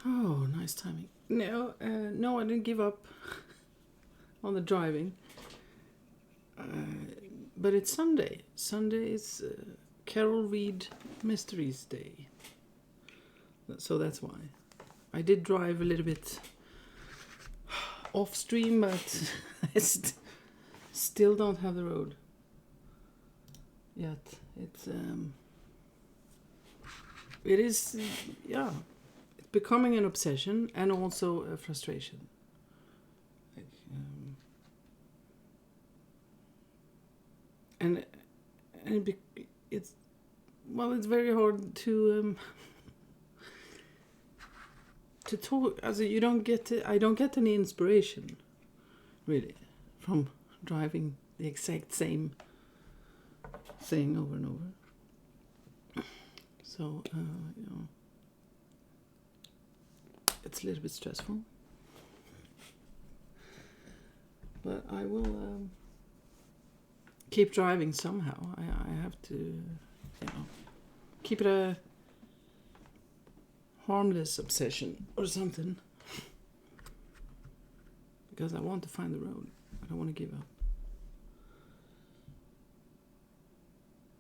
Oh, nice timing. No, I didn't give up on the driving. But it's Sunday. Sunday is Carol Reed Mysteries Day. So that's why. I did drive a little bit off stream, but I still don't have the road yet. It is, yeah, it's becoming an obsession and also a frustration. Like, and it's it's very hard to talk. As you don't get, I don't get any inspiration, really, from driving the exact same thing over and over. So it's a little bit stressful, but I will keep driving somehow. I have to, keep it a harmless obsession or something, because I want to find the road. I don't want to give up.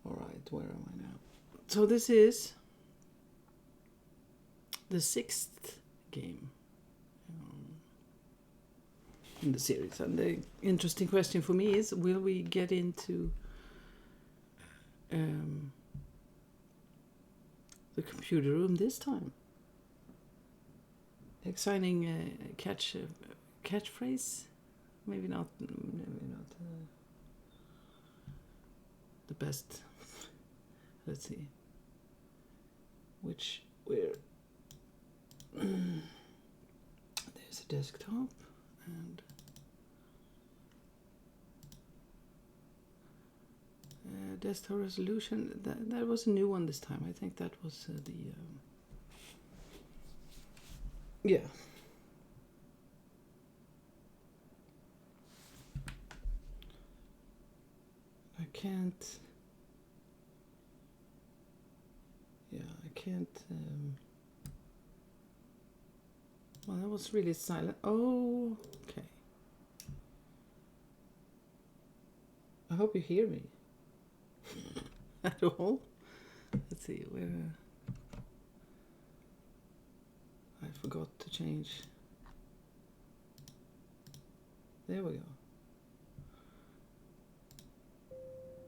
All right, where am I now? So this is the 6th game in the series, and the interesting question for me is, will we get into the computer room this time? Exciting catchphrase? Maybe not the best. Let's see. Where? There's a desktop and desktop resolution. That was a new one this time. I think that was yeah. I can't. Well, that was really silent. Oh, okay. I hope you hear me. At all. Let's see, where... I forgot to change. There we go.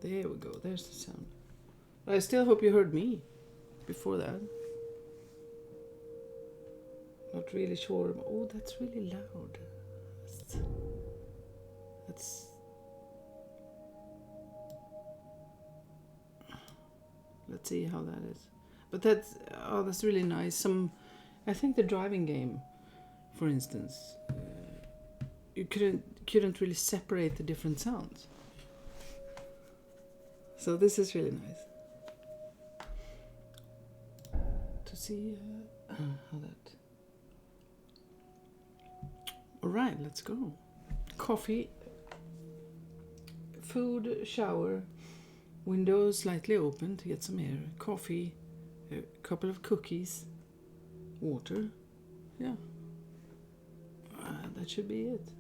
There we go, there's the sound. But I still hope you heard me before that. Not really sure. Oh, that's really loud. That's... Let's see how that is. But that's really nice. I think the driving game, for instance, you couldn't really separate the different sounds. So this is really nice to see how that. All right, let's go. Coffee, food, shower, window slightly open to get some air, coffee, a couple of cookies, water. Yeah, that should be it.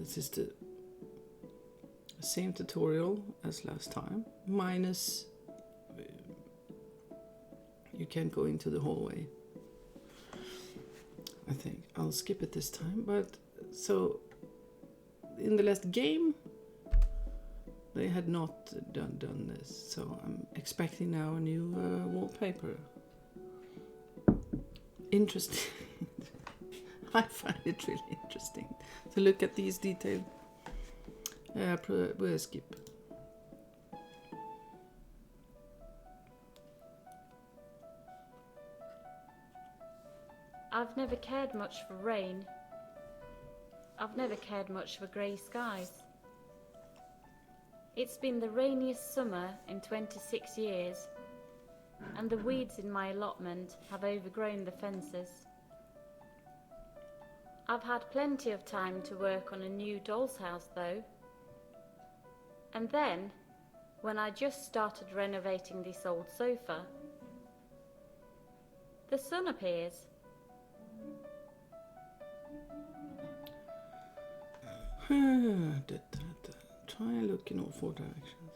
This is the same tutorial as last time, minus you can't go into the hallway. I think I'll skip it this time, but so in the last game they had not done this, so I'm expecting now a new wallpaper. Interesting. I find it really interesting to look at these details. We'll skip. I've never cared much for rain. I've never cared much for grey skies. It's been the rainiest summer in 26 years, and the weeds in my allotment have overgrown the fences. I've had plenty of time to work on a new doll's house though. And then, when I just started renovating this old sofa, the sun appears. Try and look in all four directions.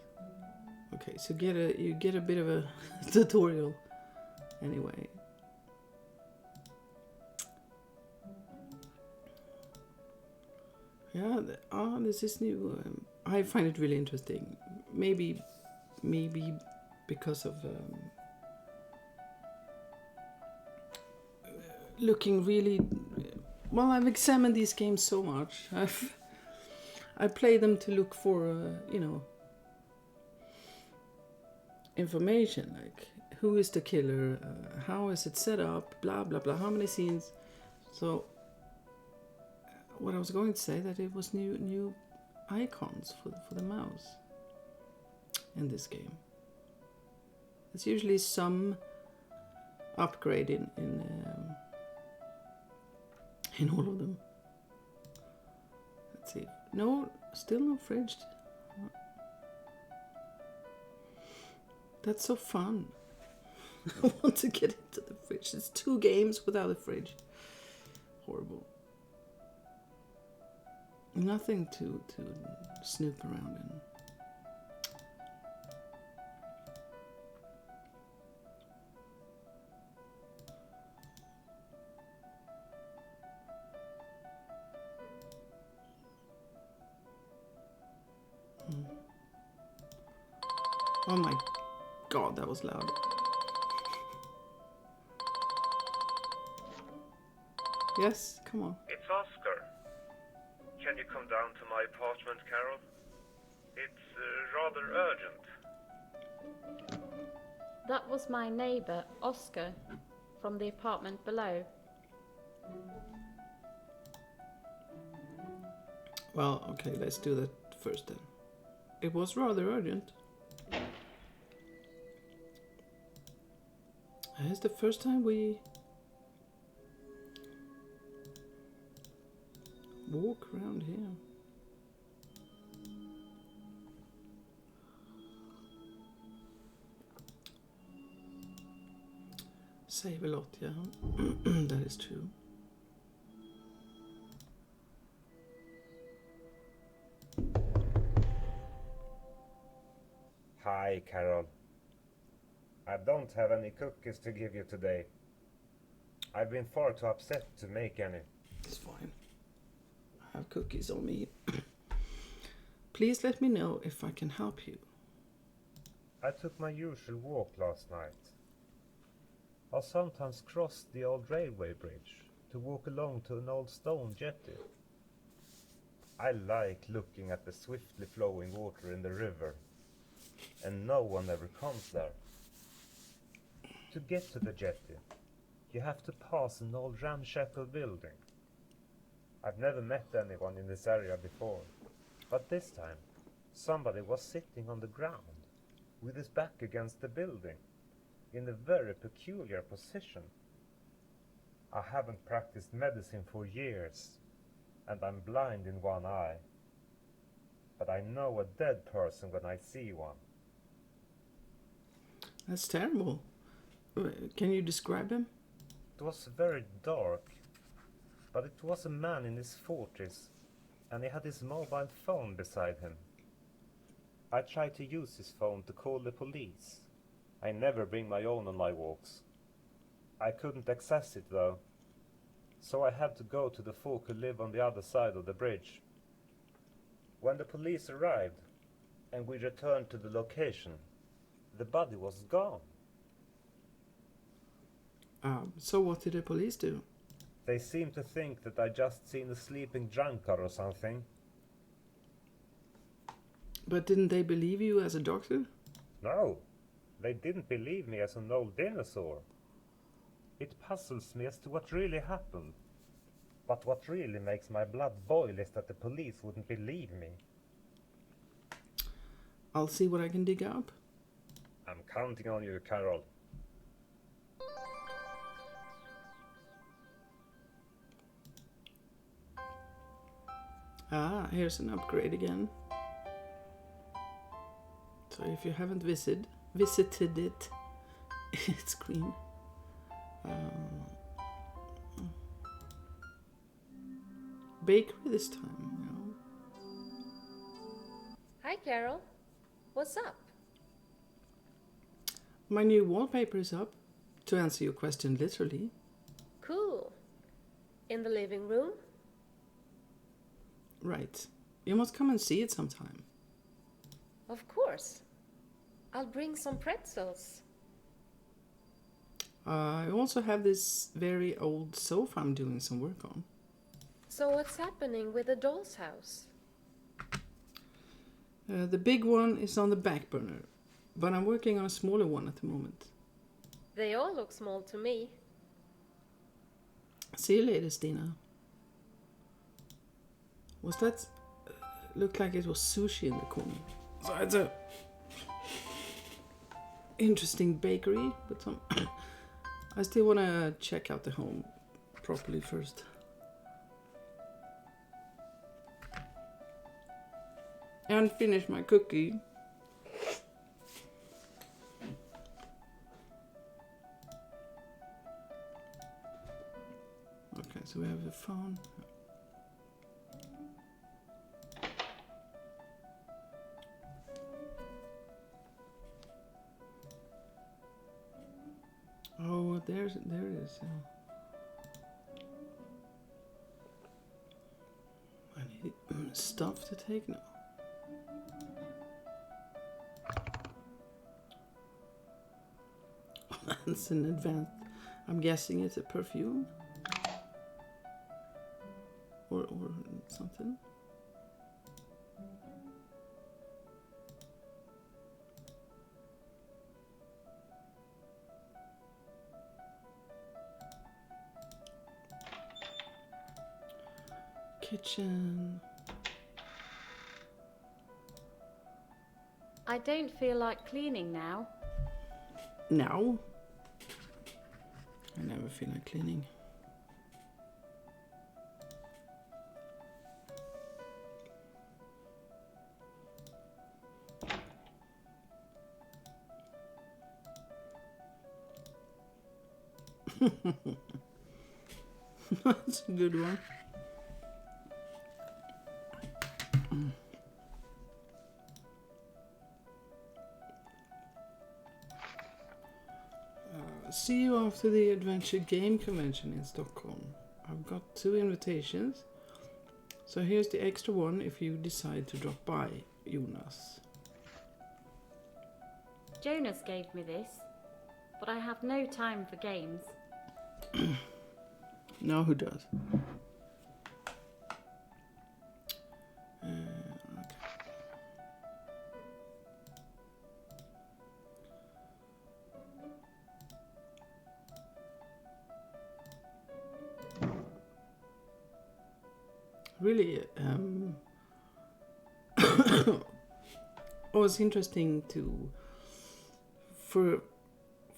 Okay, so you get a bit of a tutorial anyway. Yeah, this is new. I find it really interesting. Maybe because of looking really well. I've examined these games so much. I play them to look for information, like who is the killer, how is it set up, blah blah blah, how many scenes. So what I was going to say, that it was new icons for the mouse in this game. It's usually some upgrade in all of them. Let's see. No, still no fridge. That's so fun. I want to get into the fridge. It's 2 games without a fridge. Horrible. Nothing to snoop around in. Oh my god, that was loud. Yes, come on. It's Oscar. Can you come down to my apartment, Carol? It's rather urgent. That was my neighbour, Oscar, from the apartment below. Well, okay, let's do that first then. It was rather urgent. It's the first time we walk around here. Save a lot, yeah. That is true. Hi, Carol. I don't have any cookies to give you today. I've been far too upset to make any. It's fine. I have cookies on me. Please let me know if I can help you. I took my usual walk last night. I'll sometimes cross the old railway bridge to walk along to an old stone jetty. I like looking at the swiftly flowing water in the river, and no one ever comes there. To get to the jetty, you have to pass an old ramshackle building. I've never met anyone in this area before, but this time somebody was sitting on the ground with his back against the building in a very peculiar position. I haven't practiced medicine for years, and I'm blind in one eye, but I know a dead person when I see one. That's terrible. Can you describe him? It was very dark, but it was a man in his 40s, and he had his mobile phone beside him. I tried to use his phone to call the police. I never bring my own on my walks. I couldn't access it though, so I had to go to the folk who live on the other side of the bridge. When the police arrived and we returned to the location, the body was gone. So what did the police do? They seemed to think that I just seen a sleeping drunkard or something. But didn't they believe you as a doctor? No, they didn't believe me as an old dinosaur. It puzzles me as to what really happened. But what really makes my blood boil is that the police wouldn't believe me. I'll see what I can dig up. I'm counting on you, Carol. Here's an upgrade again. So if you haven't visited it, it's green. Bakery this time, you know. Hi, Carol. What's up? My new wallpaper is up, to answer your question literally. Cool. In the living room? Right. You must come and see it sometime. Of course. I'll bring some pretzels. I also have this very old sofa I'm doing some work on. So what's happening with the doll's house? The big one is on the back burner, but I'm working on a smaller one at the moment. They all look small to me. See you later, Stina. Was that... looked like it was sushi in the corner. So it's a... interesting bakery, but some... I still want to check out the home properly first. And finish my cookie. Okay, so we have the phone. Oh, there it is. I need stuff to take now. That's an advanced. I'm guessing it's a perfume or something. Kitchen. I don't feel like cleaning now. Now? I never feel like cleaning. That's a good one. See you after the Adventure Game Convention in Stockholm. I've got 2 invitations. So here's the extra one if you decide to drop by, Jonas. Jonas gave me this, but I have no time for games. Now who does? Okay. Really, it was interesting to, for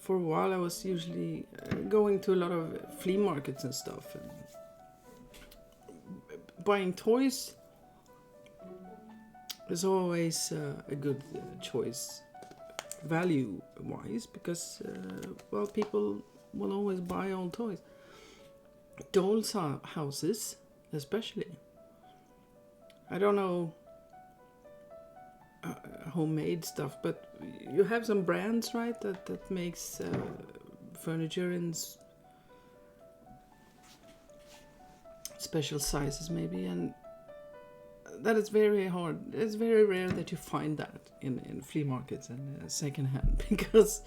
a while I was usually going to a lot of flea markets and stuff and buying toys is always a good choice value wise because well, people will always buy old toys. Dolls' houses especially I don't know homemade stuff, but you have some brands, right? That makes furniture in special sizes, maybe, and that is very hard. It's very rare that you find that in flea markets and secondhand because,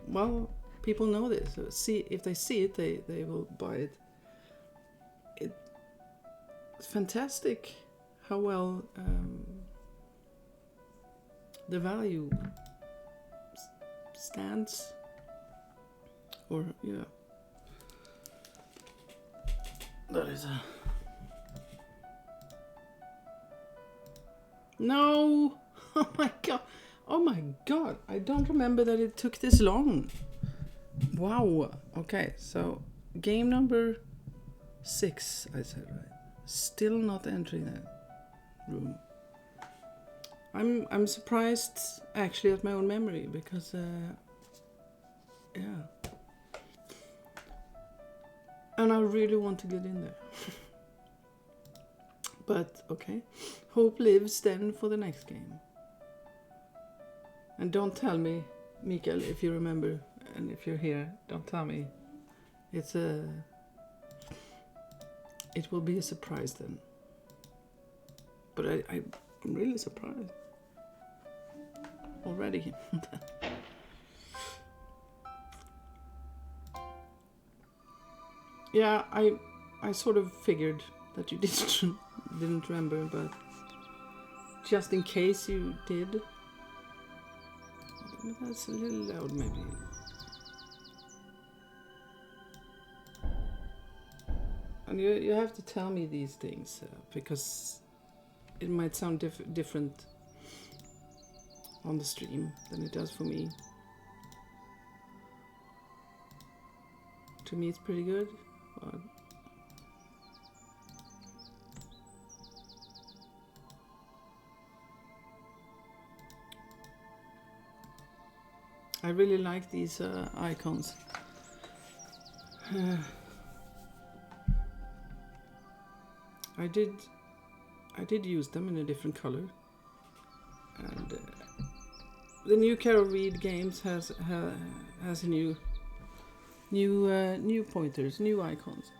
well, people know this. So if they see it, they will buy it. It's fantastic how well the value stands, or yeah. That is a... No! Oh my god! Oh my god! I don't remember that it took this long. Wow! Okay, so game number 6, I said, right? Still not entering that room. I'm surprised actually at my own memory because yeah. And I really want to get in there. But okay. Hope lives then for the next game. And don't tell me, Mikael, if you remember, and if you're here, don't tell me. It will be a surprise then. But I'm really surprised. Already. Yeah, I sort of figured that you didn't remember, but just in case you did. But that's a little loud, maybe. And you have to tell me these things because it might sound different on the stream than it does for me. To me, it's pretty good. But I really like these icons. I did use them in a different color, and the new Carol Reed games has a new pointers, new icons.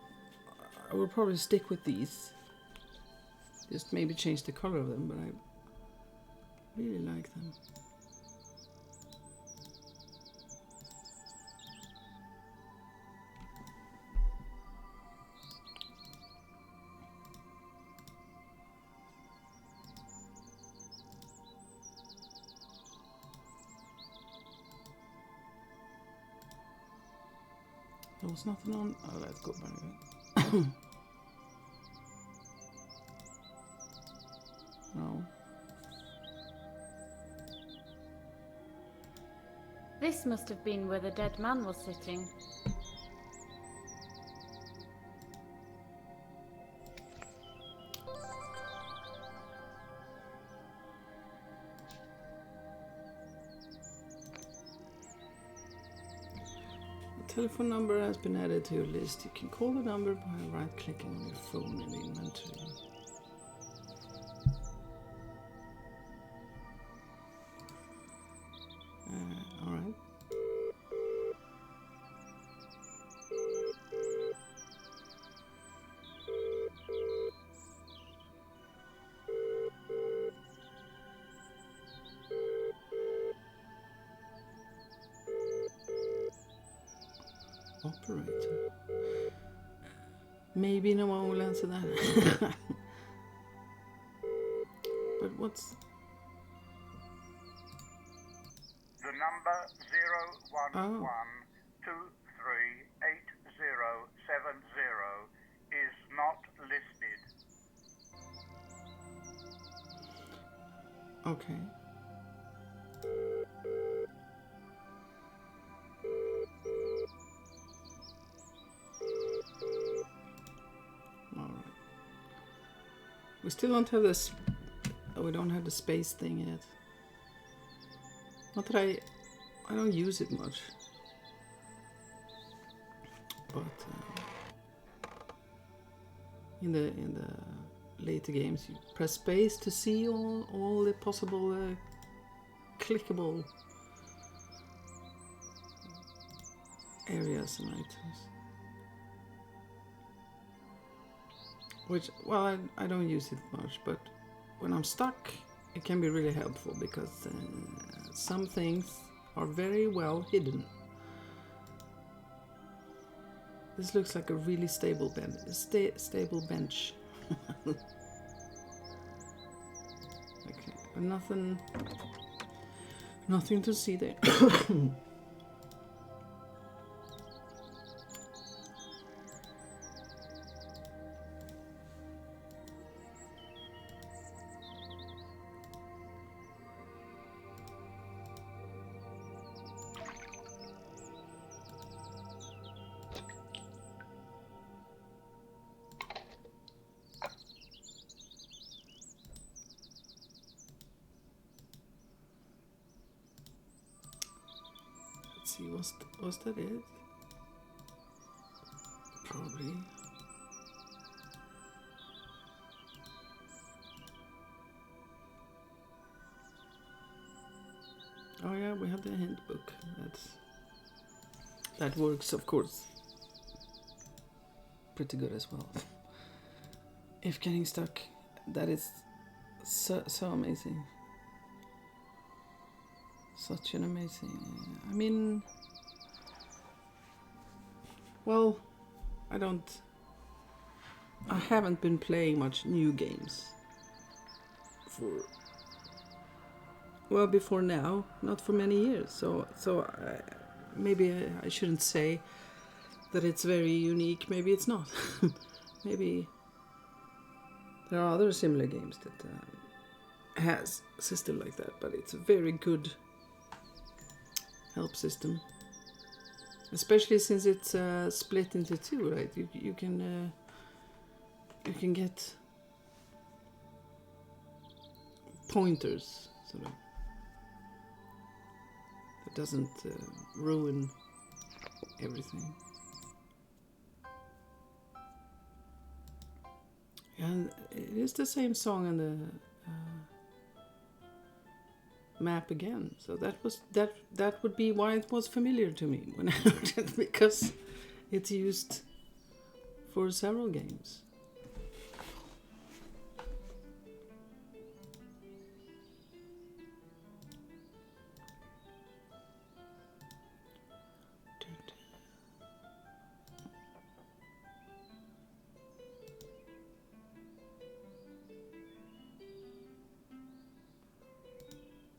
I will probably stick with these. Just maybe change the color of them, but I really like them. There was nothing on. Oh, let's go back again. No. This must have been where the dead man was sitting. Telephone number has been added to your list. You can call the number by right-clicking on your phone in the inventory. All right. Operator. Maybe no one will answer that. But what's... The number 011238070 is not listed. Okay. Alright. We still don't have this... we don't have the space thing yet. Not that I don't use it much. But in the later games, you press space to see all the possible clickable areas and items. Which, well, I don't use it much, but when I'm stuck, it can be really helpful because some things are very well hidden. This looks like a really stable stable bench. Okay, but nothing to see there. See, was that it? Probably. Oh yeah, we have the hint book. That works, of course, pretty good as well. If getting stuck, that is so amazing. Such an amazing... I mean... Well, I haven't been playing much new games before now, not for many years. So maybe I shouldn't say that it's very unique. Maybe it's not. Maybe there are other similar games that has a system like that, but it's a very good help system, especially since it's split into two, right? You can get pointers, sort of. That doesn't ruin everything. And it is the same song on the map again, so that would be why it was familiar to me when I heard it, because it's used for several games.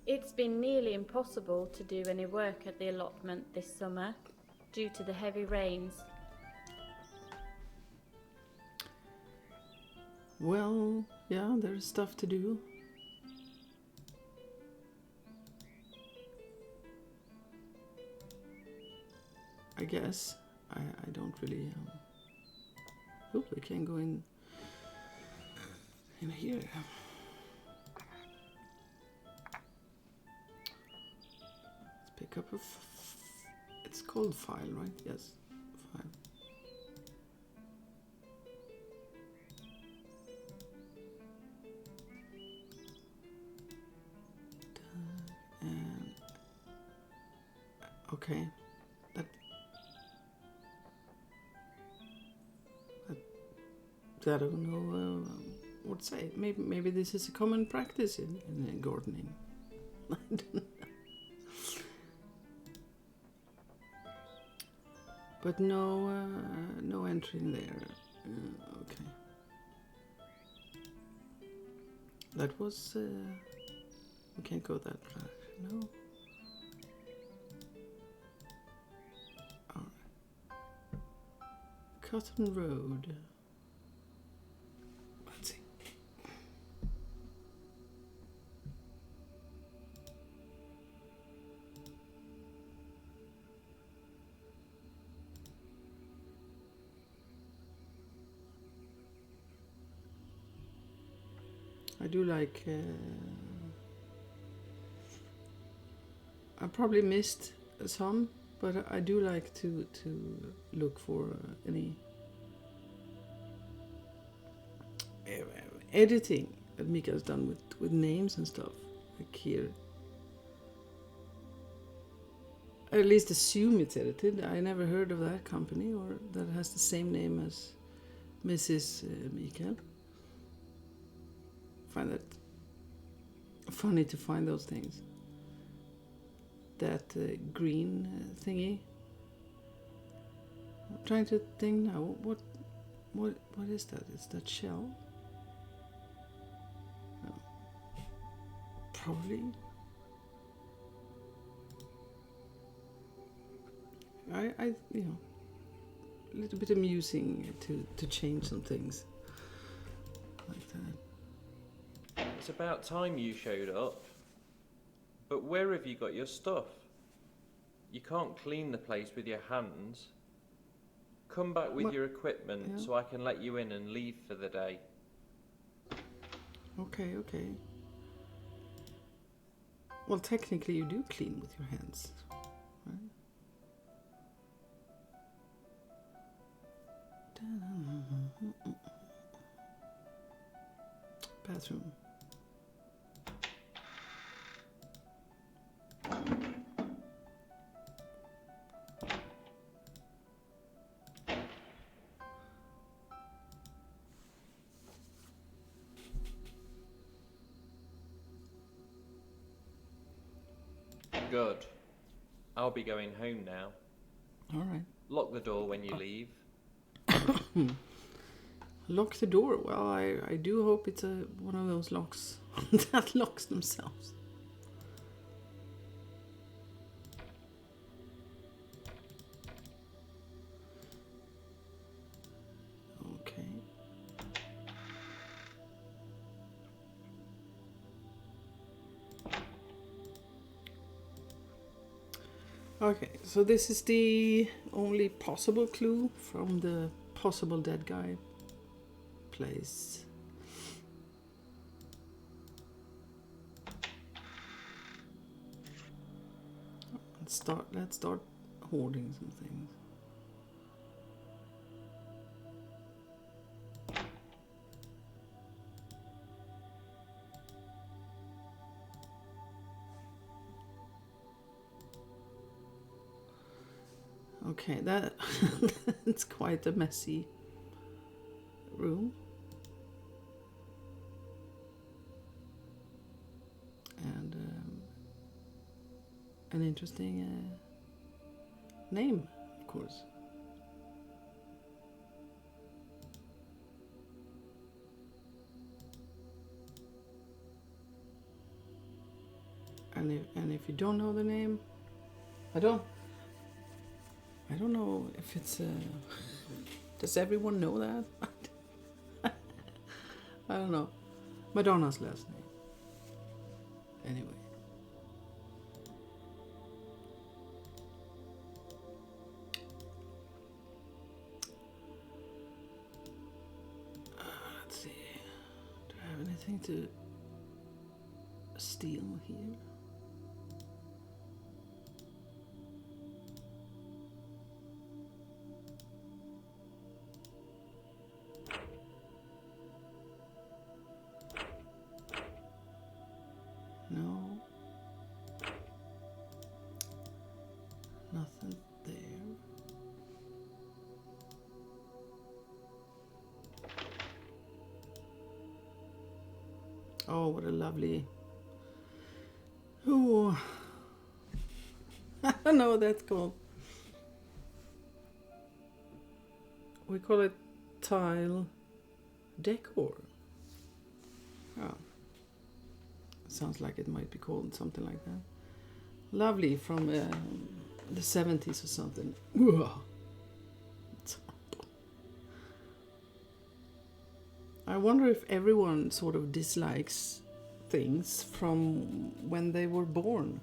It's been nearly impossible to do any work at the allotment this summer due to the heavy rains. Well, yeah, there's stuff to do. I guess. I don't really... Oop, we can't go in here. Pick up it's called file, right? Yes, file. And okay, that I don't know what to say. Maybe this is a common practice in gardening. I don't know. But no entry in there. Okay. That was... we can't go that far. No. Alright. Cotton Road. Let's see. I do like... I probably missed some, but I do like to look for any editing that Mika's done with names and stuff. Like here. I at least assume it's edited. I never heard of that company or that it has the same name as Mrs. Mikael. Find that funny to find those things. That green thingy. I'm trying to think now. What is that? Is that shell? No. Probably. I you know, a little bit amusing to change some things like that. It's about time you showed up. But where have you got your stuff? You can't clean the place with your hands. Come back with your equipment so I can let you in and leave for the day. Okay. Well, technically you do clean with your hands, right? Bathroom. Good. I'll be going home now. All right. Lock the door when you leave. Lock the door. Well, I do hope it's one of those locks that locks themselves. Okay. Okay, so this is the only possible clue from the possible dead guy place. Let's start hoarding some things. Okay, it's quite a messy room. And an interesting name, of course. And if you don't know the name, I don't know if it's does everyone know that? I don't know. Madonna's last name. Anyway. Let's see. Do I have anything to steal here? No. Nothing there. Oh, what a lovely... Ooh. I don't know what that's called. We call it tile decor. Oh. Sounds like it might be called something like that. Lovely, from the 70s or something. I wonder if everyone sort of dislikes things from when they were born.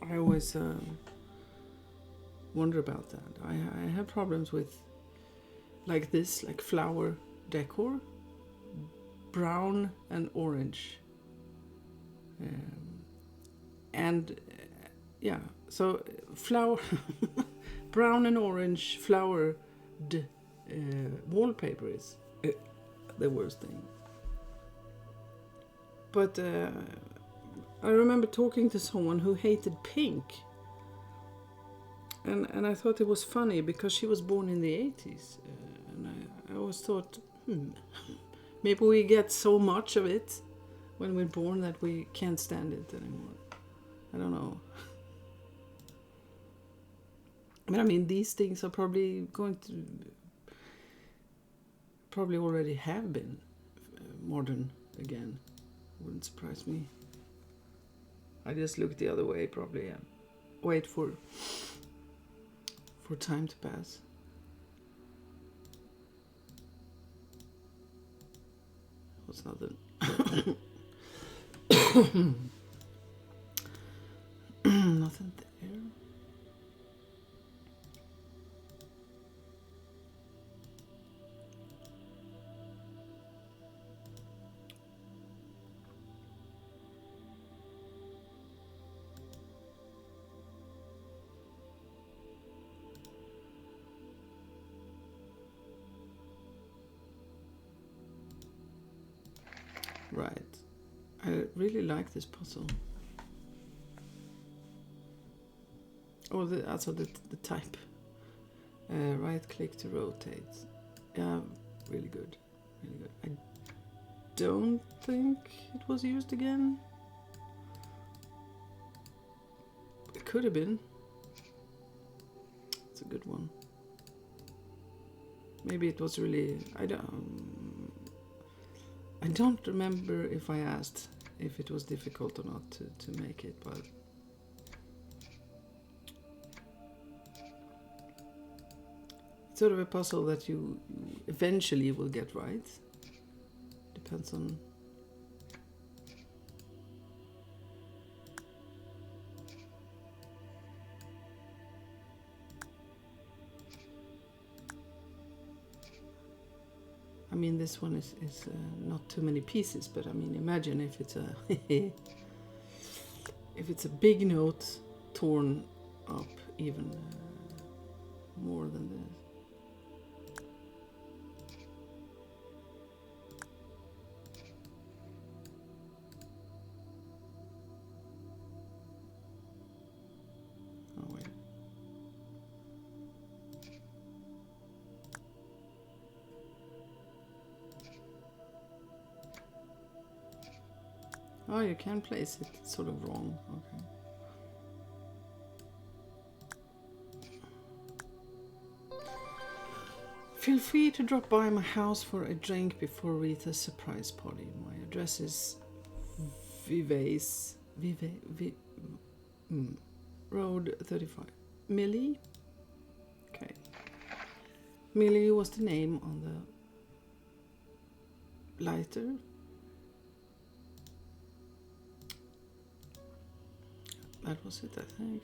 I always wonder about that. I have problems with like this, like flower decor. Brown and orange, and yeah, so flower, brown and orange flowered wallpaper is the worst thing. But I remember talking to someone who hated pink. And I thought it was funny because she was born in the 80s. And I always thought, maybe we get so much of it when we're born that we can't stand it anymore. I don't know. But I mean, these things are probably already have been modern again. Wouldn't surprise me. I just look the other way probably and wait for time to pass. What's nothing? Nothing there. Right. I really like this puzzle. Oh, also the type. Right click to rotate. Yeah, really good. Really good. I don't think it was used again. It could have been. It's a good one. Maybe it was really... I don't remember if I asked if it was difficult or not to make it, but it's sort of a puzzle that you eventually will get right. Depends on... I mean, this one is not too many pieces, but I mean, imagine if it's a if it's a big note torn up even more than this. Oh wait. Oh, you can place it sort of wrong. Okay. Feel free to drop by my house for a drink before Rita's surprise party. My address is Road 35. Millie? Okay. Millie was the name on the lighter. That was it, I think.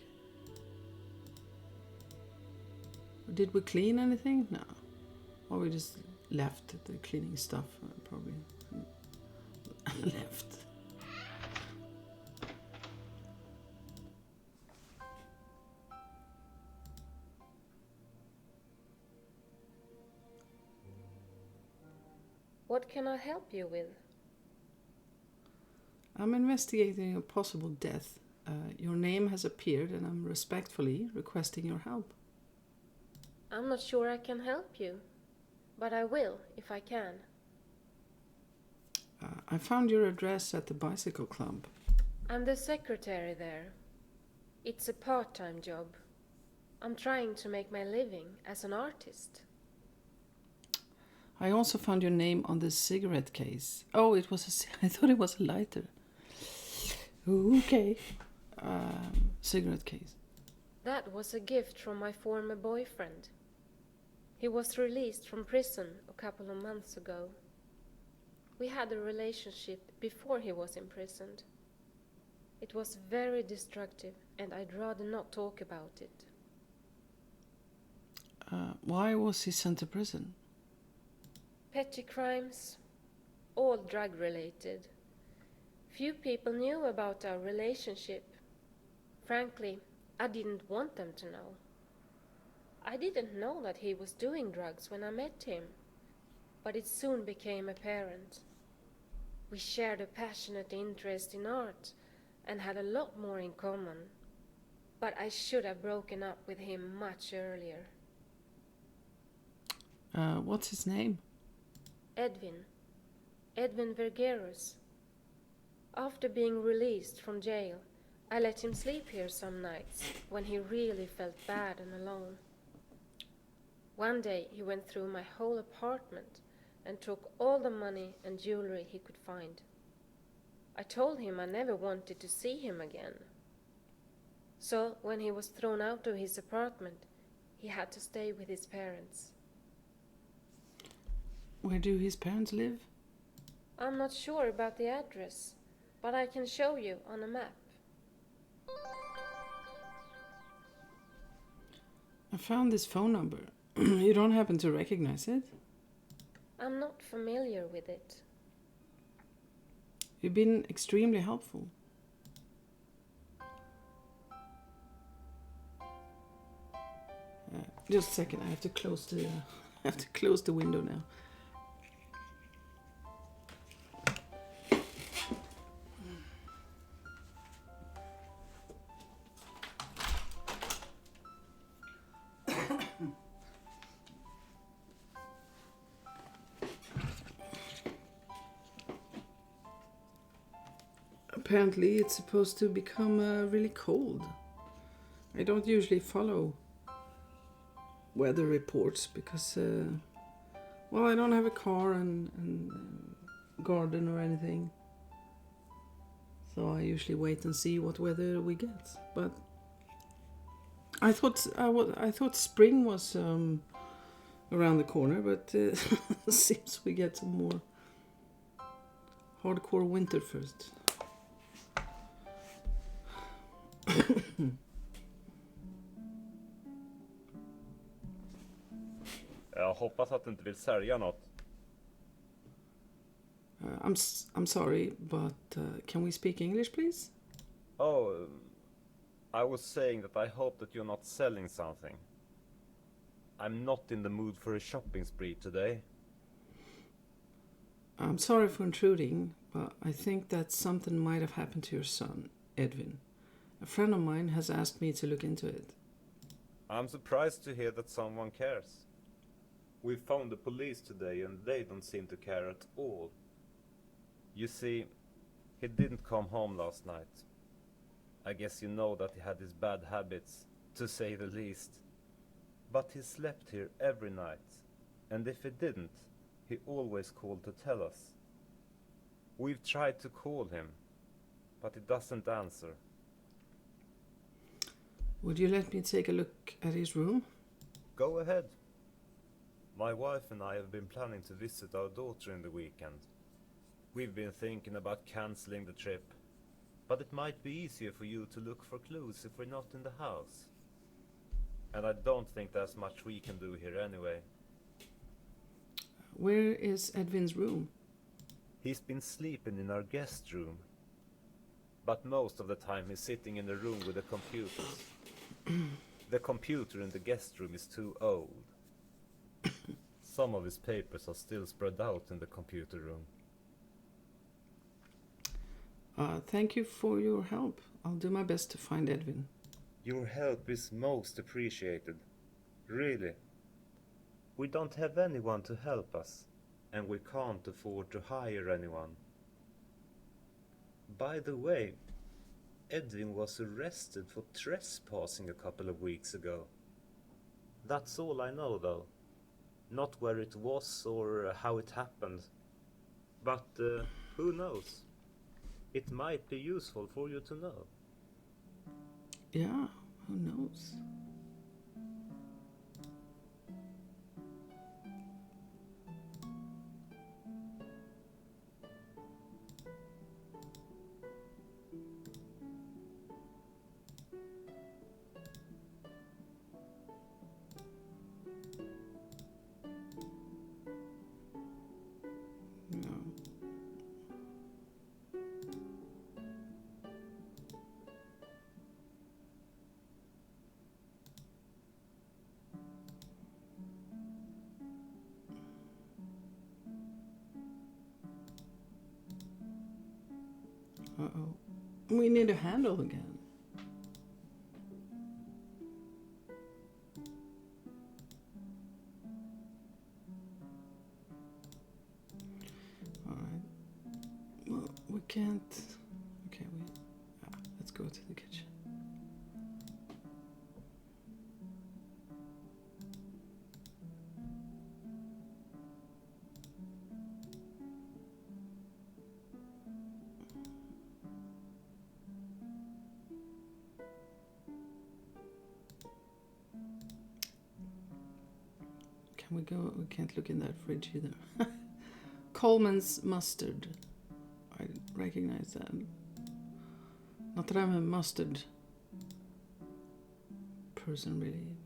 Did we clean anything? No. Or we just left the cleaning stuff, probably. Left. What can I help you with? I'm investigating a possible death. Your name has appeared and I'm respectfully requesting your help. I'm not sure I can help you, but I will if I can. I found your address at the bicycle club. I'm the secretary there. It's a part-time job. I'm trying to make my living as an artist. I also found your name on the cigarette case. Oh, I thought it was a lighter. Okay. Cigarette case. That was a gift from my former boyfriend. He was released from prison a couple of months ago. We had a relationship before he was imprisoned. It was very destructive and I'd rather not talk about it. Why was he sent to prison? Petty crimes, all drug-related. Few people knew about our relationship. Frankly, I didn't want them to know. I didn't know that he was doing drugs when I met him. but it soon became apparent. We shared a passionate interest in art and had a lot more in common, but I should have broken up with him much earlier. What's his name? Edwin Vergerus. After being released from jail, I let him sleep here some nights when he really felt bad and alone. One day he went through my whole apartment and took all the money and jewelry he could find. I told him I never wanted to see him again. So when he was thrown out of his apartment, he had to stay with his parents. Where do his parents live? I'm not sure about the address, but I can show you on a map. I found this phone number. You don't happen to recognize it? I'm not familiar with it. You've been extremely helpful. Just a second, I have to close the window now. Apparently it's supposed to become really cold. I don't usually follow weather reports because, well, I don't have a car and garden or anything. So I usually wait and see what weather we get. But I thought spring was around the corner, but it seems we get some more hardcore winter first. Jag hoppas att du inte vill sälja något. I'm sorry, but can we speak English, please? Oh, I was saying that I hope that you're not selling something. I'm not in the mood for a shopping spree today. I'm sorry for intruding, but I think that something might have happened to your son, Edwin. A friend of mine has asked me to look into it. I'm surprised to hear that someone cares. We phoned the police today and they don't seem to care at all. You see, he didn't come home last night. I guess you know that he had his bad habits, to say the least. But he slept here every night, and if he didn't, he always called to tell us. We've tried to call him, but he doesn't answer. Would you let me take a look at his room? Go ahead. My wife and I have been planning to visit our daughter in the weekend. We've been thinking about cancelling the trip, but it might be easier for you to look for clues if we're not in the house. And I don't think there's much we can do here anyway. Where is Edwin's room? He's been sleeping in our guest room, but most of the time he's sitting in the room with the computers. The computer in the guest room is too old. Some of his papers are still spread out in the computer room. Thank you for your help. I'll do my best to find Edwin. Your help is most appreciated. Really. We don't have anyone to help us, and we can't afford to hire anyone. By the way, Edwin was arrested for trespassing a couple of weeks ago. That's all I know, though. Not where it was or how it happened. But who knows? It might be useful for you to know. Yeah, who knows? No. Uh-oh. We need a handle again. Alright. Well, we can't... Okay, let's go to the kitchen. Can we go? We can't look in that fridge either. Coleman's mustard. I recognize that. Not that I'm a mustard person, really.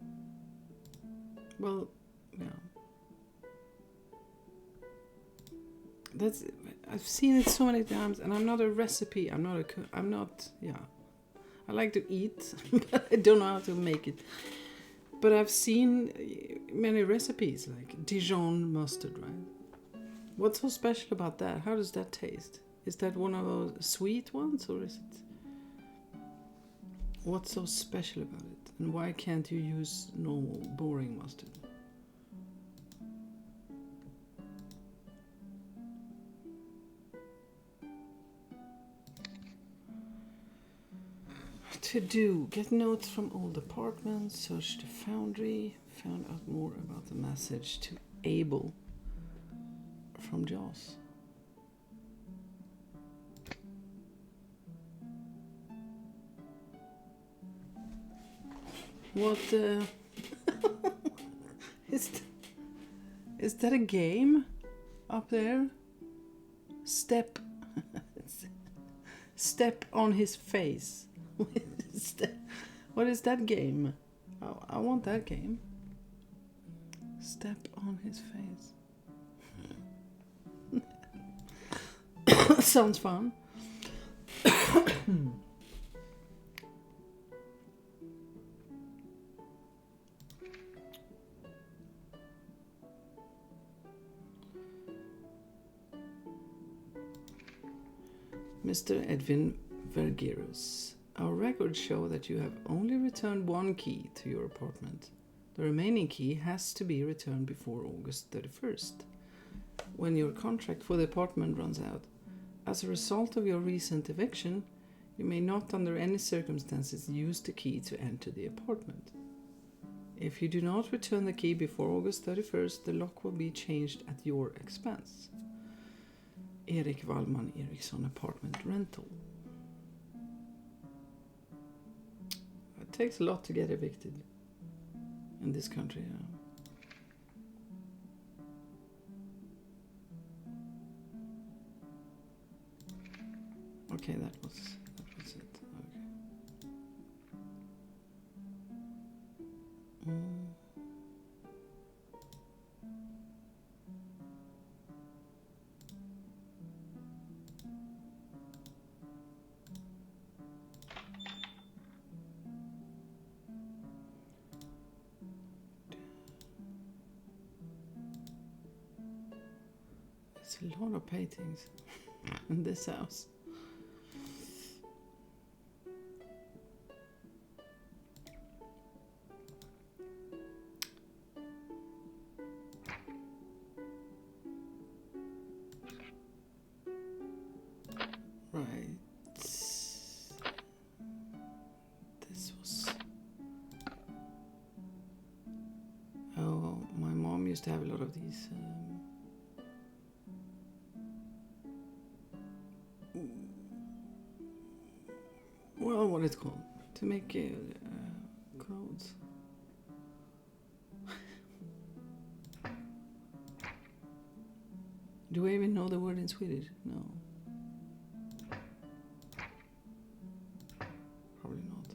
Well, yeah. I've seen it so many times, and I'm not a recipe. I'm not a cook. I'm not. Yeah. I like to eat, but I don't know how to make it. But I've seen many recipes, like Dijon mustard, right? What's so special about that? How does that taste? Is that one of those sweet ones, or is it... What's so special about it? And why can't you use normal, boring mustard? To do, get notes from old apartments, search the foundry, found out more about the message to Abel from Jaws. What is that a game up there? Step on his face. What is that game? I want that game. Step on his face. Sounds fun. Mr. Edwin Vergirus. Our records show that you have only returned one key to your apartment. The remaining key has to be returned before August 31st, when your contract for the apartment runs out. As a result of your recent eviction, you may not under any circumstances use the key to enter the apartment. If you do not return the key before August 31st, the lock will be changed at your expense. Erik Wallman Eriksson Apartment Rental. It takes a lot to get evicted in this country. Okay, that was it. Okay. There's a lot of paintings in this house. Right. This was... Oh, my mom used to have a lot of these... Well, what it's called? To make clothes. Do I even know the word in Swedish? No. Probably not.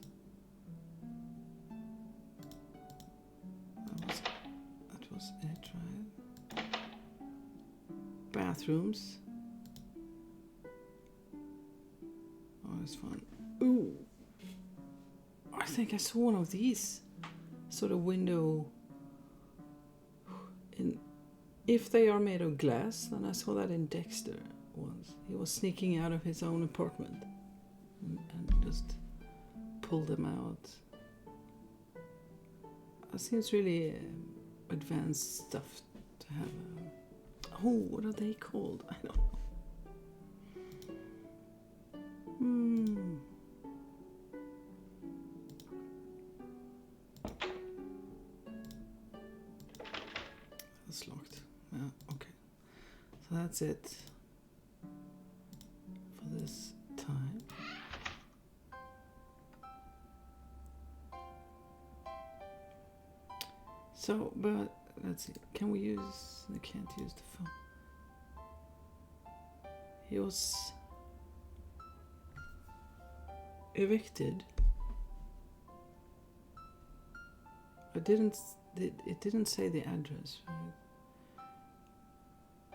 That was it, right? Bathrooms. Oh, it's fun. Ooh. I think I saw one of these sort of window. If they are made of glass, then I saw that in Dexter. was. He was sneaking out of his own apartment and just pulled them out. It seems really advanced stuff to have. What are they called? I don't know. That's locked. Yeah, okay. So that's it for this time. So, but let's see. Can we use? I can't use the phone. He was evicted. It didn't say the address, right?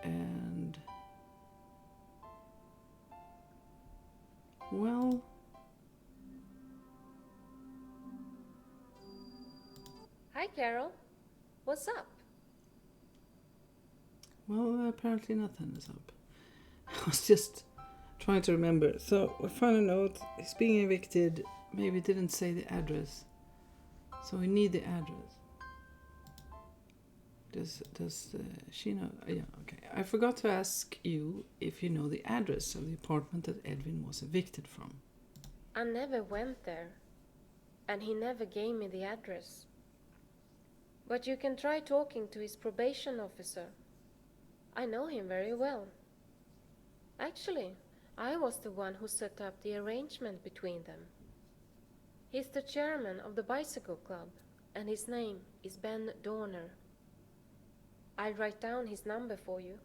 And well, Hi, Carol. What's up? well, apparently nothing is up. I was just trying to remember. So we found a note. He's being evicted. Maybe it didn't say the address. So we need the address. Does she know? Yeah, okay. I forgot to ask you if you know the address of the apartment that Edwin was evicted from. I never went there, and he never gave me the address. But you can try talking to his probation officer. I know him very well. Actually, I was the one who set up the arrangement between them. He's the chairman of the bicycle club, and his name is Ben Dorner. I'll write down his number for you.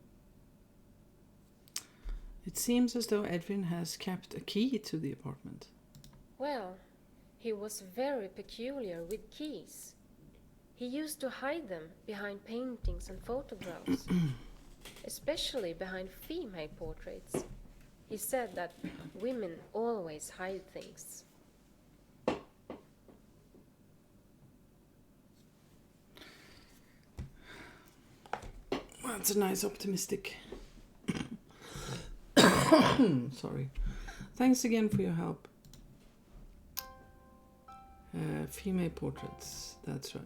It seems as though Edwin has kept a key to the apartment. Well, he was very peculiar with keys. He used to hide them behind paintings and photographs, especially behind female portraits. He said that women always hide things. Well, that's a nice optimistic. Sorry. Thanks again for your help. Female portraits, that's right.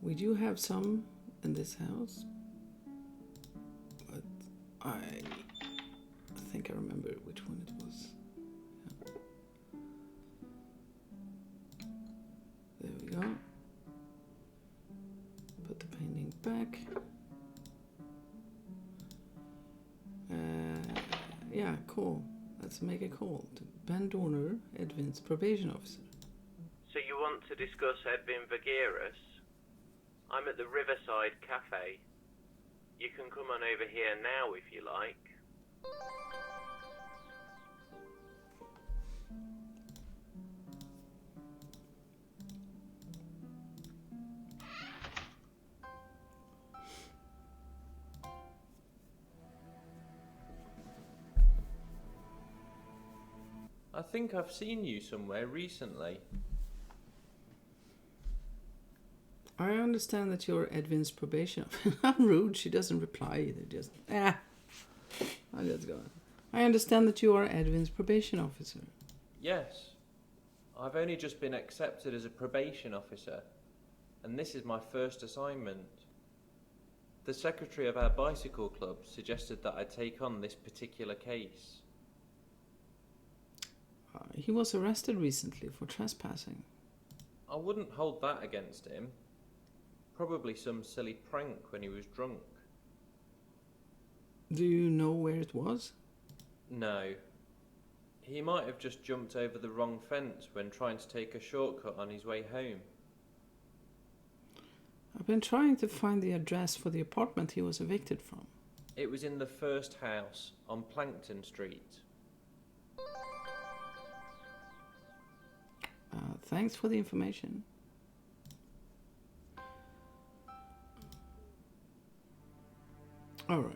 We do have some in this house, but I think I remember which one it was. Yeah. There we go. Put the painting back. Yeah, cool. Let's make a call to Ben Dorner, Edwin's probation officer. So you want to discuss Edwin Vageras? I'm at the Riverside Cafe. You can come on over here now if you like. I think I've seen you somewhere recently. I understand that you're Edwin's probation officer. I'm rude. She doesn't reply either. Just, let's go on. I understand that you are Edwin's probation officer. Yes. I've only just been accepted as a probation officer, and this is my first assignment. The secretary of our bicycle club suggested that I take on this particular case. He was arrested recently for trespassing. I wouldn't hold that against him. Probably some silly prank when he was drunk. Do you know where it was? No. He might have just jumped over the wrong fence when trying to take a shortcut on his way home. I've been trying to find the address for the apartment he was evicted from. It was in the first house on Plankton Street. Thanks for the information. All right.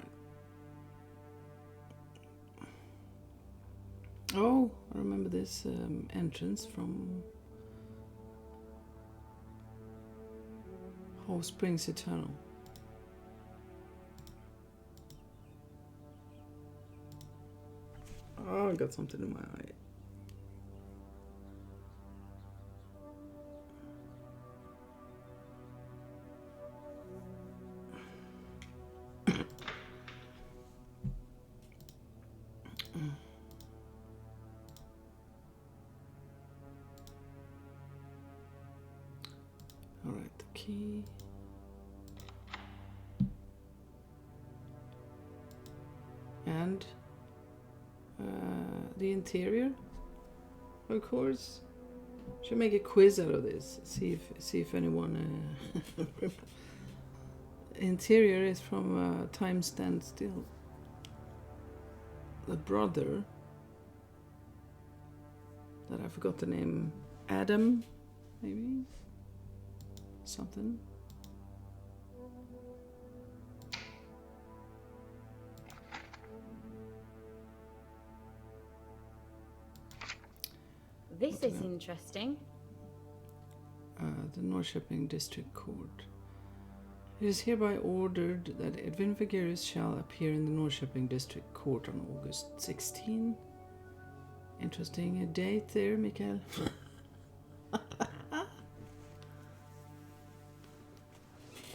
Oh, I remember this entrance from Hove Springs Eternal. Oh, I got something in my eye. All right, the key. And the interior, of course. Should make a quiz out of this. See if anyone. Interior is from Time Stands Still. The brother that I forgot the name. Adam, maybe something. This is interesting. The Norrköping District Court. It is hereby ordered that Edvin Vigerius shall appear in the Norrköping District Court on August 16. Interesting date there, Mikael.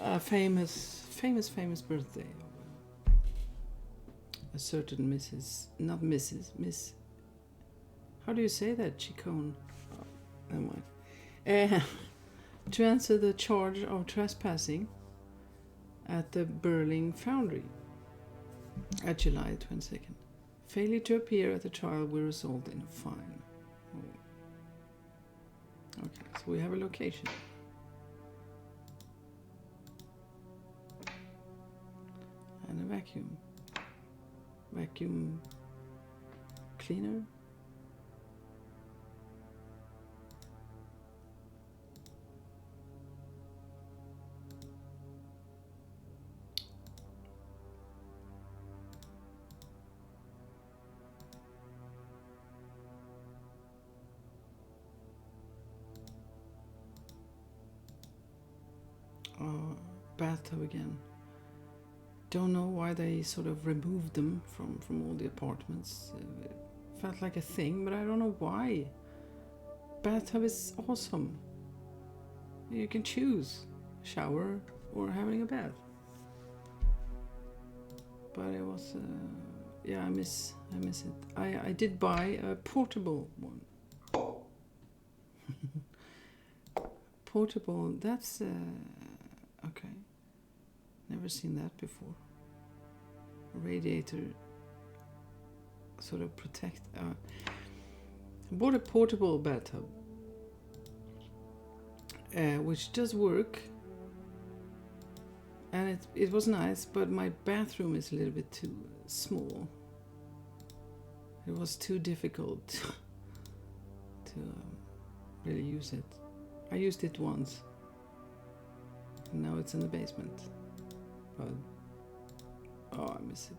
A famous birthday of a certain Mrs. Not Mrs. Miss. How do you say that, Chicone? Oh, never mind. To answer the charge of trespassing at the Berling Foundry at July 22nd. Failure to appear at the trial will result in a fine. Oh. Okay, so we have a location. And a vacuum cleaner. Bathtub again. Don't know why they sort of removed them from all the apartments. It felt like a thing, but I don't know why. Bathtub is awesome. You can choose shower or having a bath. But it was yeah, I miss it. I did buy a portable one. Portable, that's okay. Never seen that before. Radiator sort of protect. I bought a portable bathtub, which does work, and it was nice. But my bathroom is a little bit too small. It was too difficult to really use it. I used it once, and now it's in the basement. But oh, I miss it.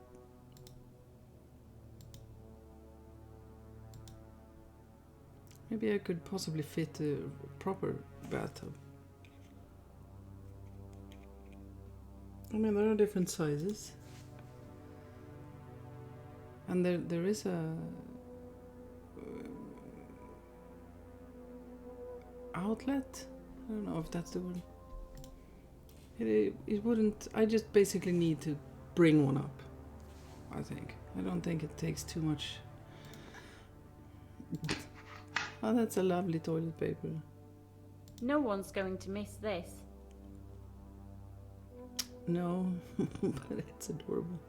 Maybe I could possibly fit a proper bathtub. I mean, there are different sizes, and there is a outlet. I don't know if that's the word. It wouldn't. I just basically need to bring one up. I think. I don't think it takes too much. Oh, that's a lovely toilet paper. No one's going to miss this. No, but it's adorable.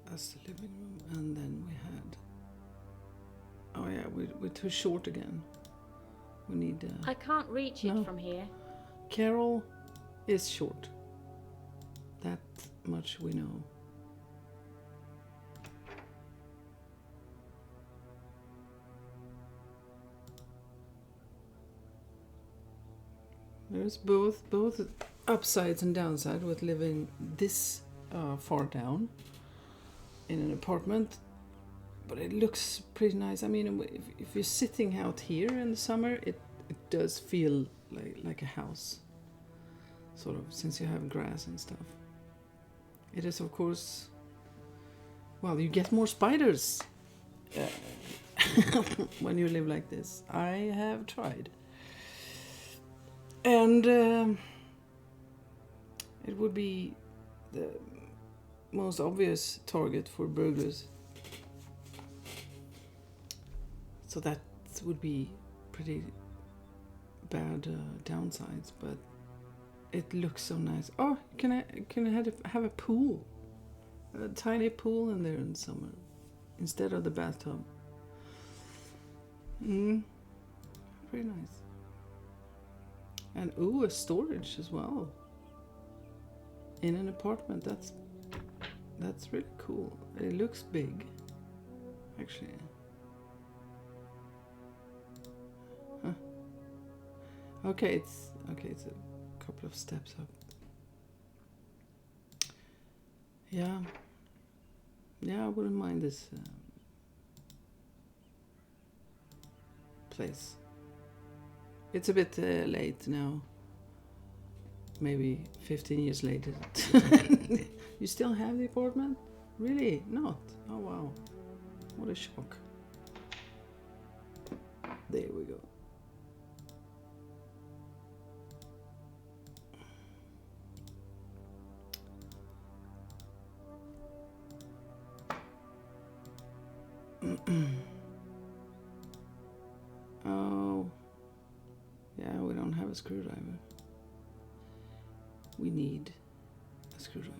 That's the living room, and then we had. Oh yeah, we're too short again. We need. I can't reach it from here. Carol is short. That much we know. There's both upsides and downsides with living this far down in an apartment, but it looks pretty nice. I mean, if you're sitting out here in the summer, it does feel like a house. sort of, since you have grass and stuff. It is, of course, well, you get more spiders when you live like this. I have tried. And it would be the most obvious target for burglars. So that would be pretty bad downsides, but it looks so nice. Oh, can I have a pool? A tiny pool in there in summer instead of the bathtub. Very nice. And a storage as well. In an apartment, that's really cool. It looks big, actually. Huh. Okay, it's a couple of steps up. Yeah, I wouldn't mind this place. It's a bit late now. Maybe 15 years later. You still have the apartment? Really? Not? Oh wow. What a shock. There we go. Oh. Yeah, we don't have a screwdriver. We need a screwdriver.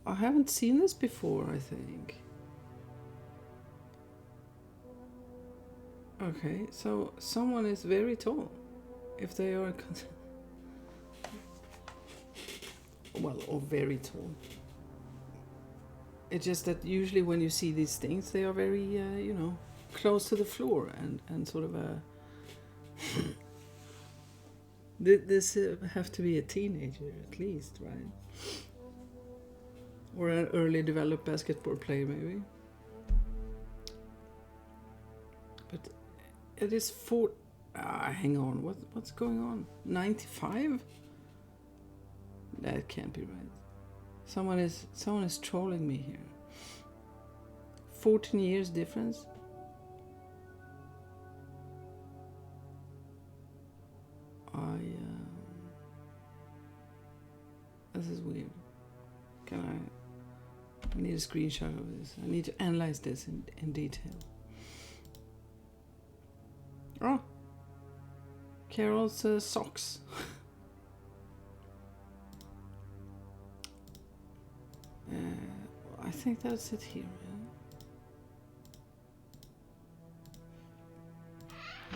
I haven't seen this before, I think. Okay, so someone is very tall. If they are... well, or very tall. It's just that usually when you see these things, they are very, close to the floor and sort of a... This have to be a teenager at least, right? Or an early developed basketball player, maybe. But it is hang on, what's going on? 95? That can't be right. Someone is trolling me here. 14 years difference. This is weird. I need a screenshot of this. I need to analyze this in detail. Oh, Carol's socks. I think that's it here.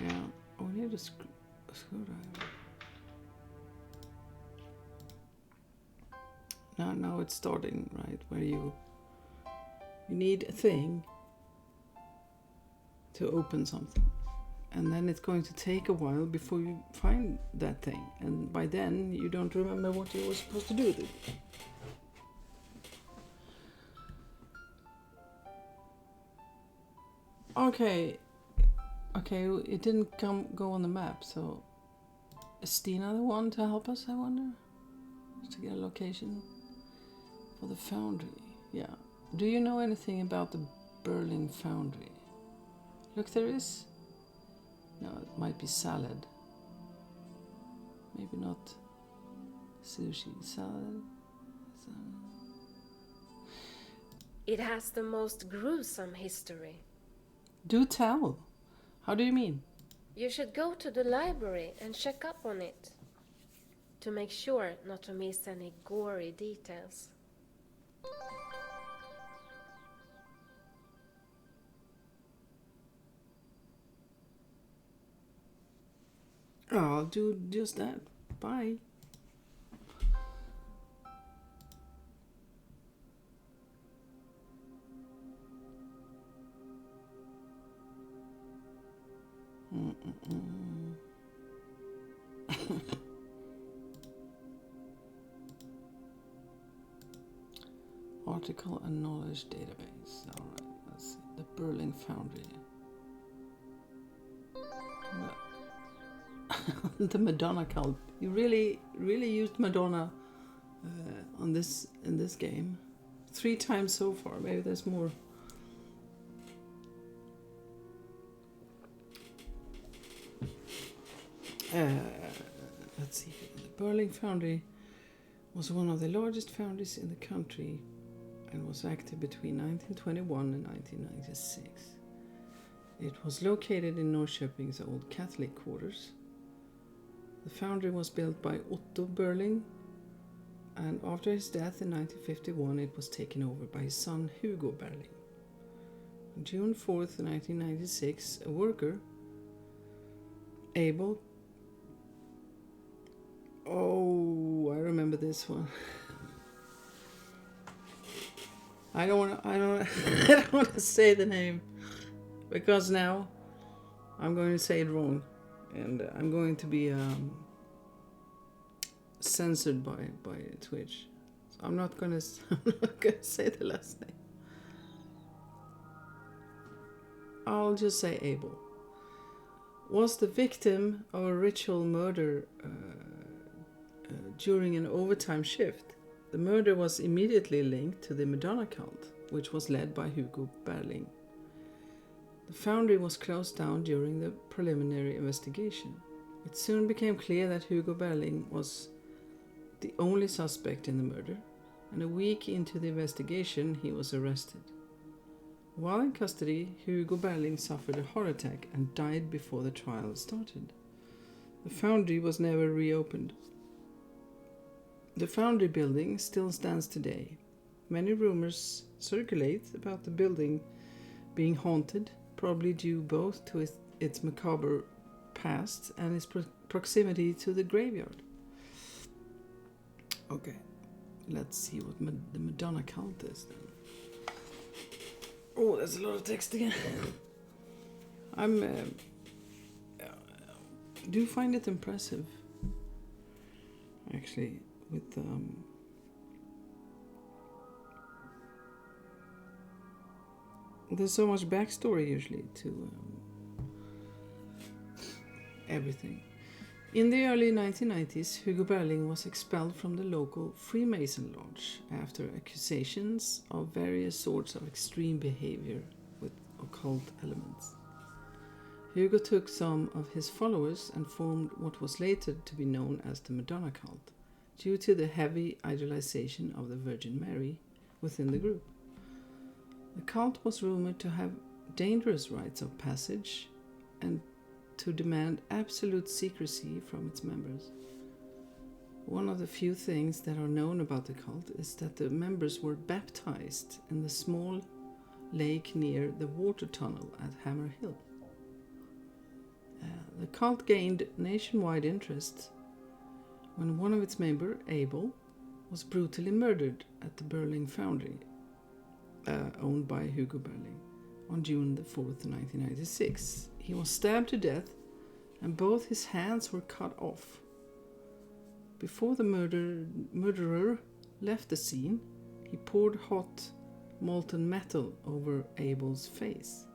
Yeah, we need a screwdriver. Now it's starting, right? Where you need a thing to open something. And then it's going to take a while before you find that thing. And by then, you don't remember what you were supposed to do with it. Okay, it didn't go on the map, so is Stina the one to help us, I wonder? To get a location for the foundry. Yeah. Do you know anything about the Berlin foundry? Look, there is. No, it might be salad. Maybe not sushi. Salad. It has the most gruesome history. Do tell. How do you mean? You should go to the library and check up on it to make sure not to miss any gory details. I'll do just that. Bye. Article and knowledge database. All right, let's see. The Berlin Foundry. the Madonna cult. You really used Madonna in this game. 3 times so far. Maybe there's more. Let's see. The Berling Foundry was one of the largest foundries in the country and was active between 1921 and 1996. It was located in Norrköping's old Catholic quarters. The foundry was built by Otto Berling, and after his death in 1951 it was taken over by his son Hugo Berling. On June 4th, 1996, a worker, Abel... Oh, I remember this one. I don't want to say the name, because now I'm going to say it wrong, and I'm going to be censored by Twitch. So I'm not going to say the last name. I'll just say Abel. Was the victim of a ritual murder during an overtime shift. The murder was immediately linked to the Madonna cult, which was led by Hugo Berling. The foundry was closed down during the preliminary investigation. It soon became clear that Hugo Berling was the only suspect in the murder, and a week into the investigation he was arrested. While in custody, Hugo Berling suffered a heart attack and died before the trial started. The foundry was never reopened. The foundry building still stands today. Many rumors circulate about the building being haunted, probably due both to its macabre past and its proximity to the graveyard. Okay, let's see what the Madonna cult is then. Oh, there's a lot of text again. Do find it impressive, actually, with there's so much backstory usually to everything. In the early 1990s, Hugo Berling was expelled from the local Freemason Lodge after accusations of various sorts of extreme behavior with occult elements. Hugo took some of his followers and formed what was later to be known as the Madonna cult, due to the heavy idolization of the Virgin Mary within the group. The cult was rumored to have dangerous rites of passage and to demand absolute secrecy from its members. One of the few things that are known about the cult is that the members were baptized in the small lake near the water tunnel at Hammer Hill. The cult gained nationwide interest when one of its members, Abel, was brutally murdered at the Berling Foundry, owned by Hugo Berling, on June the 4th, 1996. He was stabbed to death and both his hands were cut off. Before the murderer left the scene, he poured hot molten metal over Abel's face.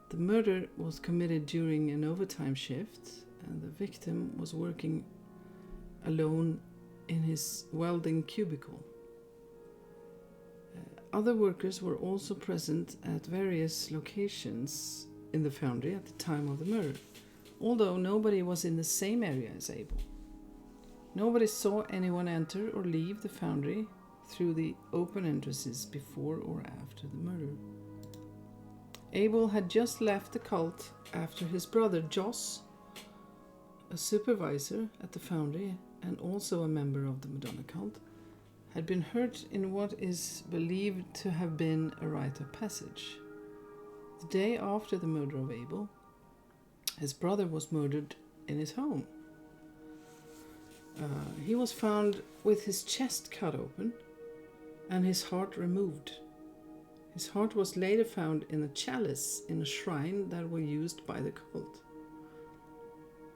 The murder was committed during an overtime shift, and the victim was working alone in his welding cubicle. Other workers were also present at various locations in the foundry at the time of the murder, although nobody was in the same area as Abel. Nobody saw anyone enter or leave the foundry through the open entrances before or after the murder. Abel had just left the cult after his brother Joss, a supervisor at the foundry and also a member of the Madonna cult, had been hurt in what is believed to have been a rite of passage. The day after the murder of Abel, his brother was murdered in his home. He was found with his chest cut open and his heart removed. His heart was later found in a chalice in a shrine that were used by the cult.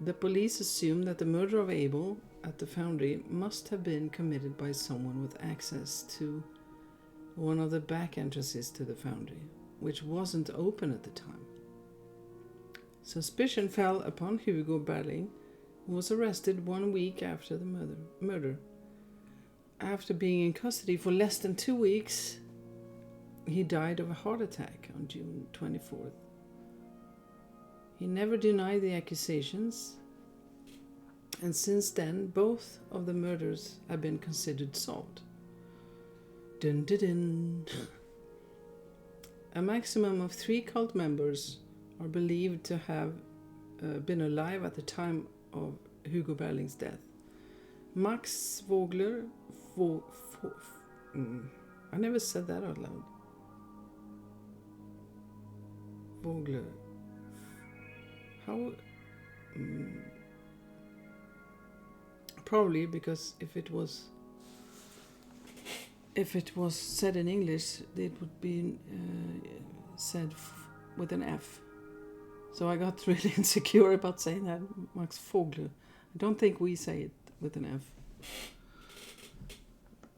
The police assumed that the murder of Abel at the foundry must have been committed by someone with access to one of the back entrances to the foundry, which wasn't open at the time. Suspicion fell upon Hugo Berling, who was arrested 1 week after the murder. After being in custody for less than 2 weeks, he died of a heart attack on June 24th. He never denied the accusations, and since then, both of the murders have been considered solved. Dun dun dun. A maximum of 3 cult members are believed to have been alive at the time of Hugo Berling's death. Max Vogler, I never said that out loud. Vogler. How? Probably because if it was said in English, it would be said with an F. So I got really insecure about saying that. Max Vogler. I don't think we say it with an F,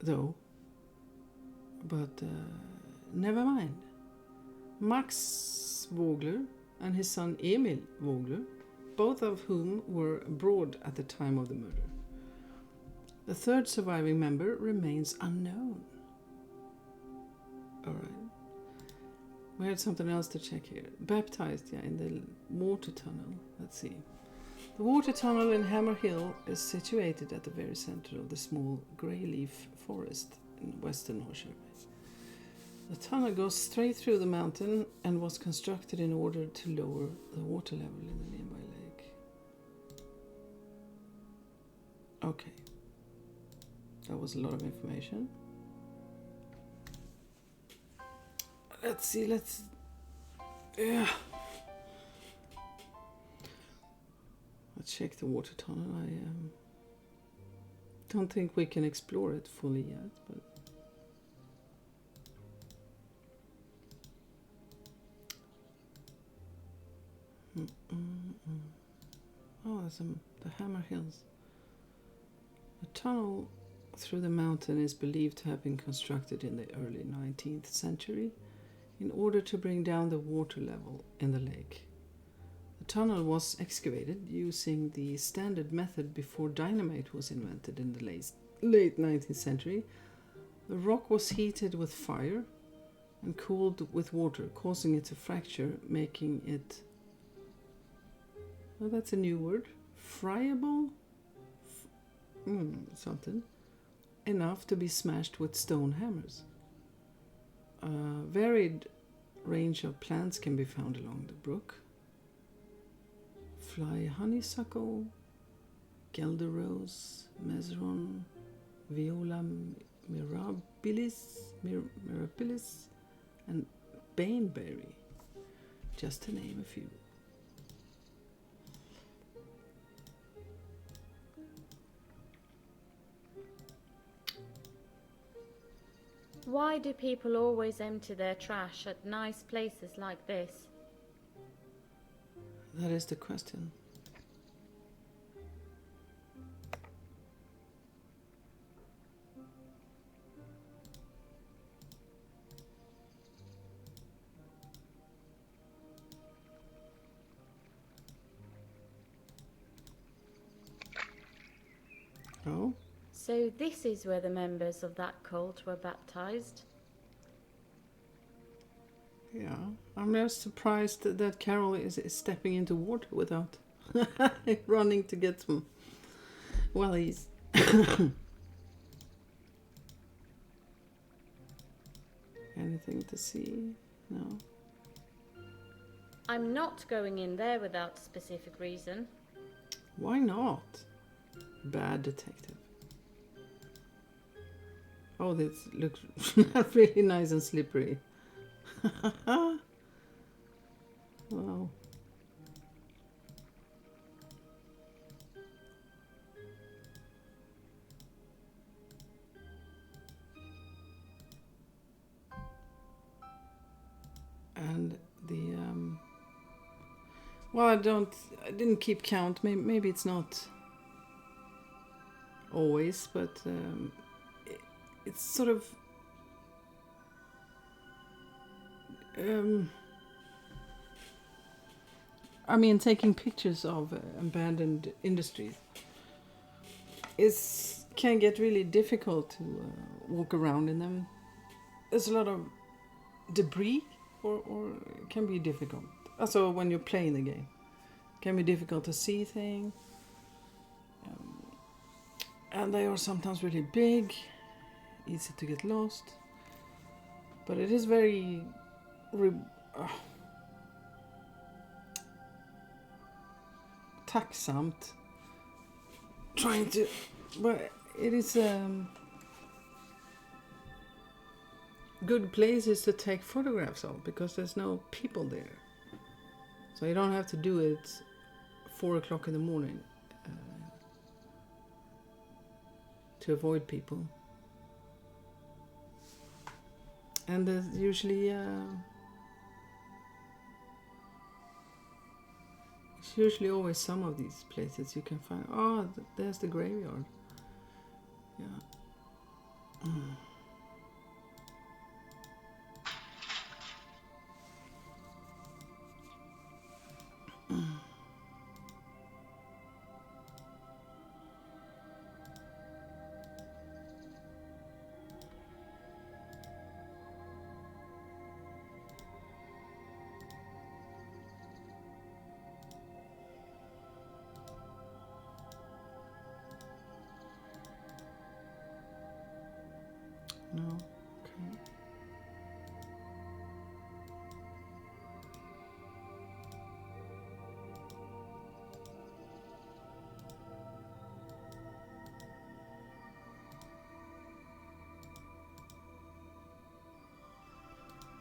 though. But never mind. Max Vogler and his son Emil Vogler, both of whom were abroad at the time of the murder. The third surviving member remains unknown. All right. We had something else to check here. Baptized, in the water tunnel. Let's see. The water tunnel in Hammer Hill is situated at the very center of the small grey-leaf forest in western Norrköping. The tunnel goes straight through the mountain and was constructed in order to lower the water level in the nearby lake. Okay. That was a lot of information. Let's see, let's check the water tunnel. I don't think we can explore it fully yet, but oh, there's the Hammer Hills. The tunnel through the mountain is believed to have been constructed in the early 19th century in order to bring down the water level in the lake. The tunnel was excavated using the standard method before dynamite was invented in the late 19th century. The rock was heated with fire and cooled with water, causing it to fracture, making it, well, that's a new word, friable, something, enough to be smashed with stone hammers. A varied range of plants can be found along the brook. Fly honeysuckle, Gelder rose, Mezeron, Viola mirabilis, and baneberry, just to name a few. Why do people always empty their trash at nice places like this? That is the question. Oh? So this is where the members of that cult were baptized? Yeah, I'm just surprised that Carol is stepping into water without running to get some wellies. Anything to see? No. I'm not going in there without a specific reason. Why not? Bad detective. Oh, this looks really nice and slippery. Wow. And the well, I didn't keep count. Maybe it's not always, but it's sort of I mean, taking pictures of abandoned industries can get really difficult to walk around in them. There's a lot of debris, or it can be difficult. Also, when you're playing the game, it can be difficult to see things. And they are sometimes really big, easy to get lost. But it is very tacksamt trying to, but it is good places to take photographs of because there's no people there, so you don't have to do it 4 o'clock in the morning to avoid people. And there's usually it's usually always some of these places you can find. Oh, there's the graveyard. Yeah. No. Okay.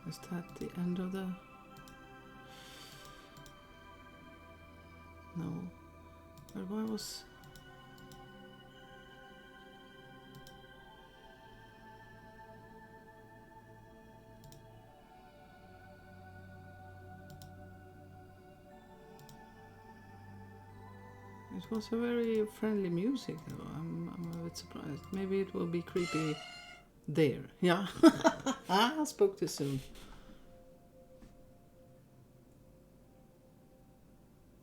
Is that the end of the... No. But why was... It was a very friendly music, though. I'm a bit surprised. Maybe it will be creepy there. Yeah. I spoke too soon.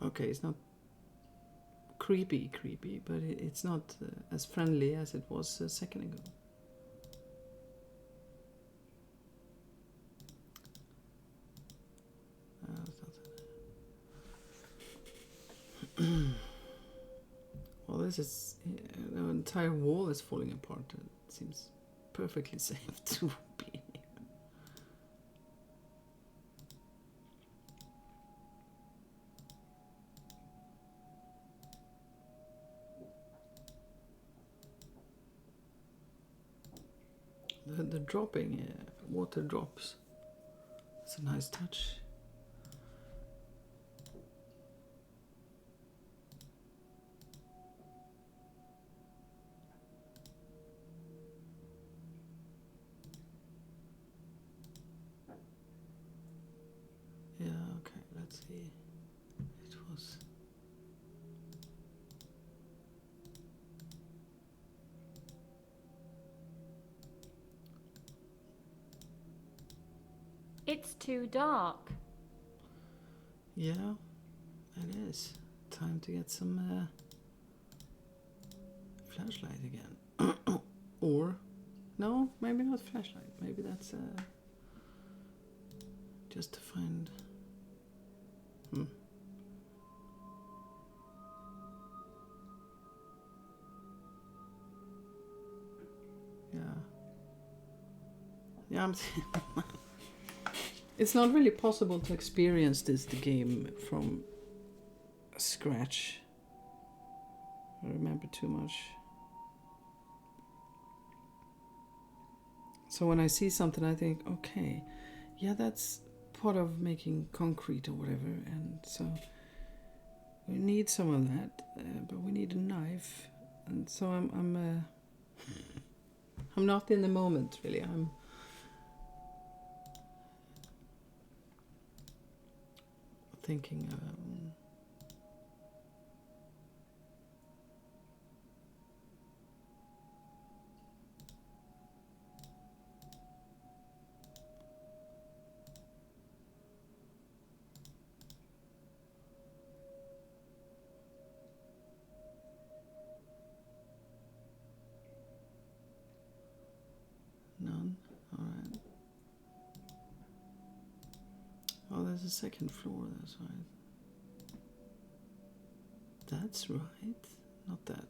Okay, it's not creepy, but it's not as friendly as it was a second ago. Well, this is... the entire wall is falling apart. It seems perfectly safe to be here. The dropping water drops. It's a nice touch. Yeah, okay, let's see. It was... It's too dark. Yeah, it is. Time to get some flashlight again. Or, no, maybe not flashlight. Maybe that's just to find... Yeah. Yeah, I'm... It's not really possible to experience the game from scratch. I remember too much. So when I see something, I think, okay, yeah, that's part of making concrete or whatever, and so we need some of that, but we need a knife, and so I'm not in the moment really. I'm thinking there's a second floor, that's right. That's right. Not that.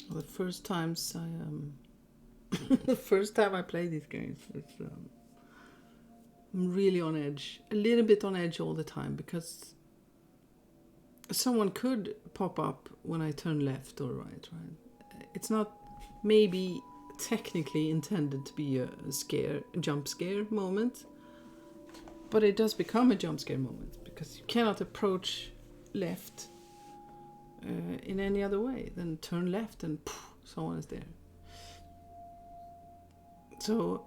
The first times the first time I play these games, I'm really on edge, a little bit on edge all the time, because someone could pop up when I turn left or right. It's not maybe technically intended to be a jump scare moment, but it does become a jump scare moment because you cannot approach left in any other way than turn left and poof, someone is there. So,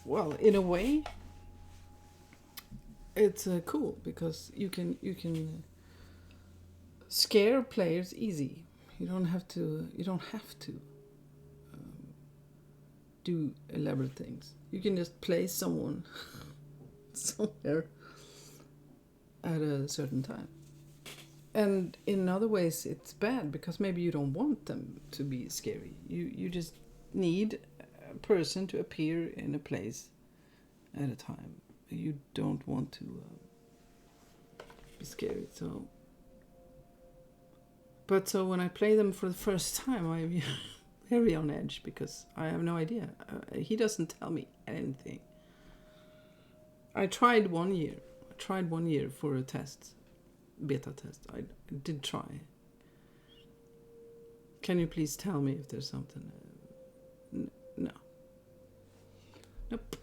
well, in a way, it's cool because you can scare players easy. You don't have to do elaborate things. You can just place someone somewhere at a certain time. And in other ways it's bad because maybe you don't want them to be scary. You just need a person to appear in a place at a time. You don't want to be scary. So when I play them for the first time, I'm very on edge because I have no idea. He doesn't tell me anything. I tried 1 year. For a test. Beta test. I did try. Can you please tell me if there's something? No. Nope.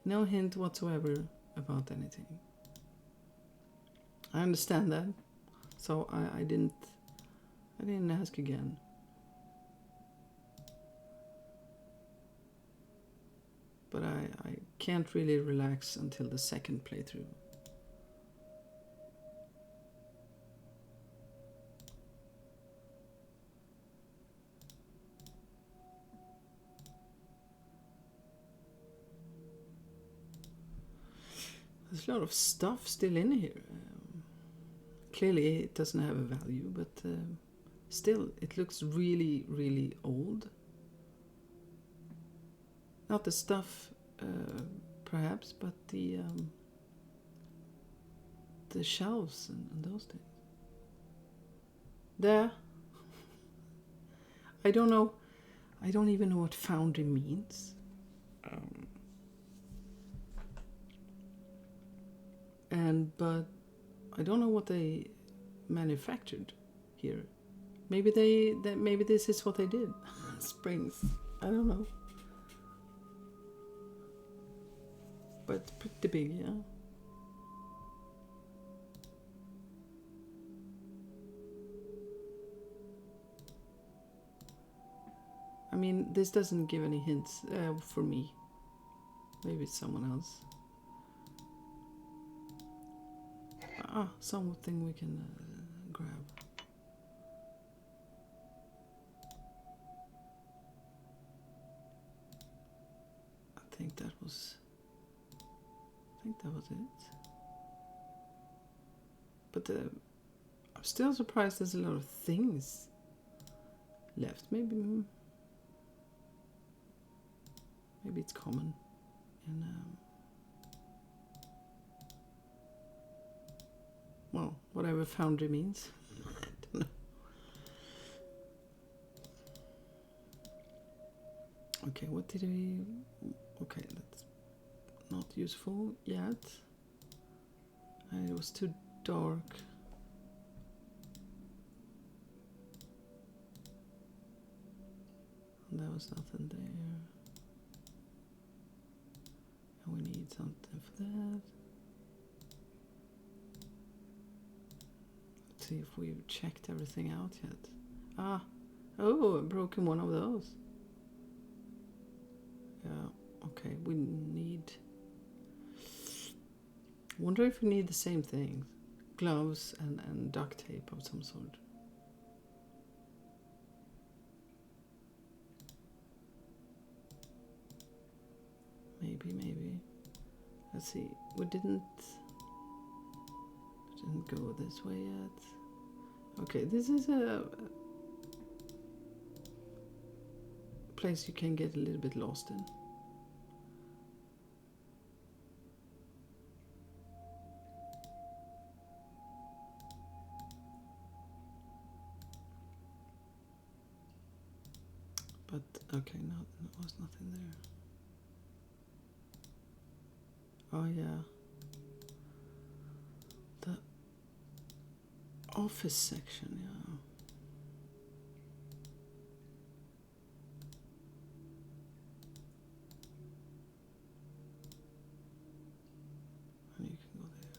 No hint whatsoever about anything. I understand that, so I didn't ask again. But I can't really relax until the second playthrough. There's a lot of stuff still in here. Clearly it doesn't have a value, but still it looks really, really old. Not the stuff, perhaps, but the shelves and those things. There. I don't know. I don't even know what foundry means. But I don't know what they manufactured here. Maybe maybe this is what they did. Springs. I don't know. But pretty big, yeah. I mean, this doesn't give any hints for me. Maybe it's someone else. Something we can grab. I think that was it. But I'm still surprised there's a lot of things left. Maybe it's common in well, whatever foundry means. I don't know. Okay, what did we... Okay, that's not useful yet. It was too dark. And there was nothing there. And we need something for that. See if we've checked everything out yet. Oh, I've broken one of those. Yeah, okay, we need... Wonder if we need the same thing. Gloves and duct tape of some sort. Maybe. Let's see. We didn't go this way yet. Okay, this is a place you can get a little bit lost in. But okay, no, there was nothing there. Oh yeah, the office section, yeah. And you can go there.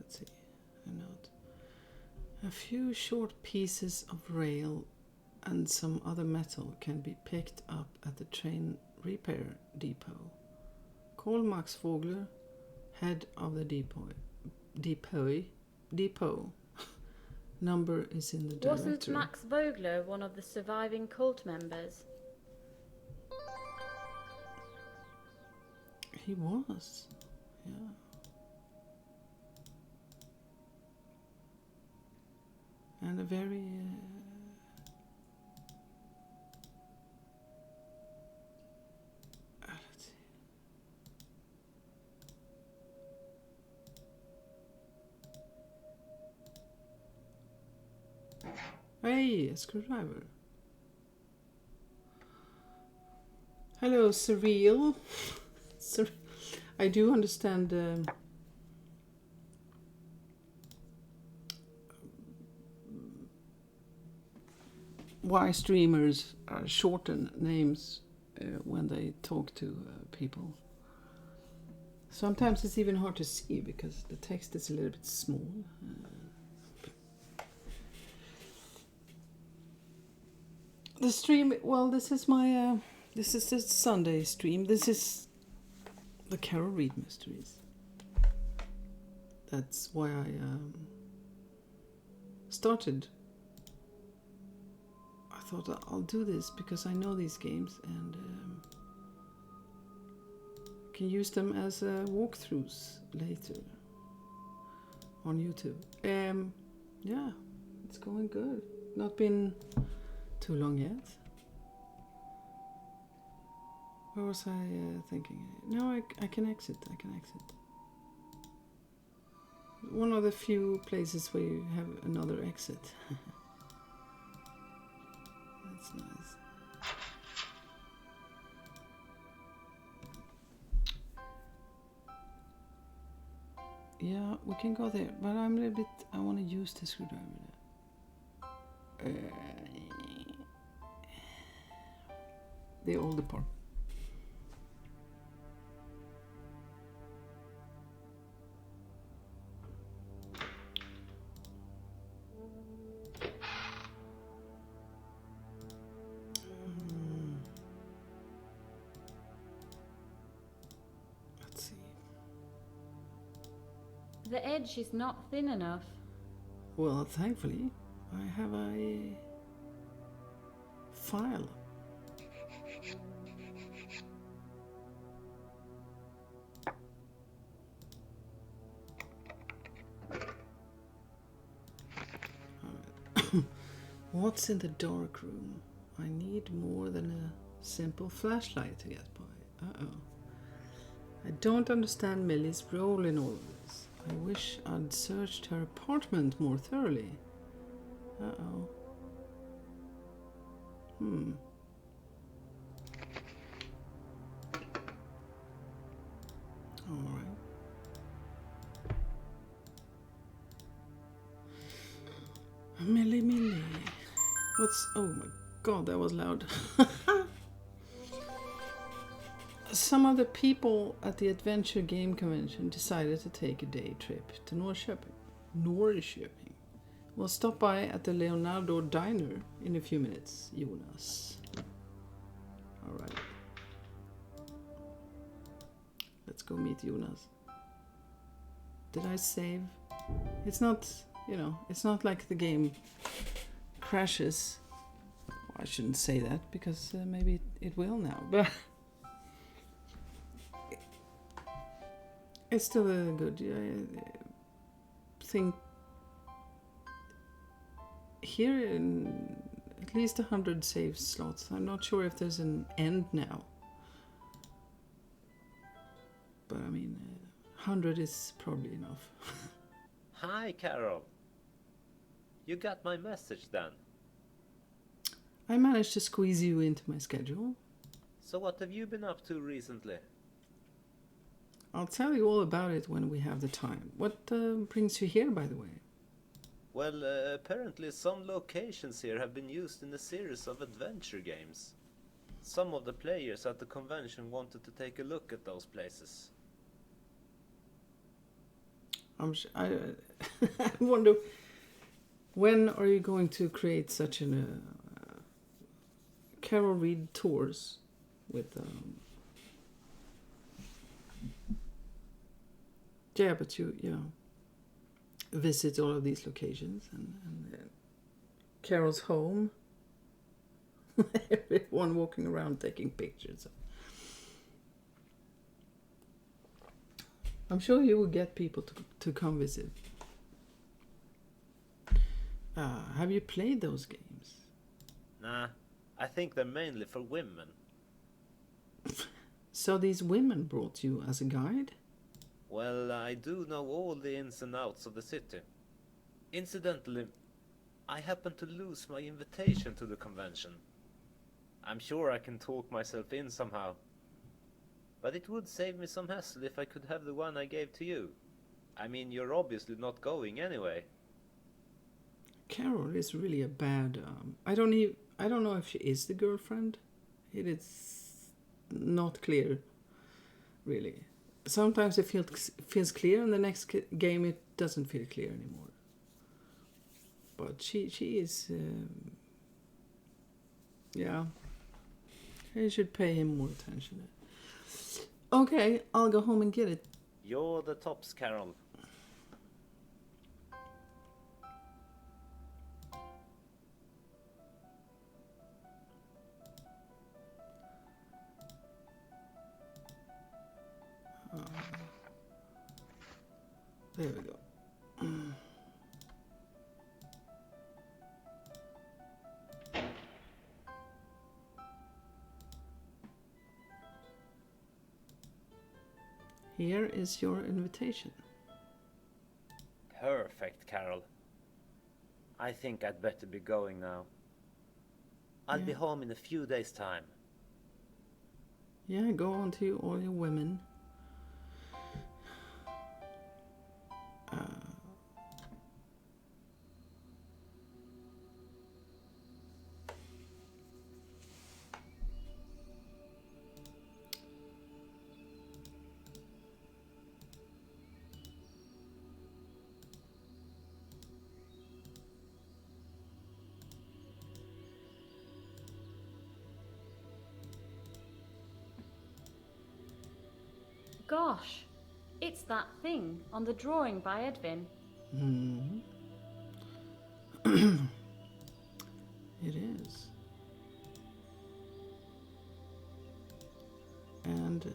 Let's see, a note. A few short pieces of rail and some other metal can be picked up at the train repair depot. Call Max Vogler, head of the depot. Number is in the directory. Wasn't Max Vogler one of the surviving cult members? He was, yeah. And a very let's see. Hey, a screwdriver. Hello, surreal. I do understand why streamers shorten names when they talk to people. Sometimes it's even hard to see because the text is a little bit small. The stream, well, this is my this is the Sunday stream. This is the Carol Reed Mysteries. That's why I started. I thought I'll do this because I know these games and can use them as walkthroughs later on YouTube. Yeah, it's going good. Not been too long yet. Where was I thinking? No, I can exit. I can exit. One of the few places where you have another exit. That's nice. Yeah, we can go there, but I'm a little bit. I want to use the screwdriver there. The older part. Let's see. The edge is not thin enough. Well, thankfully, I have a file. What's in the dark room? I need more than a simple flashlight to get by. Uh-oh. I don't understand Millie's role in all of this. I wish I'd searched her apartment more thoroughly. Uh-oh. Alright. Millie. What's... Oh my god, that was loud. Some of the people at the Adventure Game Convention decided to take a day trip to Norrköping. We'll stop by at the Leonardo Diner in a few minutes, Jonas. Alright. Let's go meet Jonas. Did I save? It's not you know, it's not like the game crashes. I shouldn't say that because maybe it will now, but it's still a good thing. Here in at least 100 save slots. I'm not sure if there's an end now, but I mean 100 is probably enough. Hi, Carol. You got my message then? I managed to squeeze you into my schedule. So what have you been up to recently? I'll tell you all about it when we have the time. What brings you here, by the way? Well, apparently some locations here have been used in a series of adventure games. Some of the players at the convention wanted to take a look at those places. I wonder, when are you going to create such an Carol Reed tours with yeah, but you visit all of these locations and Carol's home. Everyone walking around taking pictures. I'm sure you will get people to come visit. Have you played those games? Nah, I think they're mainly for women. So these women brought you as a guide? Well, I do know all the ins and outs of the city. Incidentally, I happened to lose my invitation to the convention. I'm sure I can talk myself in somehow. But it would save me some hassle if I could have the one I gave to you. I mean, you're obviously not going anyway. Carol is really a bad... I don't know if she is the girlfriend. It is not clear, really. Sometimes it feels clear, and the next game it doesn't feel clear anymore. But she is... yeah. I should pay him more attention. Okay, I'll go home and get it. You're the tops, Carol. There we go. Here is your invitation. Perfect, Carol. I think I'd better be going now. I'll be home in a few days' time. Yeah, go on to all your women. Gosh, it's that thing on the drawing by Edvin. Mm-hmm. It is. And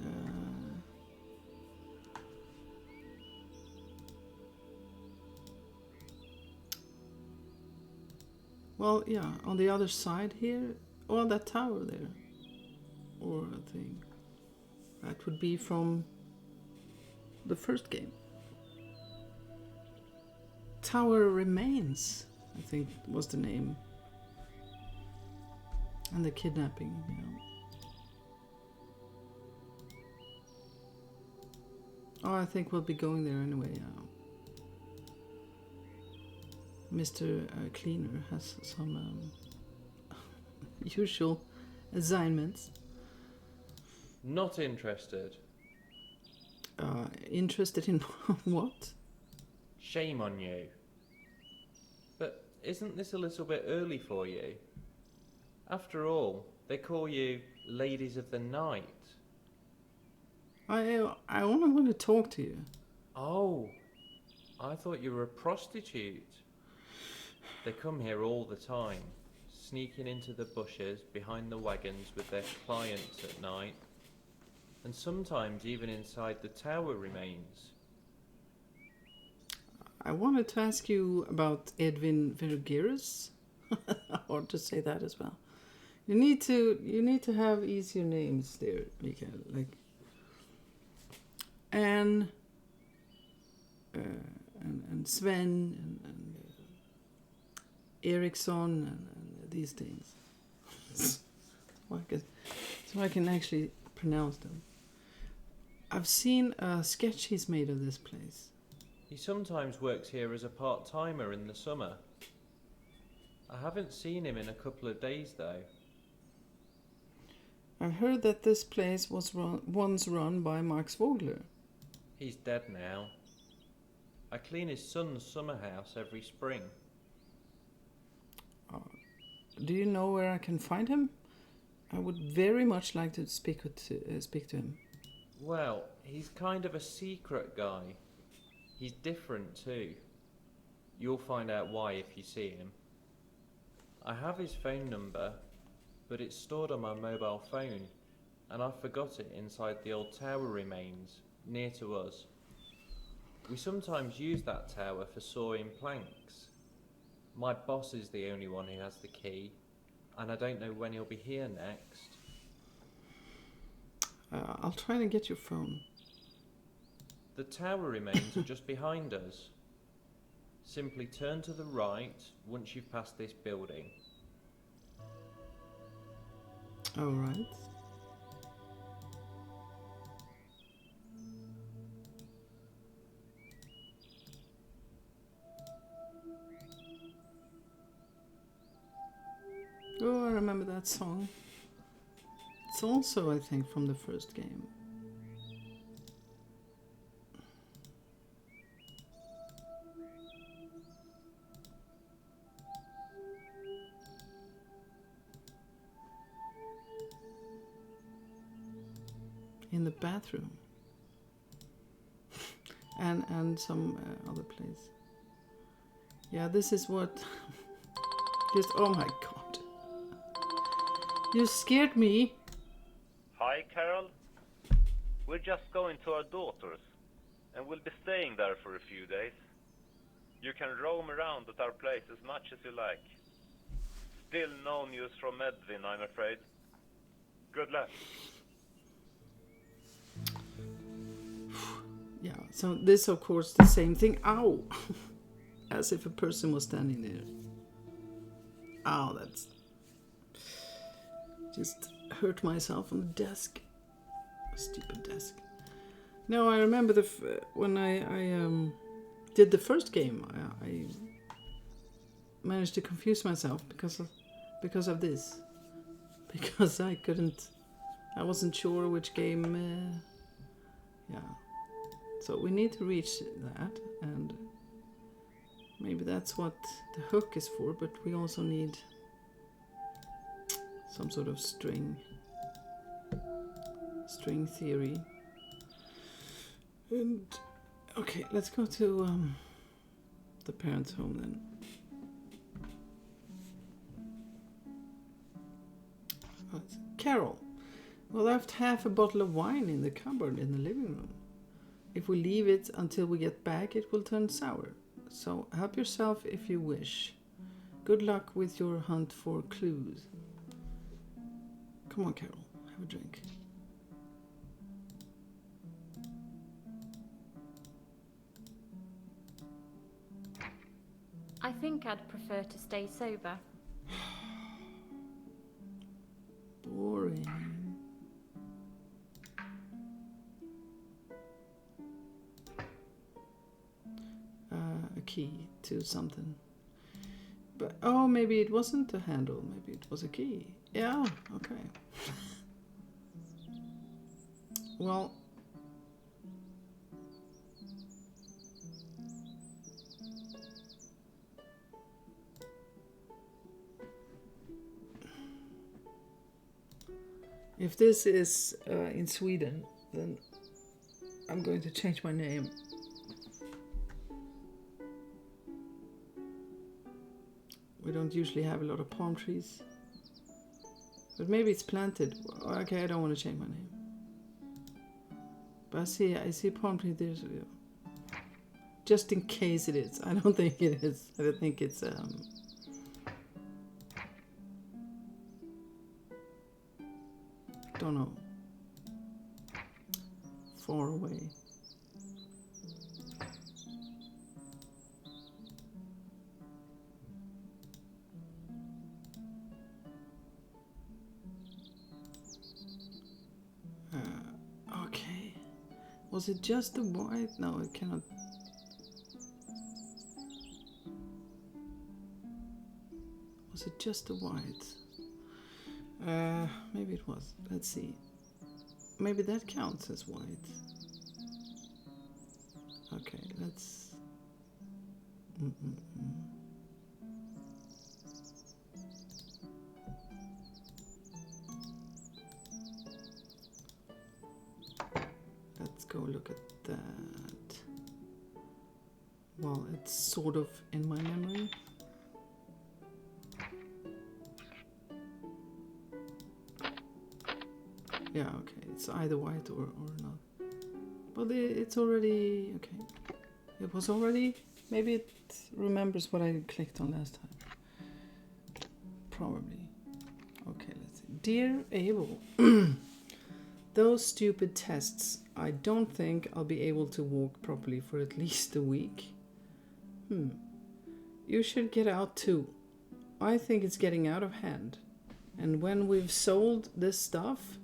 well, yeah, on the other side here, well, that tower there, or a thing, that would be from the first game. Tower Remains, I think was the name. And the kidnapping, you know. Oh, I think we'll be going there anyway. Mr. Cleaner has some usual assignments. Not interested. Interested in what? Shame on you. But isn't this a little bit early for you? After all, they call you Ladies of the Night. I only want to talk to you. Oh, I thought you were a prostitute. They come here all the time, sneaking into the bushes behind the wagons with their clients at night, and sometimes even inside the tower remains. I wanted to ask you about Edwin Vergirus. Hard to say that as well. You need to have easier names there, Mikael. Like Anne and Sven and Eriksson and these things. So I can actually pronounce them. I've seen a sketch he's made of this place. He sometimes works here as a part-timer in the summer. I haven't seen him in a couple of days though. I've heard that this place was once run by Max Vogler. He's dead now. I clean his son's summer house every spring. Do you know where I can find him? I would very much like to speak to him. Well, he's kind of a secret guy. He's different too. You'll find out why if you see him. I have his phone number, but it's stored on my mobile phone, and I forgot it inside the old tower remains, near to us. We sometimes use that tower for sawing planks. My boss is the only one who has the key, and I don't know when he'll be here next. I'll try to get your phone. The tower remains are just behind us. Simply turn to the right once you've passed this building. All right. Oh, I remember that song. It's also, I think, from the first game. In the bathroom. and some other place. Yeah, this is what... Just, oh my god. You scared me. Hi, Carol. We're just going to our daughter's, and we'll be staying there for a few days. You can roam around at our place as much as you like. Still no news from Edwin, I'm afraid. Good luck. Yeah, so this of course the same thing. Ow! As if a person was standing there. Ow, that's... Just hurt myself on the desk. Stupid desk. No, I remember when I did the first game, I managed to confuse myself because of this. Because I wasn't sure which game... yeah. So we need to reach that, and maybe that's what the hook is for, but we also need some sort of string theory. And okay, let's go to the parents' home then. Carol, we left half a bottle of wine in the cupboard in the living room. If we leave it until we get back, it will turn sour. So help yourself if you wish. Good luck with your hunt for clues. Come on, Carol, have a drink. I think I'd prefer to stay sober. Boring. A key to something. But, oh, maybe it wasn't a handle. Maybe it was a key. Yeah, okay. Well... If this is in Sweden, then I'm going to change my name. We don't usually have a lot of palm trees. But maybe it's planted. Okay, I don't want to change my name. But I see palm tree there. So yeah. Just in case it is. I don't think it is. I don't think it's don't know. Far away. Okay. Was it just the white? No, it cannot. Was it just the white? Maybe it was. Let's see. Maybe that counts as white. Okay, let's. Let's go look at that. Well, it's sort of in my memory. Yeah, okay, it's either white or not. But it's already, okay. It was already, maybe it remembers what I clicked on last time. Probably. Okay, let's see. Dear Abel, those stupid tests, I don't think I'll be able to walk properly for at least a week. You should get out too. I think it's getting out of hand. And when we've sold this stuff,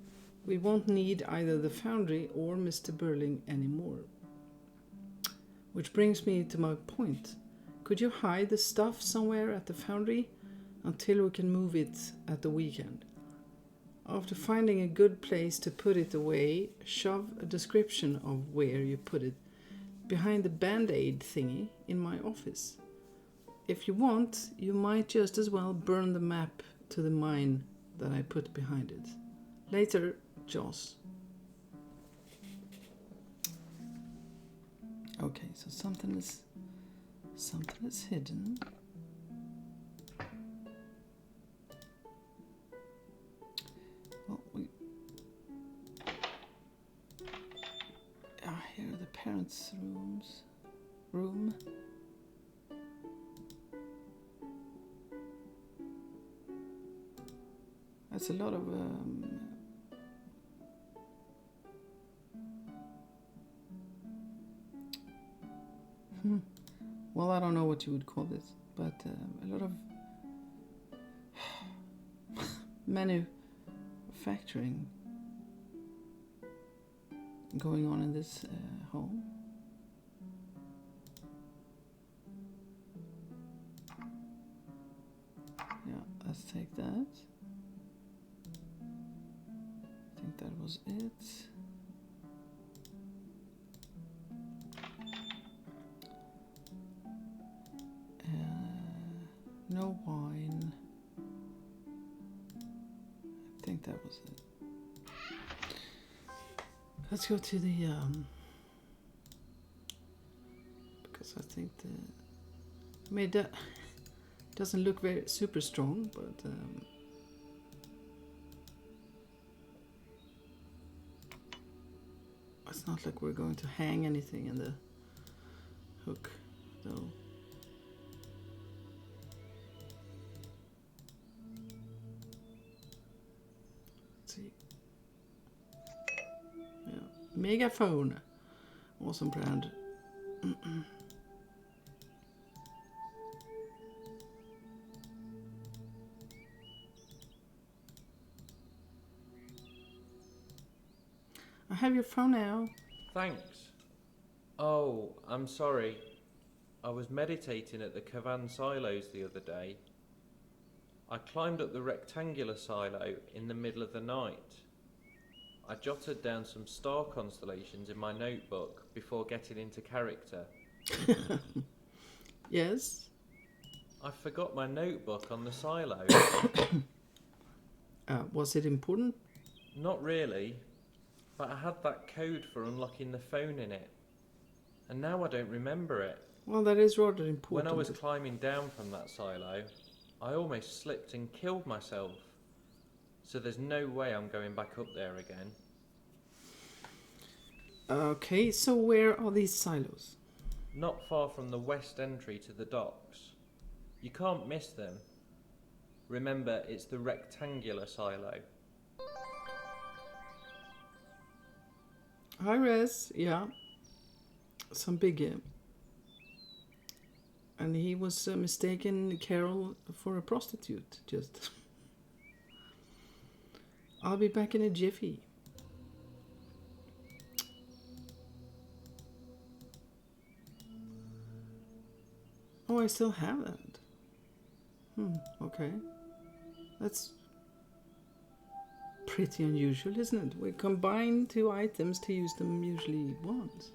we won't need either the foundry or Mr. Burling anymore. Which brings me to my point. Could you hide the stuff somewhere at the foundry until we can move it at the weekend? After finding a good place to put it away, shove a description of where you put it behind the Band-Aid thingy in my office. If you want, you might just as well burn the map to the mine that I put behind it. Later, Joss. Okay, so something is hidden. Well, here are the parents' room. That's a lot of well, I don't know what you would call this, but a lot of manufacturing going on in this home. Yeah, let's take that. I think that was it. No wine. I think that was it. Let's go to the because I think that doesn't look very super strong, but it's not like we're going to hang anything in the hook, though. Megaphone. Awesome brand. I have your phone now. Thanks. Oh, I'm sorry. I was meditating at the Cavan silos the other day. I climbed up the rectangular silo in the middle of the night. I jotted down some star constellations in my notebook before getting into character. Yes? I forgot my notebook on the silo. Was it important? Not really, but I had that code for unlocking the phone in it. And now I don't remember it. Well, that is rather important. When I was climbing down from that silo, I almost slipped and killed myself. So there's no way I'm going back up there again. Okay, so where are these silos? Not far from the west entry to the docks. You can't miss them. Remember, it's the rectangular silo. Hi, Rez. Yeah. Some big. And he was mistaken Carol for a prostitute. Just. I'll be back in a jiffy. Oh, I still have that. Okay. That's pretty unusual, isn't it? We combine two items to use them usually once.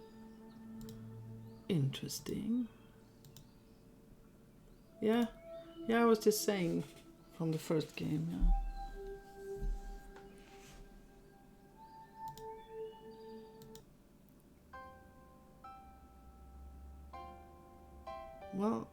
Interesting. Yeah, I was just saying from the first game, yeah. Well,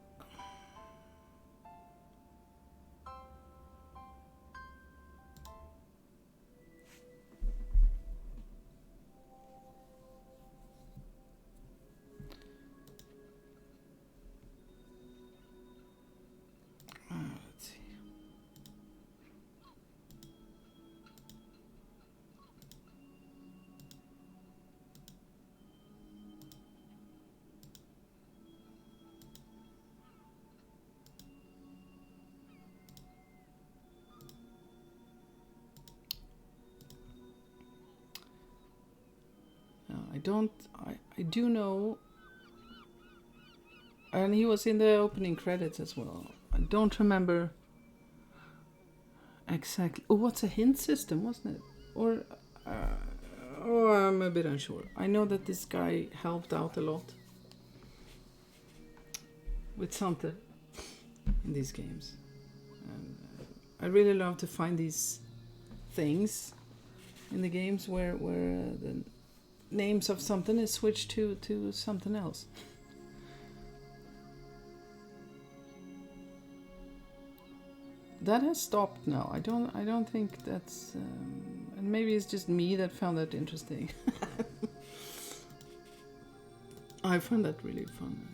let's see. I do know, and he was in the opening credits as well. I don't remember exactly. Oh, what's a hint system, wasn't it? Or, I'm a bit unsure. I know that this guy helped out a lot with something in these games. And I really love to find these things in the games where the names of something is switched to something else. That has stopped now. I don't think that's and maybe it's just me that found that interesting. I find that really fun.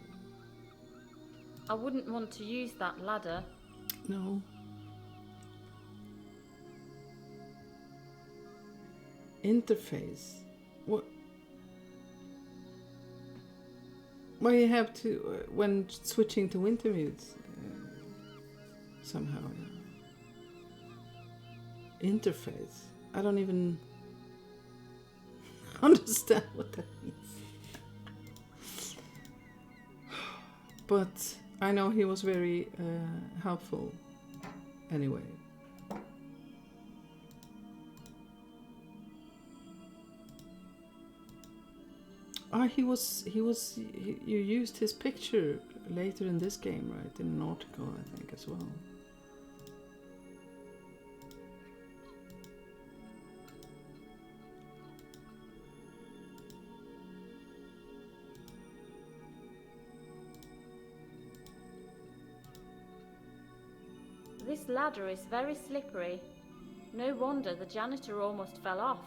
I wouldn't want to use that ladder. No. Interface. What? Well, you have to when switching to Wintermute somehow. Yeah. Interface. I don't even understand what that means. But I know he was very helpful. Anyway. You used his picture later in this game, right? In an article, I think, as well. This ladder is very slippery. No wonder the janitor almost fell off.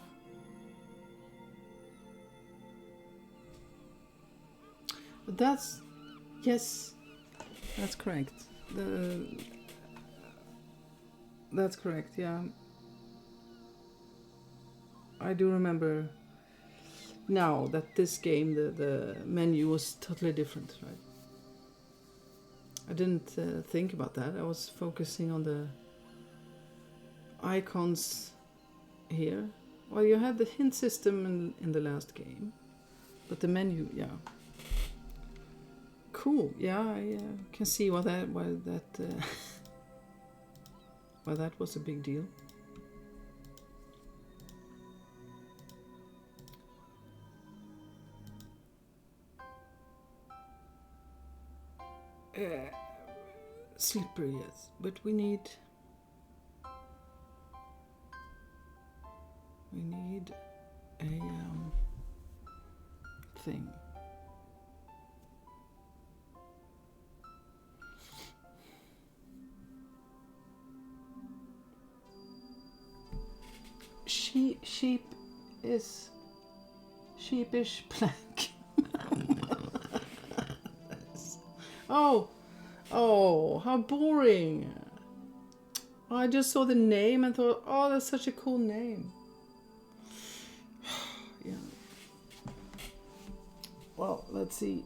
Yes, that's correct. That's correct, yeah. I do remember now that this game, the menu was totally different, right? I didn't think about that. I was focusing on the icons here. Well, you had the hint system in the last game, but the menu, yeah. Cool. Yeah, I can see why that was a big deal. Slippery, yes, but we need a thing. sheep is sheepish plank. Oh, how boring. I just saw the name and thought, oh, that's such a cool name. Yeah. Well, let's see.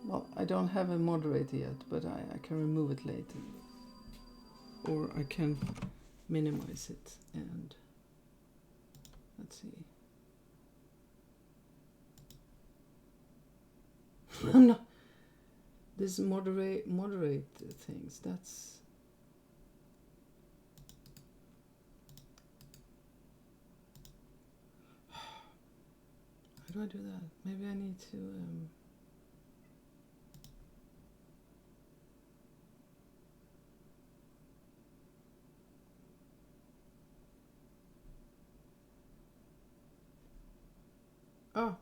Well, I don't have a moderator yet, but I can remove it later. Or I can minimize it and let's see. I'm not this moderate things, that's how do I do that? Maybe I need to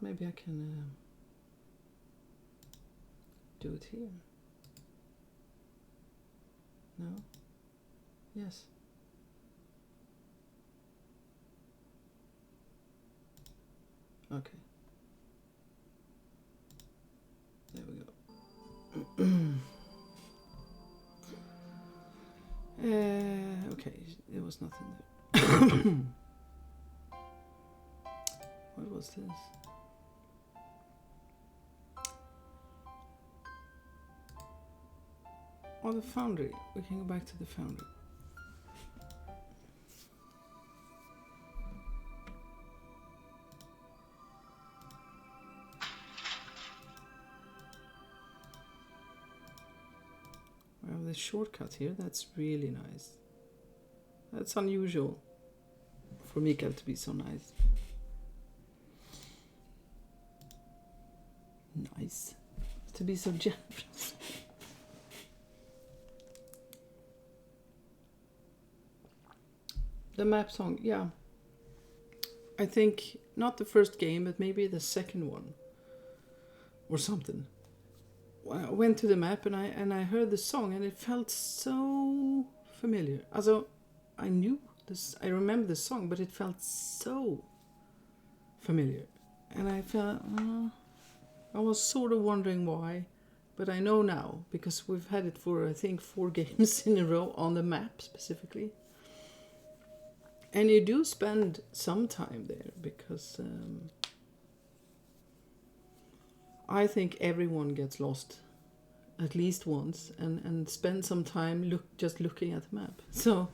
maybe I can do it here. No? Yes. Okay. There we go. Okay, there was nothing there. What was this? Oh, the foundry. We can go back to the foundry. We have this shortcut here. That's really nice. That's unusual for Mikael to be so nice. Nice. To be so generous. The map song, yeah. I think not the first game, but maybe the second one or something. I went to the map and I heard the song and it felt so familiar. Also, I knew this, I remember the song, but it felt so familiar. And I felt, I was sort of wondering why, but I know now because we've had it for I think 4 games in a row on the map specifically. And you do spend some time there because I think everyone gets lost at least once and spend some time just looking at the map. So,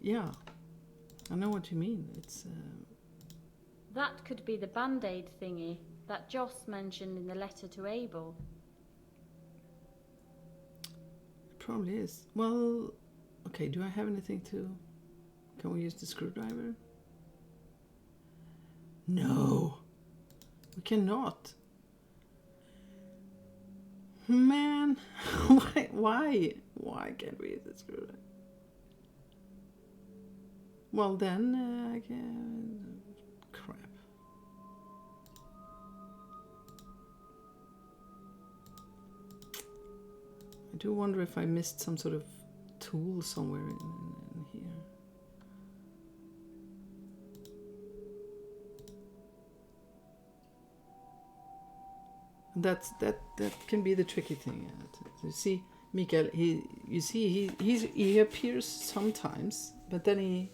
yeah, I know what you mean. It's That could be the Band-Aid thingy that Joss mentioned in the letter to Abel. It probably is. Well, okay, do I have anything to... Can we use the screwdriver? No, we cannot. Man, why can't we use the screwdriver? Well then, I can... Crap. I do wonder if I missed some sort of tool somewhere in here. That can be the tricky thing. You see, Mikael, he appears sometimes, but then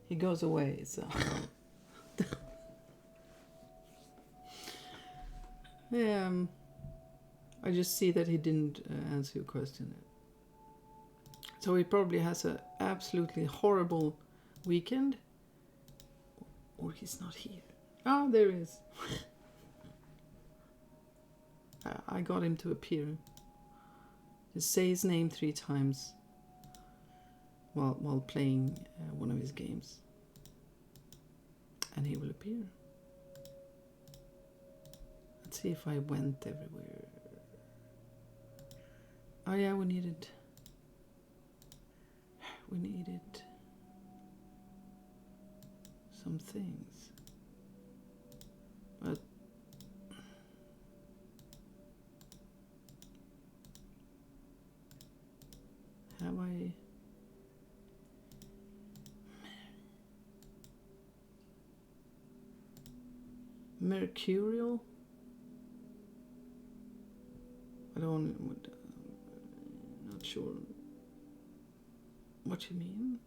he goes away. So I just see that he didn't answer your question. So he probably has an absolutely horrible weekend, or he's not here. Oh, there he is. I got him to appear. Just say his name 3 times while playing one of his games, and he will appear. Let's see if I went everywhere. Oh yeah, we needed some things, but Have I? Mercurial? I don't. Not sure what you mean.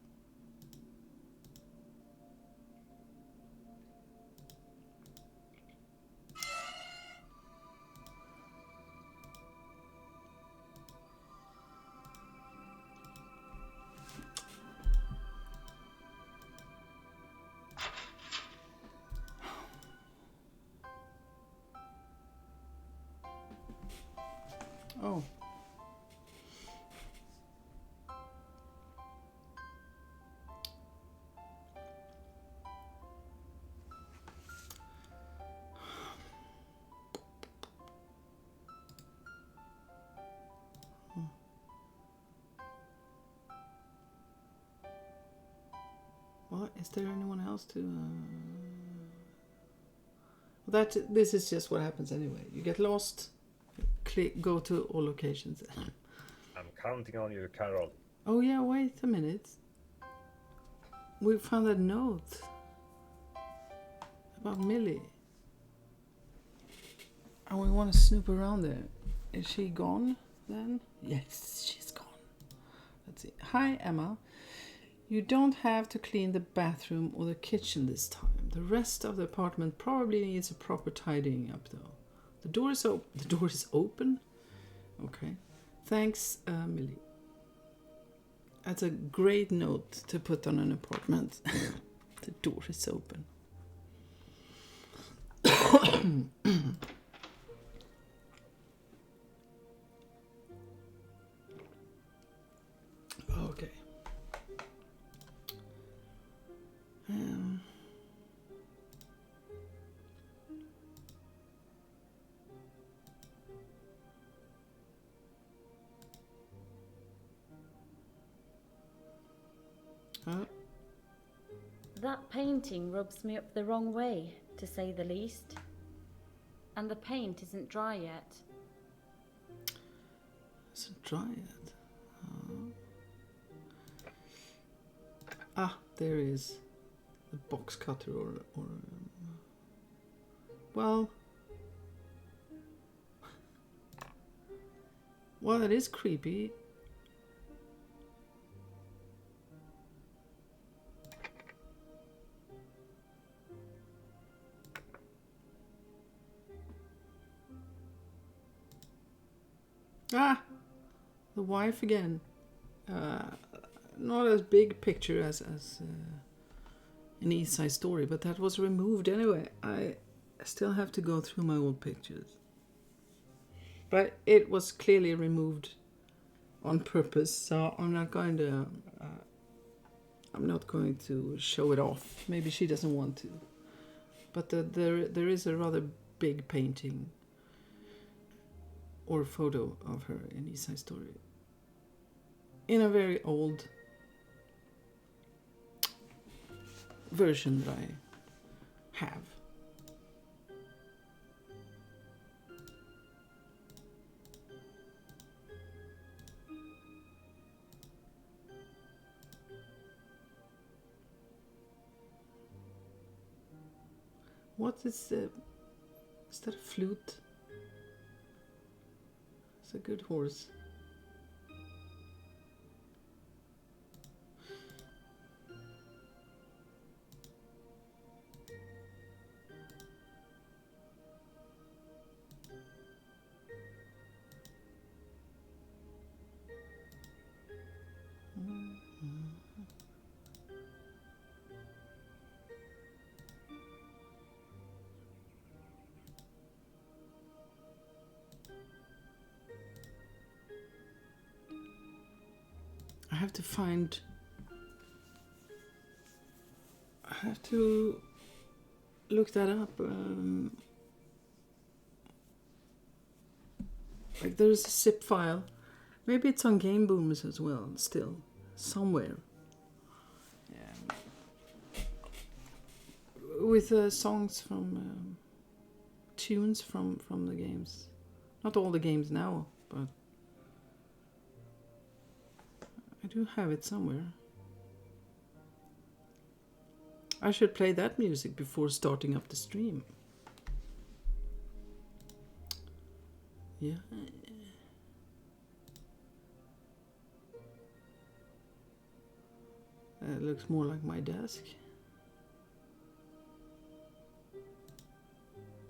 Oh. Well, is there anyone else to? This is just what happens anyway. You get lost. Click, go to all locations. I'm counting on you, Carol. Oh yeah, wait a minute. We found a note about Millie. And we want to snoop around there. Is she gone then? Yes, she's gone. Let's see. Hi, Emma. You don't have to clean the bathroom or the kitchen this time. The rest of the apartment probably needs a proper tidying up though. The door is open? Okay. Thanks, Millie. That's a great note to put on an apartment. The door is open. Okay. That painting rubs me up the wrong way, to say the least. And the paint isn't dry yet. Isn't dry yet. Ah, there is the box cutter or well, it is creepy. Ah, the wife again. Not as big picture as in East Side Story, but that was removed anyway. I still have to go through my old pictures. But it was clearly removed on purpose, so I'm not going to show it off. Maybe she doesn't want to. But there is a rather big painting or photo of her in East Side Story. In a very old version that I have. What is that a flute? It's a good horse. I have to look that up. Like there's a zip file. Maybe it's on Game Booms as well, still. Somewhere. Yeah. With songs from... tunes from the games. Not all the games now, but... do have it somewhere. I should play that music before starting up the stream. Yeah. It looks more like my desk.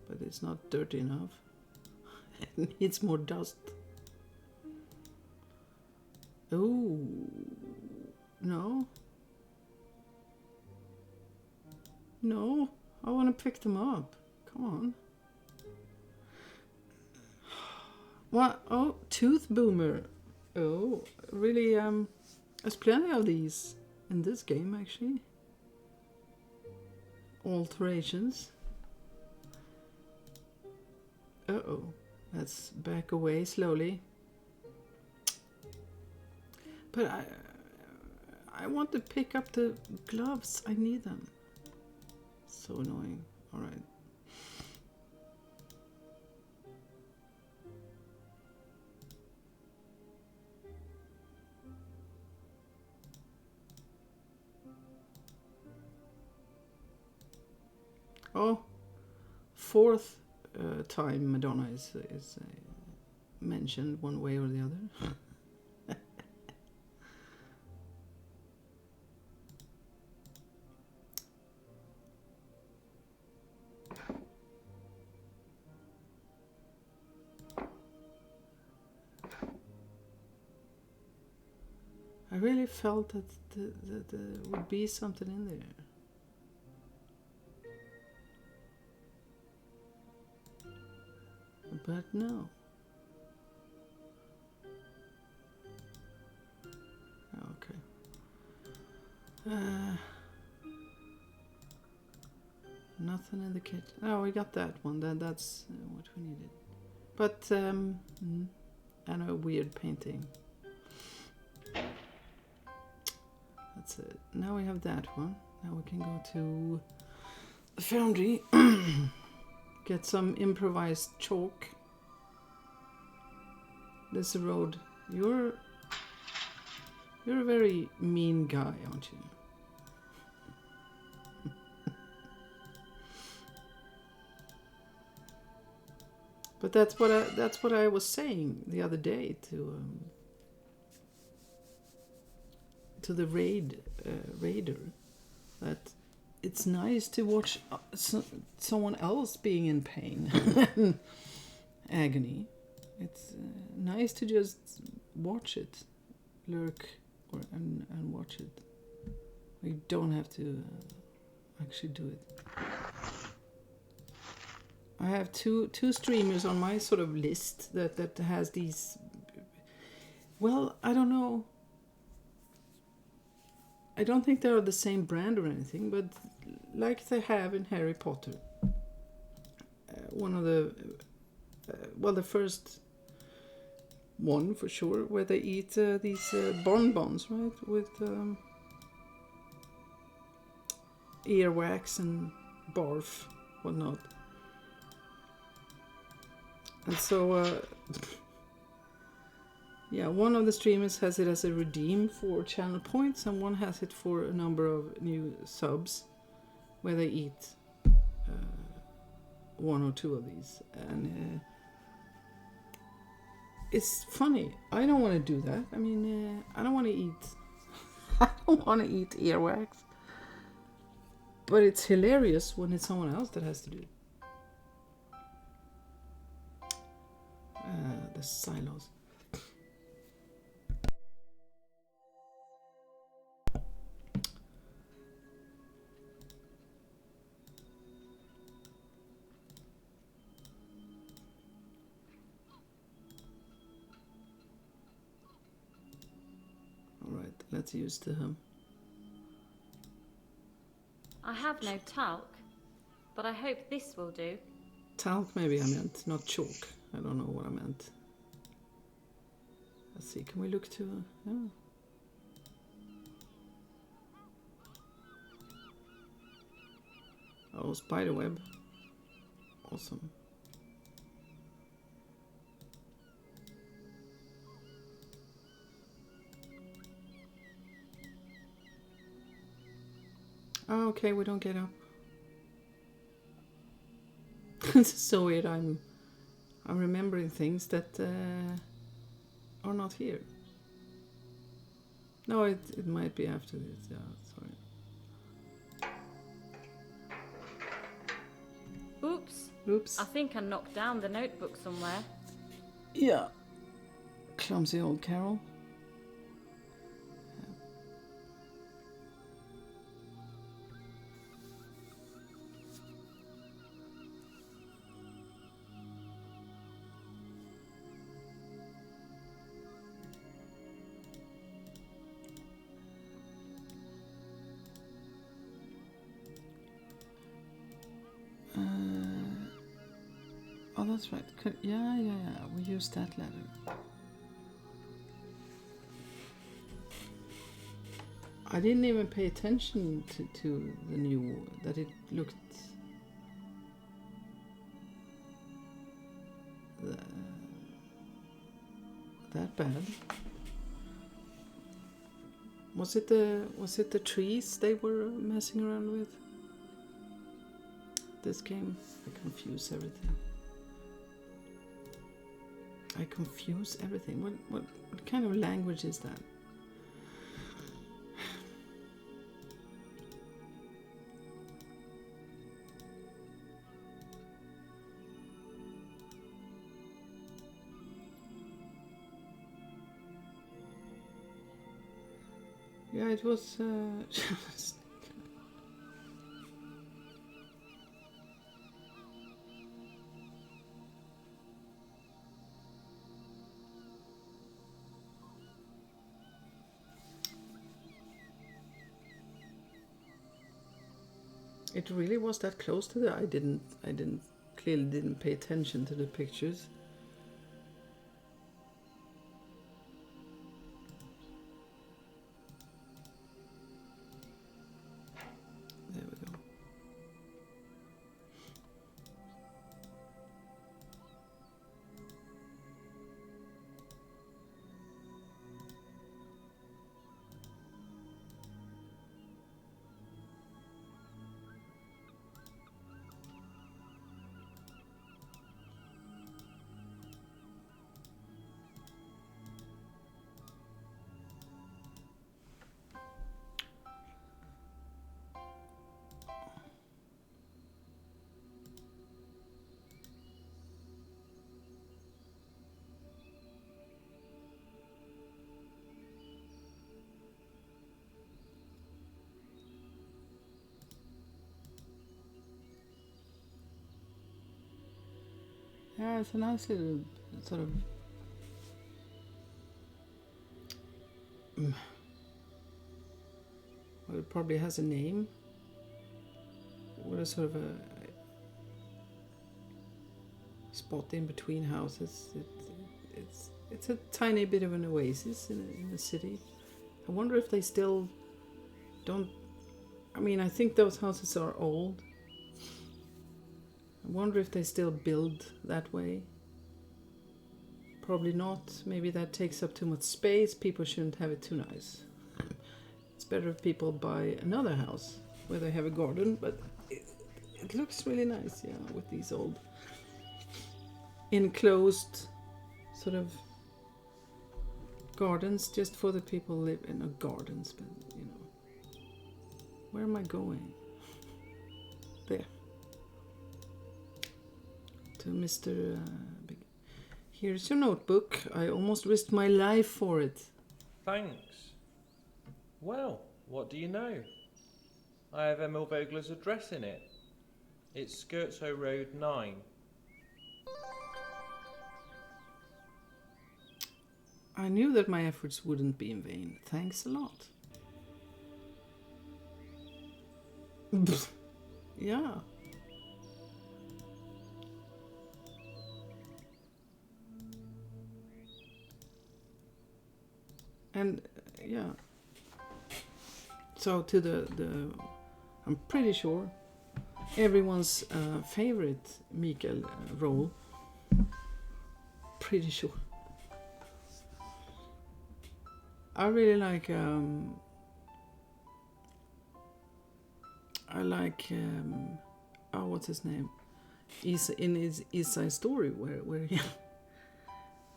But it's not dirty enough. It needs more dust. Oh, no. No, I want to pick them up. Come on. What? Oh, Tooth Boomer. Oh, really, there's plenty of these in this game, actually. Alterations. Uh-oh. Let's back away slowly. But I want to pick up the gloves. I need them. So annoying. All right. Oh, fourth time Madonna is mentioned one way or the other. I really felt that there would be something in there. But no. Okay. Nothing in the kitchen. Oh, we got that one. That's what we needed. But and a weird painting. That's it. Now we have that one. Now we can go to the foundry. Get some improvised chalk. This road. You're a very mean guy, aren't you? But that's what I was saying the other day to the raider, that it's nice to watch someone else being in pain and agony. It's nice to just watch it, lurk, and watch it. We don't have to actually do it. I have two streamers on my sort of list that has these. Well, I don't know. I don't think they're the same brand or anything, but like they have in Harry Potter. One of the, the first one for sure, where they eat these bonbons, right, with earwax and barf, whatnot. And so, yeah, one of the streamers has it as a redeem for channel points, and one has it for a number of new subs, where they eat one or two of these. And it's funny. I don't want to do that. I mean, I don't want to eat. I don't want to eat earwax. But it's hilarious when it's someone else that has to do it. The silos. Alright, let's use the I have no talc, but I hope this will do. talc, maybe I meant, not chalk. I don't know what I meant. Let's see, can we look to... yeah. Oh, spiderweb. Awesome. Oh, okay, we don't get up. This is so weird. I'm remembering things that are not here. No, it might be after this. Yeah, sorry. Oops. Oops. I think I knocked down the notebook somewhere. Yeah. Clumsy old Carol. Oh, that's right. Yeah. We used that letter. I didn't even pay attention to the new, that it looked that bad. Was it the trees they were messing around with? This game, I confuse everything. What kind of language is that? Yeah, it was. It really was that close to the. I clearly didn't pay attention to the pictures. There we go. Yeah, it's a nice little sort of well, it probably has a name. What a sort of a spot in between houses. It's a tiny bit of an oasis in the city. I wonder if they still don't. I mean, I think those houses are old. I wonder if they still build that way. Probably not. Maybe that takes up too much space. People shouldn't have it too nice. It's better if people buy another house where they have a garden, but it looks really nice, yeah, with these old enclosed sort of gardens just for the people who live in gardens, but you know. Where am I going? There. To Mr. Big. Here's your notebook. I almost risked my life for it. Thanks. Well, what do you know? I have Emil Vogler's address in it. It's Scherzo Road 9. I knew that my efforts wouldn't be in vain. Thanks a lot. Yeah. And yeah. So to the I'm pretty sure everyone's favorite Mikael role. Pretty sure. I really like I like what's his name? In his East Side Story, where he,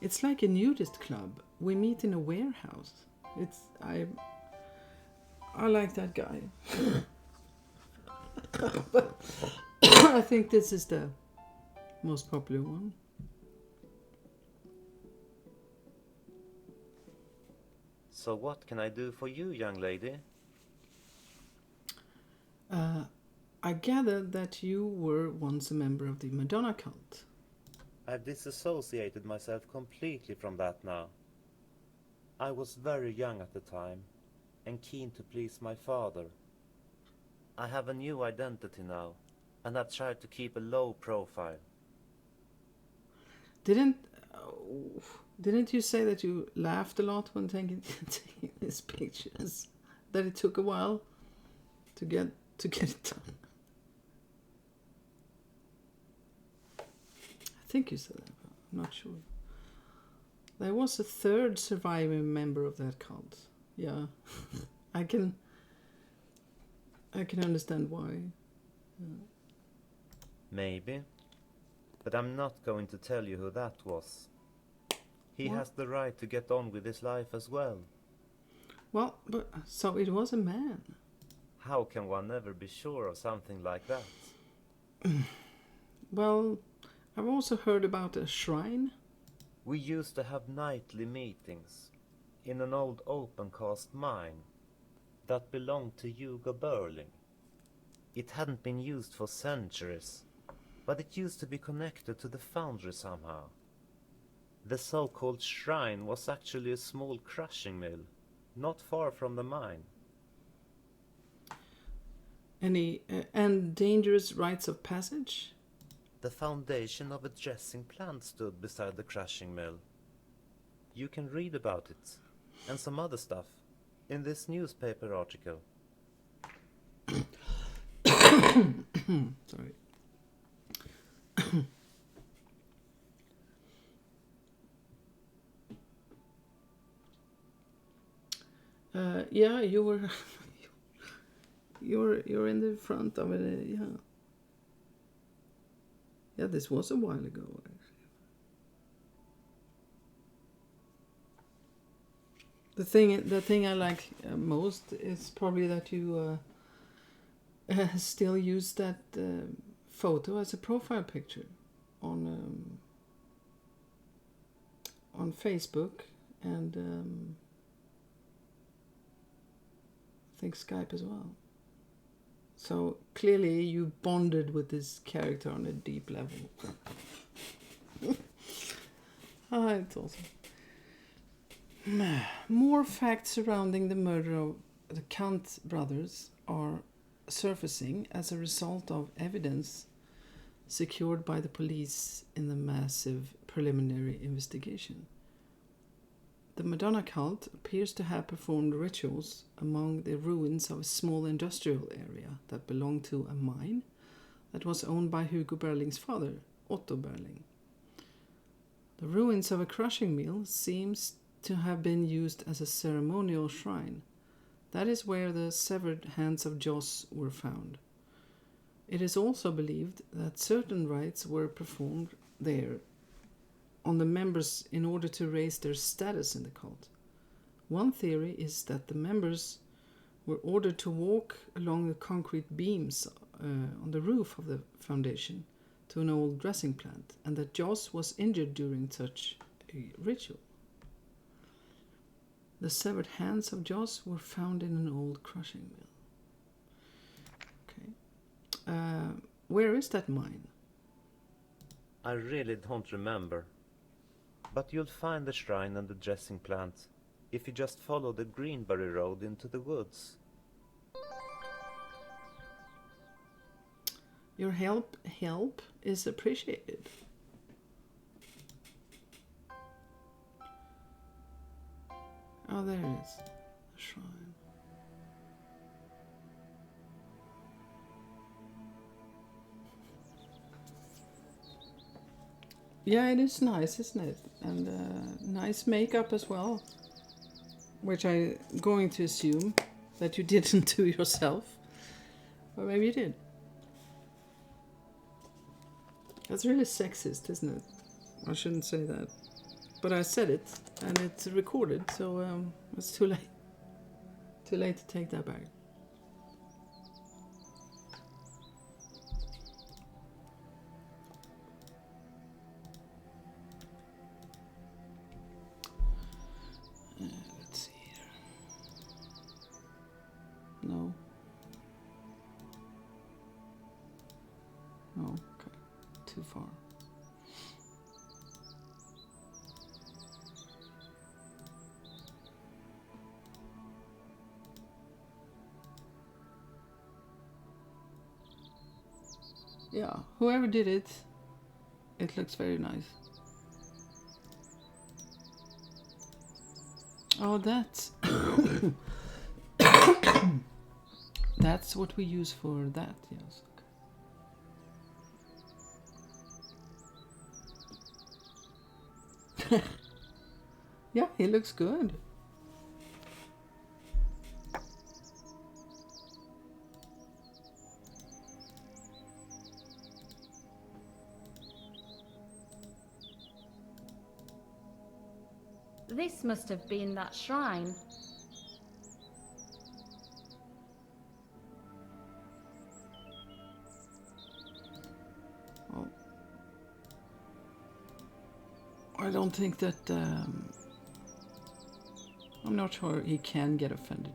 it's like a nudist club. We meet in a warehouse. I like that guy. But I think this is the most popular one. So what can I do for you, young lady? I gathered that you were once a member of the Madonna cult. I've disassociated myself completely from that now. I was very young at the time and keen to please my father. I have a new identity now, and I've tried to keep a low profile. Didn't you say that you laughed a lot when taking these pictures? That it took a while to get it done. I think you said that, but I'm not sure. There was a third surviving member of that cult. Yeah, I can understand why. Yeah. Maybe, but I'm not going to tell you who that was. He has the right to get on with his life as well. Well, but so it was a man. How can one ever be sure of something like that? Well, I've also heard about a shrine. We used to have nightly meetings in an old open-cast mine that belonged to Hugo Berling. It hadn't been used for centuries, but it used to be connected to the foundry somehow. The so-called shrine was actually a small crushing mill, not far from the mine. Any and dangerous rites of passage? The foundation of a dressing plant stood beside the crushing mill. You can read about it, and some other stuff, in this newspaper article. Sorry. Yeah, you were you're in the front of it. Yeah. Yeah, this was a while ago, actually. The thing I like most is probably that you still use that photo as a profile picture on Facebook and I think Skype as well. So clearly you bonded with this character on a deep level. It's awesome. More facts surrounding the murder of the Kant brothers are surfacing as a result of evidence secured by the police in the massive preliminary investigation. The Madonna cult appears to have performed rituals among the ruins of a small industrial area that belonged to a mine that was owned by Hugo Berling's father, Otto Berling. The ruins of a crushing mill seems to have been used as a ceremonial shrine. That is where the severed hands of Joss were found. It is also believed that certain rites were performed there on the members in order to raise their status in the cult. One theory is that the members were ordered to walk along the concrete beams on the roof of the foundation to an old dressing plant, and that Joss was injured during such a ritual. The severed hands of Joss were found in an old crushing mill. Okay. Where is that mine? I really don't remember. But you'll find the shrine and the dressing plant if you just follow the Greenbury Road into the woods. Your help is appreciated. Oh, there it is. The shrine. Yeah, it is nice, isn't it? And nice makeup as well, which I'm going to assume that you didn't do yourself. Or maybe you did. That's really sexist, isn't it? I shouldn't say that. But I said it, and it's recorded, so it's too late. Too late to take that back. Let's see here. No. No, okay. Too far. Yeah, whoever did it, it looks very nice. Oh, that's that's what we use for that. Yes. Okay. Yeah, he looks good. This must have been that shrine. Oh. I don't think that... I'm not sure he can get offended.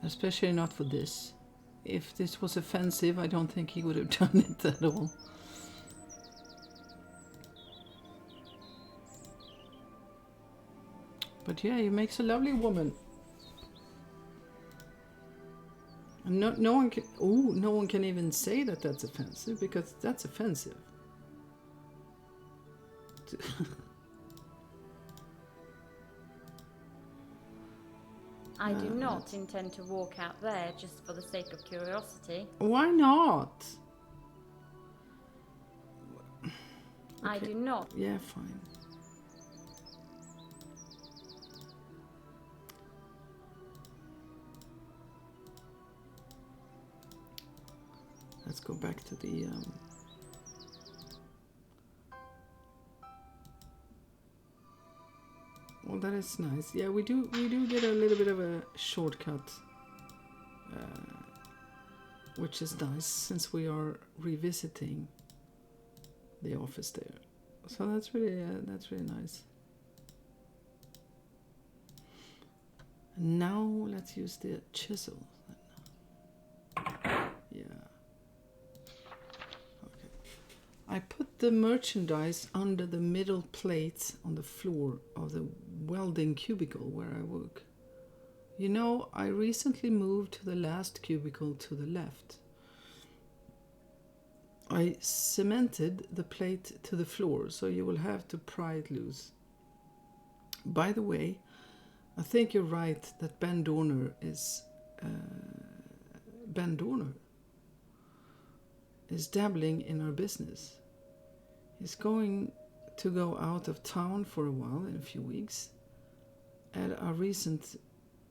Especially not for this. If this was offensive, I don't think he would have done it at all. But yeah, he makes a lovely woman. And no one can. Oh, no one can even say that that's offensive, because that's offensive. I do not intend to walk out there just for the sake of curiosity. Why not? I Okay. do not. Yeah, fine. Let's go back to the well, that is nice. Yeah, we do get a little bit of a shortcut, which is nice since we are revisiting the office there. So that's really nice. Now let's use the chisel. Yeah. Okay. I put the merchandise under the middle plate on the floor of the welding cubicle where I work. You know, I recently moved to the last cubicle to the left. I cemented the plate to the floor, so you will have to pry it loose. By the way, I think you're right that Ben Dorner is dabbling in our business. He's going to go out of town for a while in a few weeks. At our recent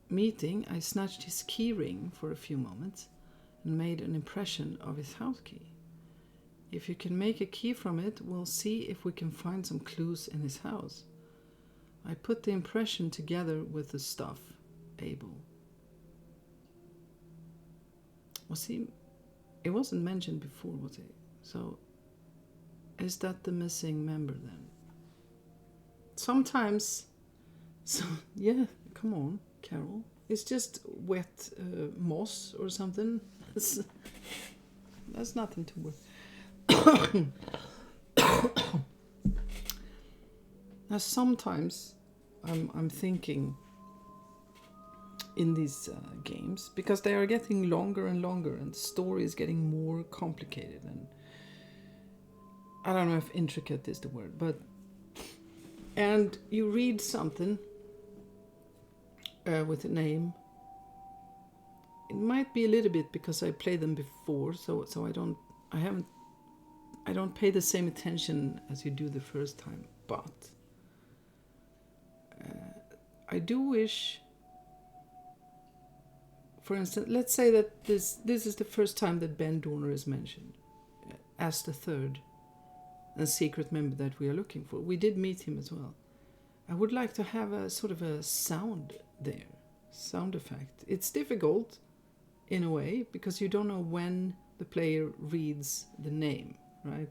meeting, I snatched his key ring for a few moments and made an impression of his house key. If you can make a key from it, we'll see if we can find some clues in his house. I put the impression together with the stuff, Abel. Was he... It wasn't mentioned before, was it? So, is that the missing member then? Sometimes... So, yeah, come on, Carol. It's just wet moss or something. That's nothing to worry. Now, sometimes I'm thinking in these games, because they are getting longer and longer and the story is getting more complicated, and I don't know if intricate is the word, but and you read something with a name. It might be a little bit because I played them before, so I don't pay the same attention as you do the first time. but I do wish, for instance, let's say that this is the first time that Ben Dorner is mentioned as the third and secret member that we are looking for. We did meet him as well. I would like to have a sort of a sound there, sound effect. It's difficult in a way because you don't know when the player reads the name, right?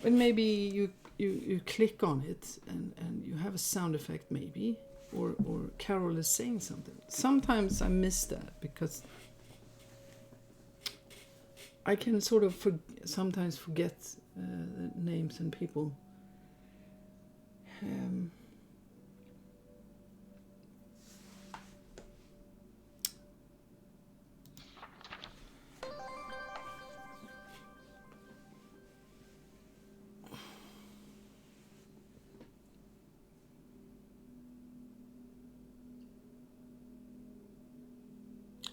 But maybe you click on it and you have a sound effect maybe, or Carol is saying something. Sometimes I miss that because I can sort of sometimes forget names and people.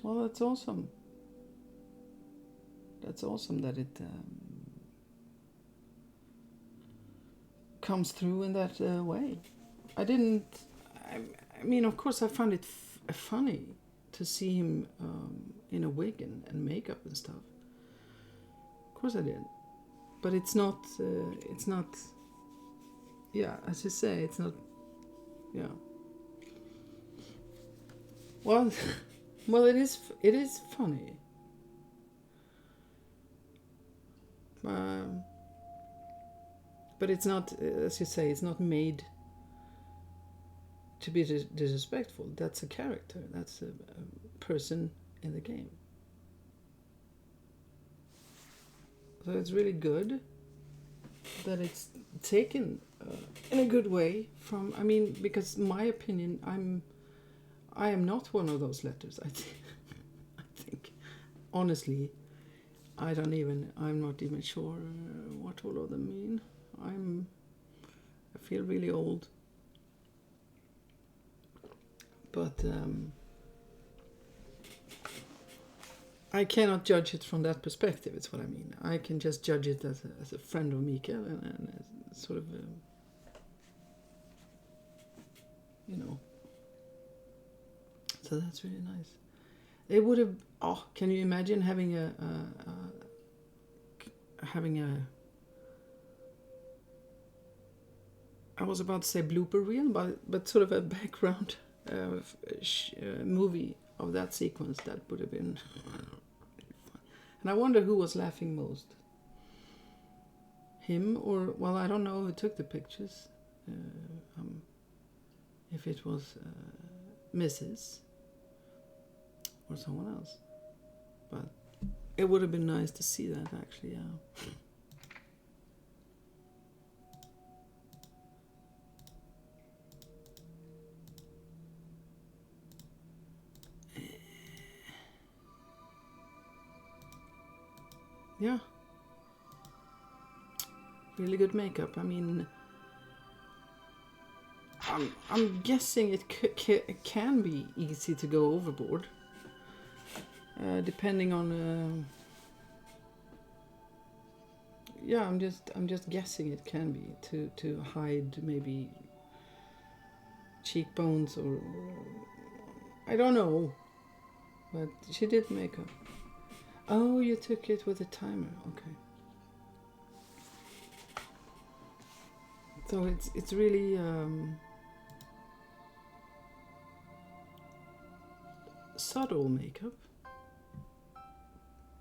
Well, that's awesome. That's awesome that it comes through in that way. I mean, of course, I found it funny to see him in a wig and makeup and stuff. Of course I did. But it's not, yeah, as you say, it's not, yeah. Well, it is funny. But it's not, as you say, it's not made to be disrespectful. That's a character. That's a person in the game. So it's really good that it's taken in a good way from, I mean, because my opinion, I am not one of those letters. I think, honestly, I'm not even sure what all of them mean. I feel really old. But I cannot judge it from that perspective, it's what I mean. I can just judge it as a friend of Mikael and as sort of, you know. So that's really nice. It would have, can you imagine having I was about to say blooper reel, but sort of a background movie of that sequence. That would have been fun. And I wonder who was laughing most. Him or, well, I don't know who took the pictures. If it was Mrs. or someone else. But it would have been nice to see that actually, yeah. Yeah, really good makeup. I mean, I'm guessing it can be easy to go overboard, depending on. Yeah, I'm just guessing it can be to hide maybe cheekbones or I don't know, but she did makeup. Oh, you took it with a timer. Okay. So it's really subtle makeup,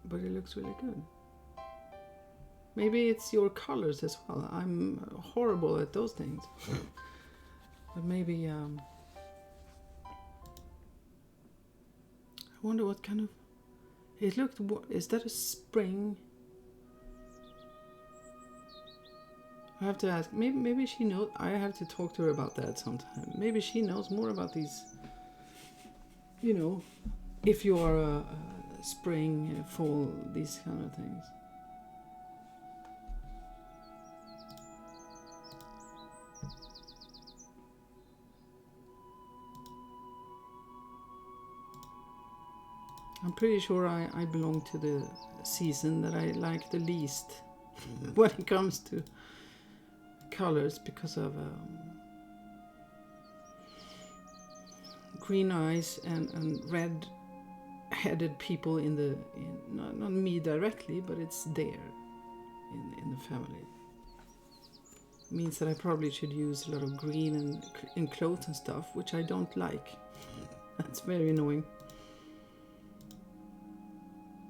but it looks really good. Maybe it's your colors as well. I'm horrible at those things. But maybe I wonder what kind of. It looked. Is that a spring? I have to ask. Maybe she knows. I have to talk to her about that sometime. Maybe she knows more about these. You know, if you are a spring, fall, these kind of things. I'm pretty sure I belong to the season that I like the least when it comes to colors because of green eyes and red-headed people not me directly, but it's there in the family. Means that I probably should use a lot of green in clothes and stuff, which I don't like. That's very annoying.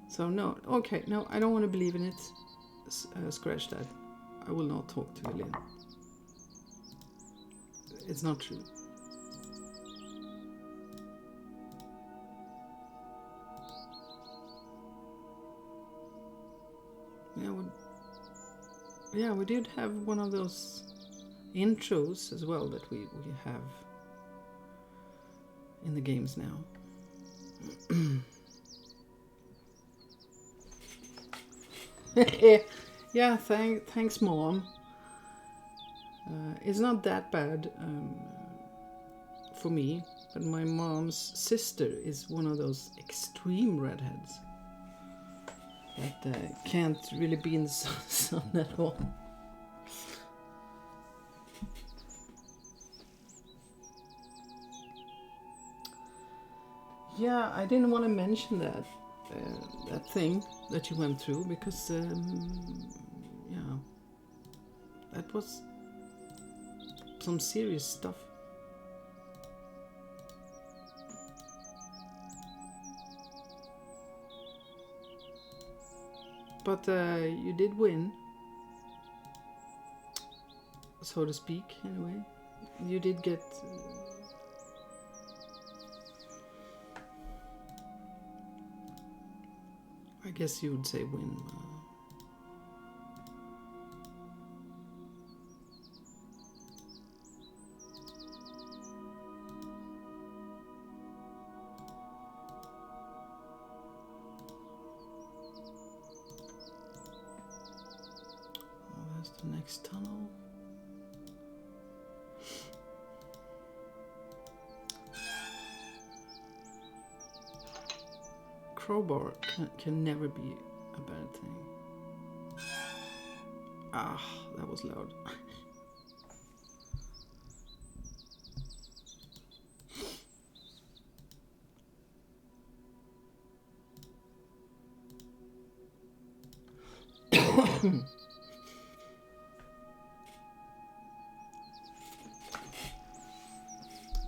So no, okay, no, I don't want to believe in it. Scratch that. I will not talk to Lynn. It's not true. Yeah, we did have one of those intros as well that we have in the games now. Yeah, thanks, Mom. It's not that bad for me, but my mom's sister is one of those extreme redheads that can't really be in the sun at all. Yeah, I didn't want to mention that thing that you went through because, yeah, that was some serious stuff. But you did win, so to speak, anyway. You did get... I guess you would say win. That's the next tunnel. Crowbar can never be a bad thing. Ah, that was loud.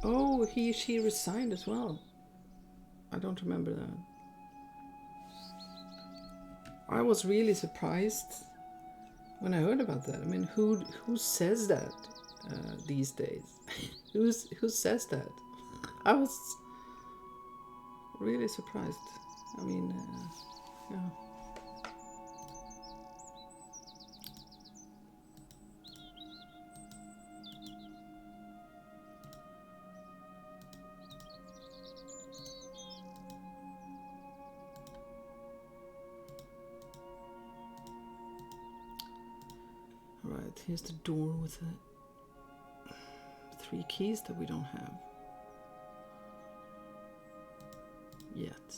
Oh, she resigned as well. I don't remember that. I was really surprised when I heard about that. I mean, who says that these days? Who says that? I was really surprised. I mean, yeah. Right, here's the door with the 3 keys that we don't have yet.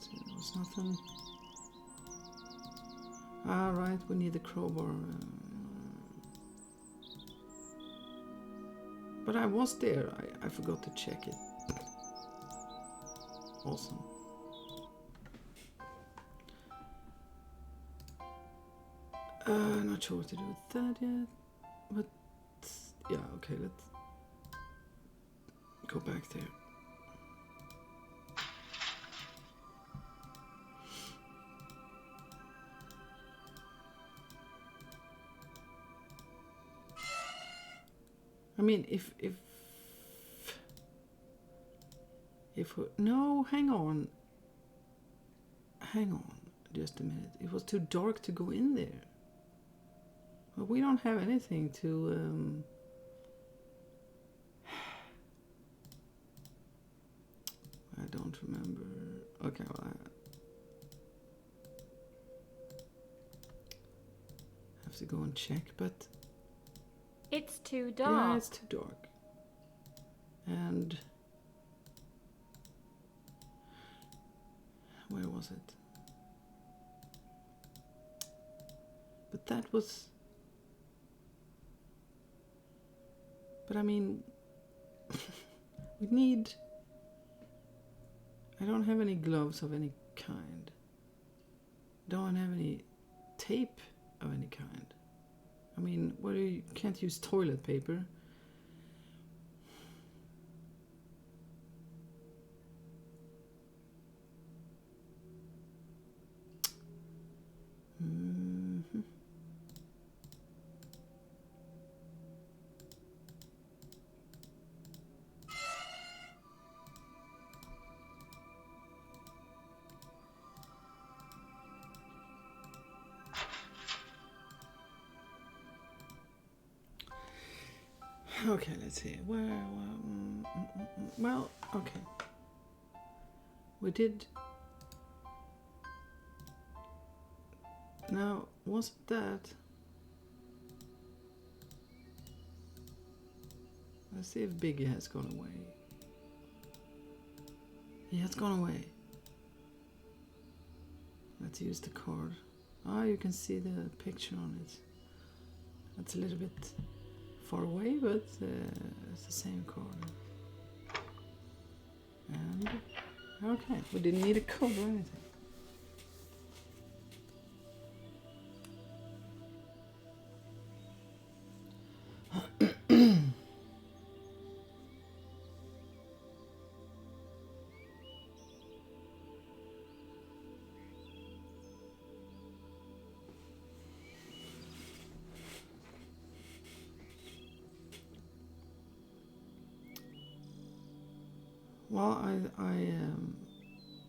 So there's nothing. Ah, right, we need the crowbar. But I was there. I forgot to check it. Awesome. Not sure what to do with that yet, but yeah, okay, let's go back there. I mean, if no, hang on, just a minute. It was too dark to go in there. But we don't have anything to I don't remember. Okay, well, I have to go and check, but it's too dark. Yeah, it's too dark. And where was it? But that was... But I mean... we need... I don't have any gloves of any kind. Don't have any tape of any kind. I mean, well, you can't use toilet paper. Mm-hmm. Okay, let's see. Well, okay. We did. Now, wasn't that? Let's see if Biggie has gone away. He has gone away. Let's use the card. Ah, you can see the picture on it. That's a little bit far away, but it's the same card. And okay, we didn't need a code or anything.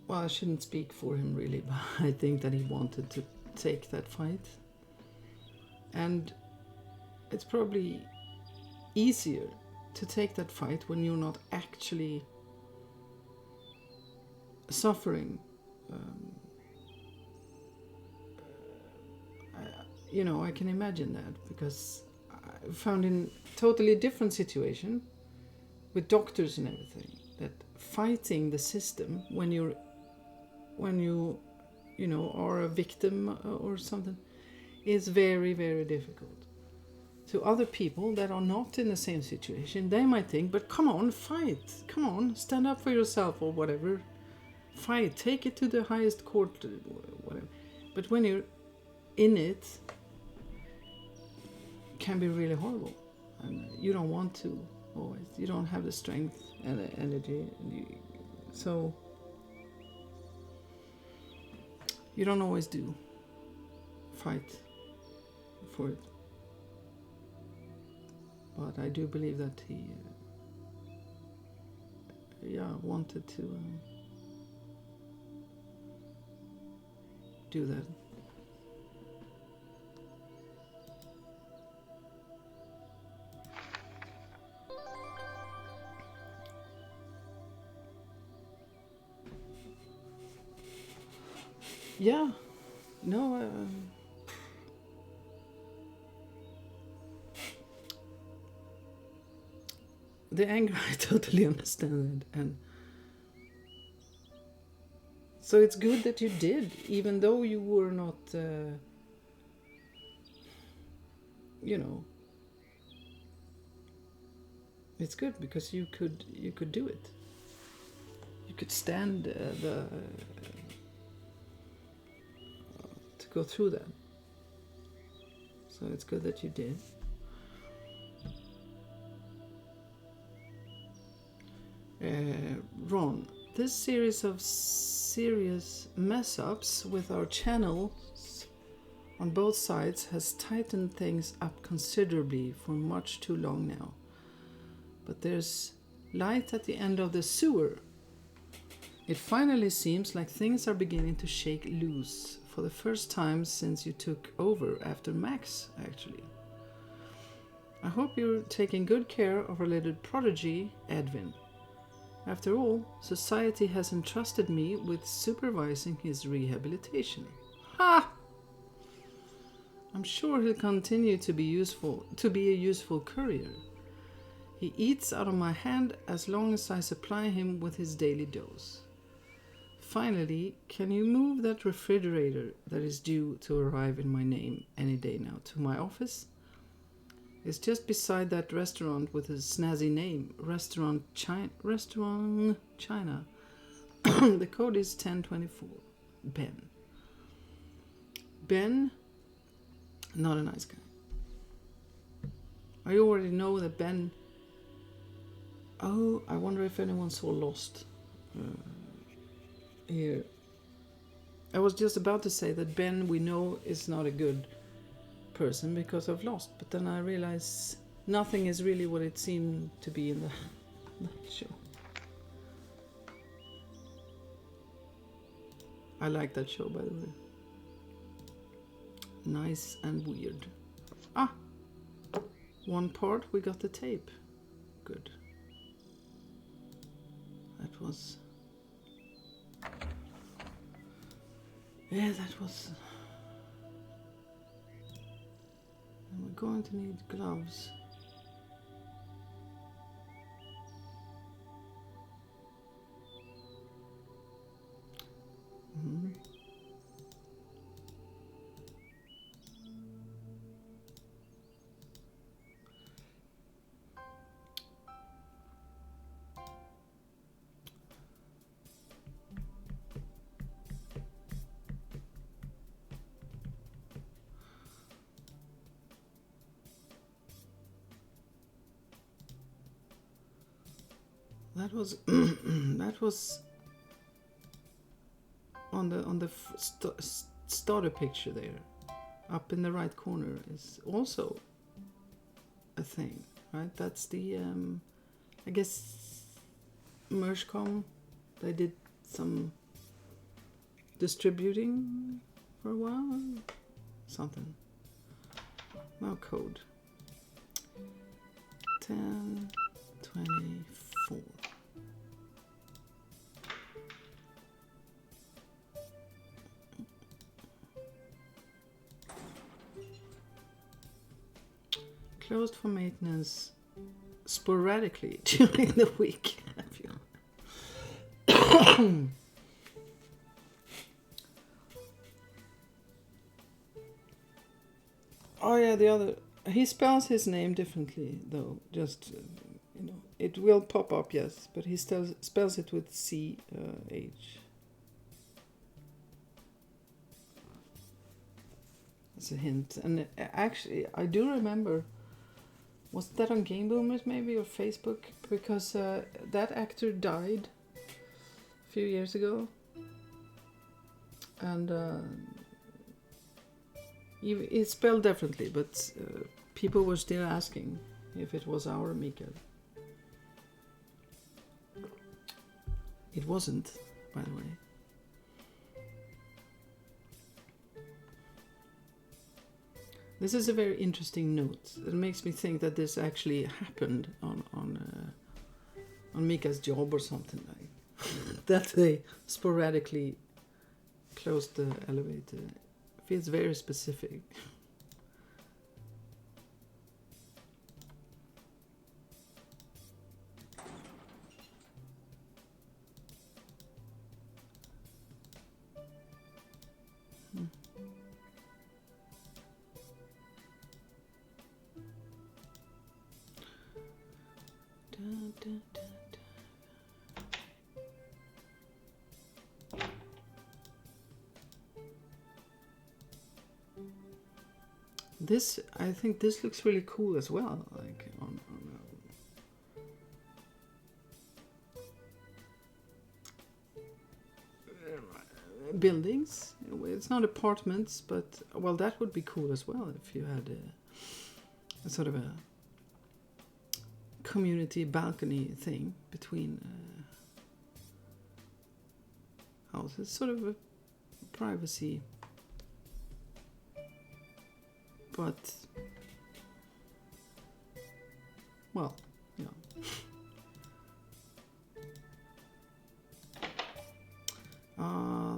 Well, I shouldn't speak for him really, but I think that he wanted to take that fight. And it's probably easier to take that fight when you're not actually suffering. I can imagine that, because I found in totally different situation with doctors and everything, that fighting the system when you are a victim or something is very, very difficult. To other people that are not in the same situation, they might think, but come on, fight, come on, stand up for yourself or whatever, fight, take it to the highest court, whatever. But when you're in it, it can be really horrible, and you don't want to always, you don't have the strength and the energy, so you don't always fight for it. But I do believe that he wanted to do that. Yeah, no, the anger, I totally understand it, and so it's good that you did, even though you were not, it's good because you could do it. You could stand to go through that. So it's good that you did. Ron, this series of serious mess-ups with our channels on both sides has tightened things up considerably for much too long now. But there's light at the end of the sewer. It finally seems like things are beginning to shake loose for the first time since you took over after Max, actually. I hope you're taking good care of our little prodigy, Edwin. After all, society has entrusted me with supervising his rehabilitation. Ha! I'm sure he'll continue to be a useful courier. He eats out of my hand as long as I supply him with his daily dose. Finally, can you move that refrigerator that is due to arrive in my name any day now to my office? It's just beside that restaurant with a snazzy name, Restaurant China. The code is 1024. Ben. Ben, not a nice guy. I already know that Ben... Oh, I wonder if anyone saw Lost. Here. I was just about to say that Ben, we know, is not a good person because of Lost, but then I realized nothing is really what it seemed to be in that show. I like that show, by the way. Nice and weird. Ah! One part, we got the tape. Good. That was... Yeah, that was... And we're going to need gloves. Mm-hmm. That was that was on the starter picture there, up in the right corner, is also a thing, right? That's the I guess Mershcom. They did some distributing for a while, something. Now code 1024. Closed for maintenance sporadically during the week. Oh yeah, the other. He spells his name differently, though. Just you know, it will pop up, yes, but he still spells it with CH. That's a hint. And actually, I do remember. Was that on Game Boomers maybe or Facebook? Because that actor died a few years ago, and it's spelled differently, but people were still asking if it was our Mikael. It wasn't, by the way. This is a very interesting note. It makes me think that this actually happened on Mika's job or something like that. They sporadically closed the elevator. Feels very specific. This, I think this looks really cool as well, like on buildings. It's not apartments, but well, that would be cool as well if you had a sort of a community balcony thing between houses, sort of a privacy. But, well, yeah.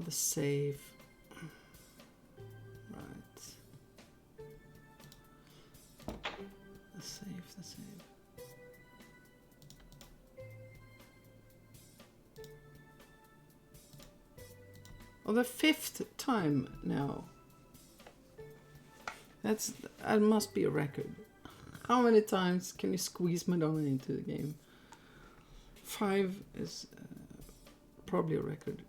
The save. Right. The save. or the 5th time now. That must be a record. How many times can you squeeze Madonna into the game? 5 is probably a record.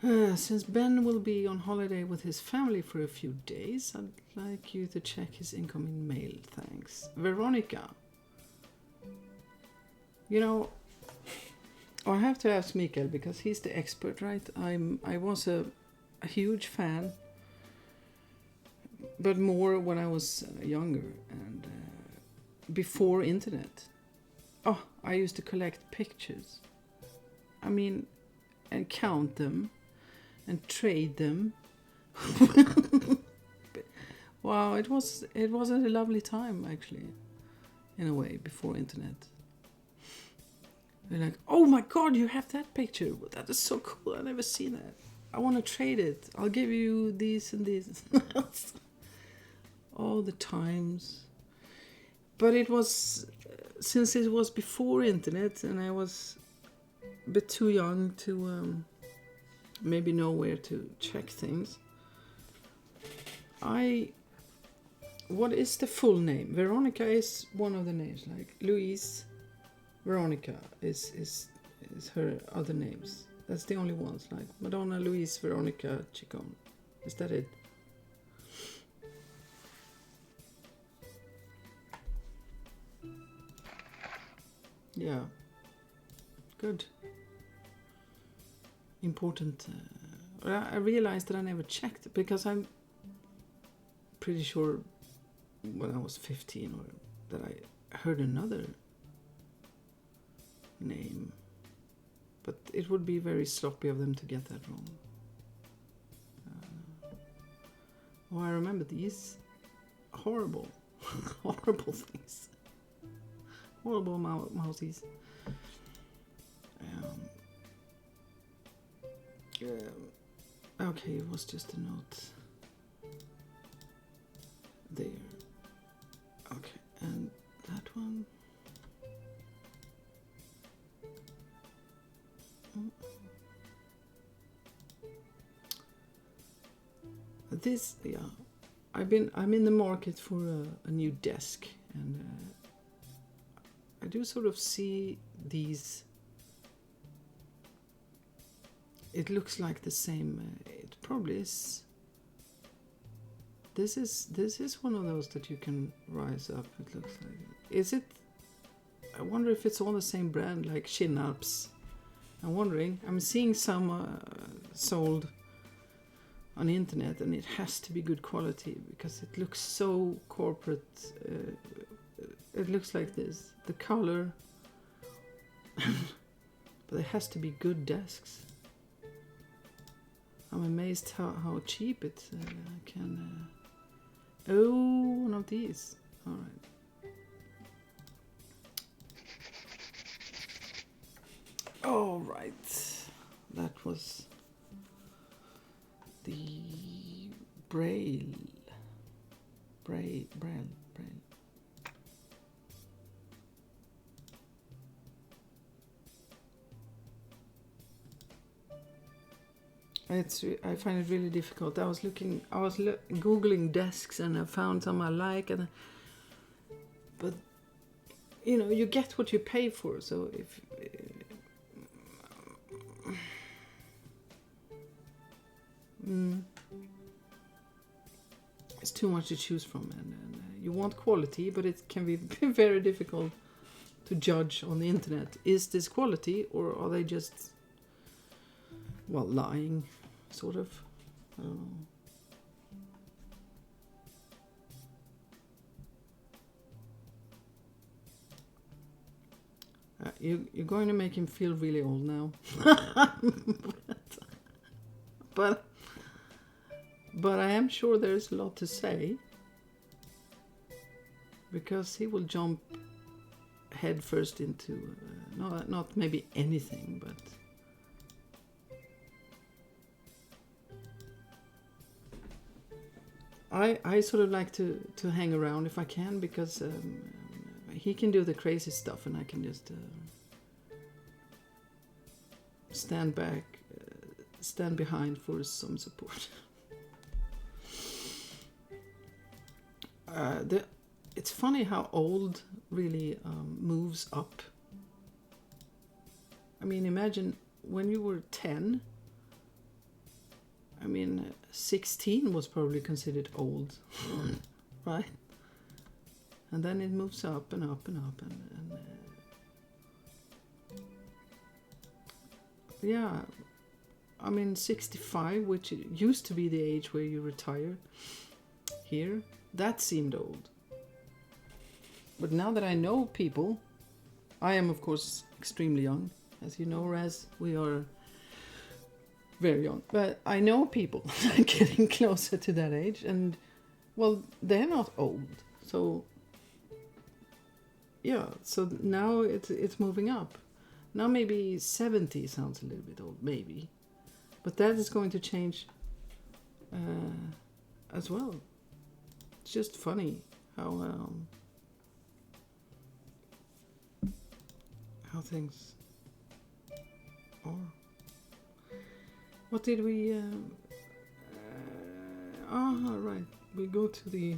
Since Ben will be on holiday with his family for a few days, I'd like you to check his incoming mail. Thanks. Veronica. You know, I have to ask Mikael because he's the expert, right? I was a huge fan, but more when I was younger and before internet. Oh, I used to collect pictures. I mean, and count them and trade them. Wow, it was a lovely time actually, in a way, before internet. They're like, oh my god, you have that picture. That is so cool. I've never seen that. I want to trade it. I'll give you these and these. All the times. But it was, since it was before internet and I was a bit too young to maybe know where to check things. What is the full name? Veronica is one of the names, like Louise. Veronica is her other names. That's the only ones, like Madonna, Louise, Veronica, Chicon. Is that it? Yeah. Good. Important. I realized that I never checked because I'm pretty sure when I was 15 or that I heard another name, but it would be very sloppy of them to get that wrong. Oh, I remember these horrible things, horrible mousies. Okay, it was just a note there. Okay, and that one. This, yeah, I'm in the market for a new desk, and I do sort of see these. It looks like the same. It probably is. This is one of those that you can rise up. It looks like. Is it? I wonder if it's all the same brand, like Kinnarps. I'm wondering. I'm seeing some sold on the internet, and it has to be good quality because it looks so corporate. It looks like this. The color, but it has to be good desks. I'm amazed how cheap it can. Oh, one of these. All right. All right. That was the Braille. I find it really difficult. I was googling desks and I found some I like, but you know, you get what you pay for. So if it's too much to choose from, and you want quality, but it can be very difficult to judge on the internet. Is this quality, or are they just lying, sort of? I don't know. You're going to make him feel really old now. But I am sure there's a lot to say, because he will jump head first into not maybe anything, but I sort of like to hang around if I can, because he can do the crazy stuff and I can just stand behind for some support. It's funny how old really moves up. I mean, imagine when you were 10. I mean, 16 was probably considered old, right? And then it moves up and up and up, and yeah. I mean, 65, which used to be the age where you retire here, that seemed old. But now that I know people, I am of course extremely young. As you know, Raz, we are very young. But I know people getting closer to that age, and well, they're not old. So yeah, so now it's moving up. Now maybe 70 sounds a little bit old, maybe. But that is going to change as well. It's just funny how things are. What did we... right. We go to the...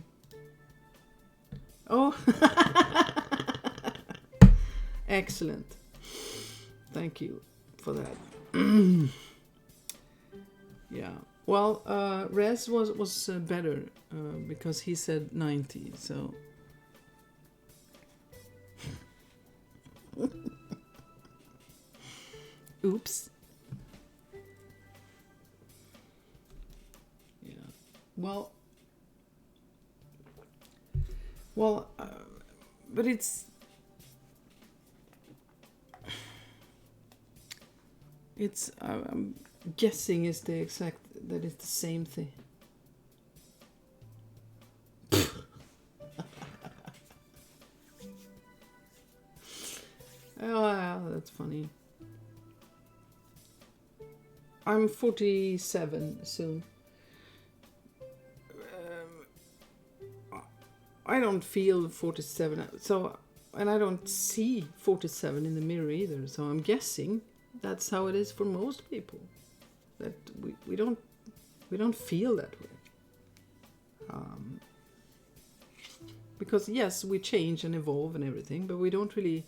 Oh! Excellent. Thank you for that. Yeah. Well, Rez was better because he said 90, so... Oops. Yeah. Well, but it's I'm guessing is the exact that it's the same thing. Oh, that's funny. I'm 47 soon. I don't feel 47, so, and I don't see 47 in the mirror either. So I'm guessing that's how it is for most people. That we don't feel that way. Because yes, we change and evolve and everything, but we don't really.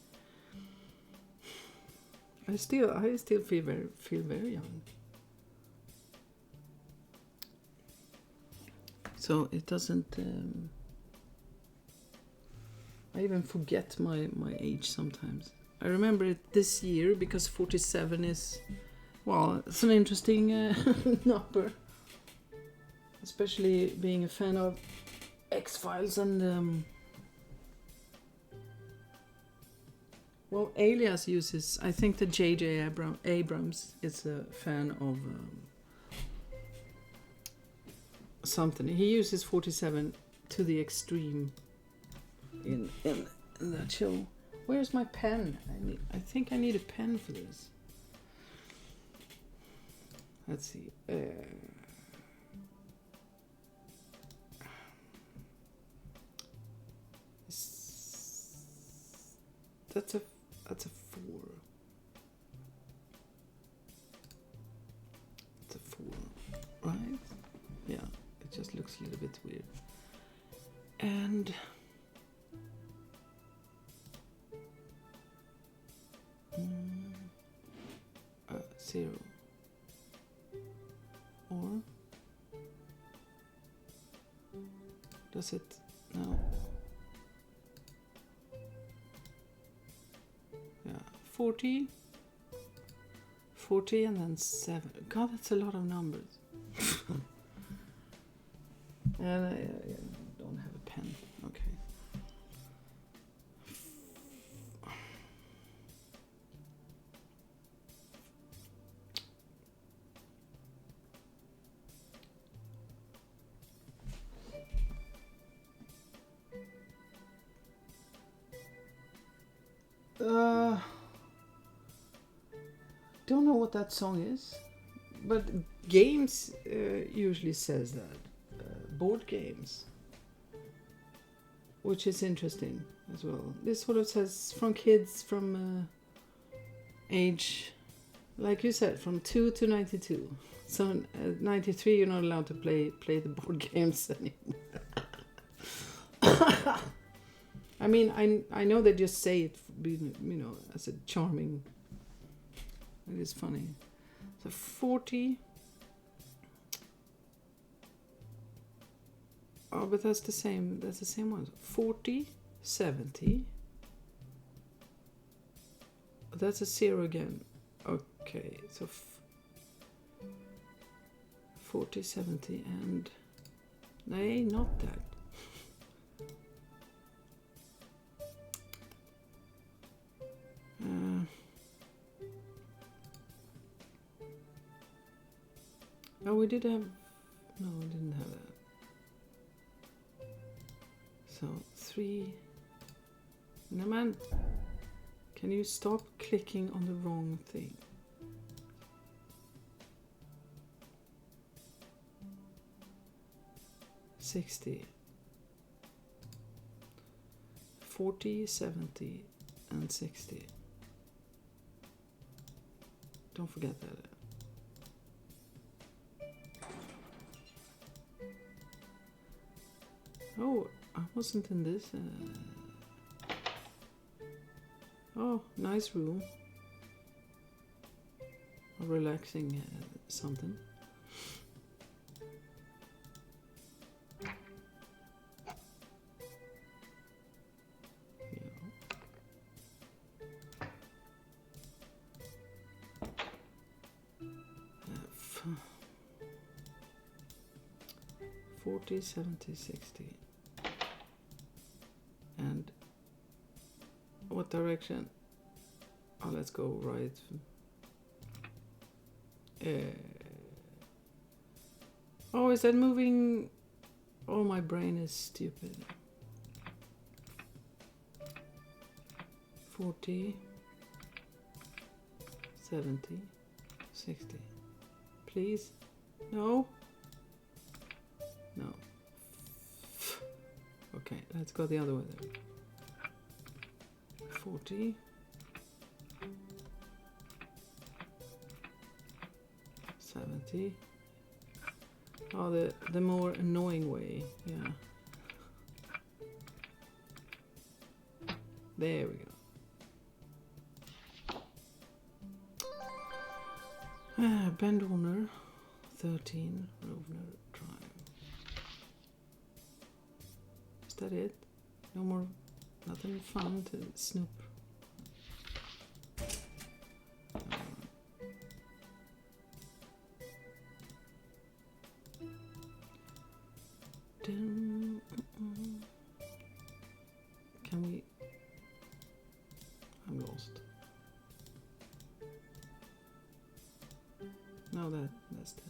I still feel very young. So it doesn't. I even forget my age sometimes. I remember it this year because 47 is, well, it's an interesting number. Especially being a fan of X-Files and well, Alias uses, I think that J.J. Abrams is a fan of something. He uses 47 to the extreme in that show. Where's my pen? I think I need a pen for this. Let's see. That's a 4. It's a 4, right? Yeah, it just looks a little bit weird. And 0. Or does it? No. Yeah, 40 and then 7. God, that's a lot of numbers. And I don't have a pen. Okay. Don't know what that song is, but games usually says that. Board games, which is interesting as well. This sort of says from kids from age Like you said, from 2 to 92. So 93, you're not allowed to play the board games anymore. I mean, I know they just say it, as a charming. It is funny. So 40. Oh, but that's the same. That's the same one. 40, 70. That's a 0 again. Okay, so 40, 70, and nay, not that. Oh, we did have. No, we didn't have that. So 3. No, man. Can you stop clicking on the wrong thing? $60, 40, 70, and 60. Don't forget that. Oh, I wasn't in this. Oh, nice room. A relaxing something. Yeah. 40, 70, 60. And what direction? Oh, let's go right. Oh, is that moving? Oh, my brain is stupid. 40, 70, 60. Please? No? No. Okay, let's go the other way then. 40. 70. Oh, the more annoying way, yeah. There we go. Bend Owner, 13, Rovner Drive. Is that it? No more, nothing fun to snoop. Can we? I'm lost. No, that's the.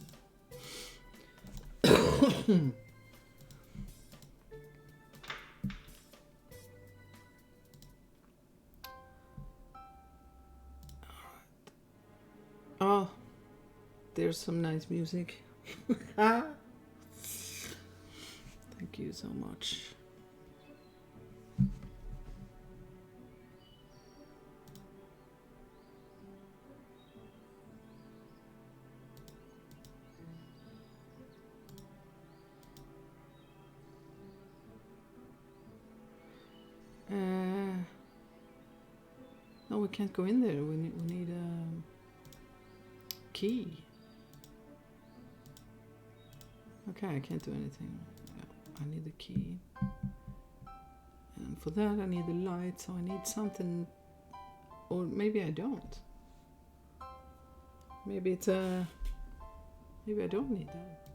Oh, there's some nice music. Thank you so much. No, we can't go in there. We need a key. Okay, I can't do anything. I need the key. And for that I need the light, so I need something. Or maybe I don't. Maybe it's a... Maybe I don't need that.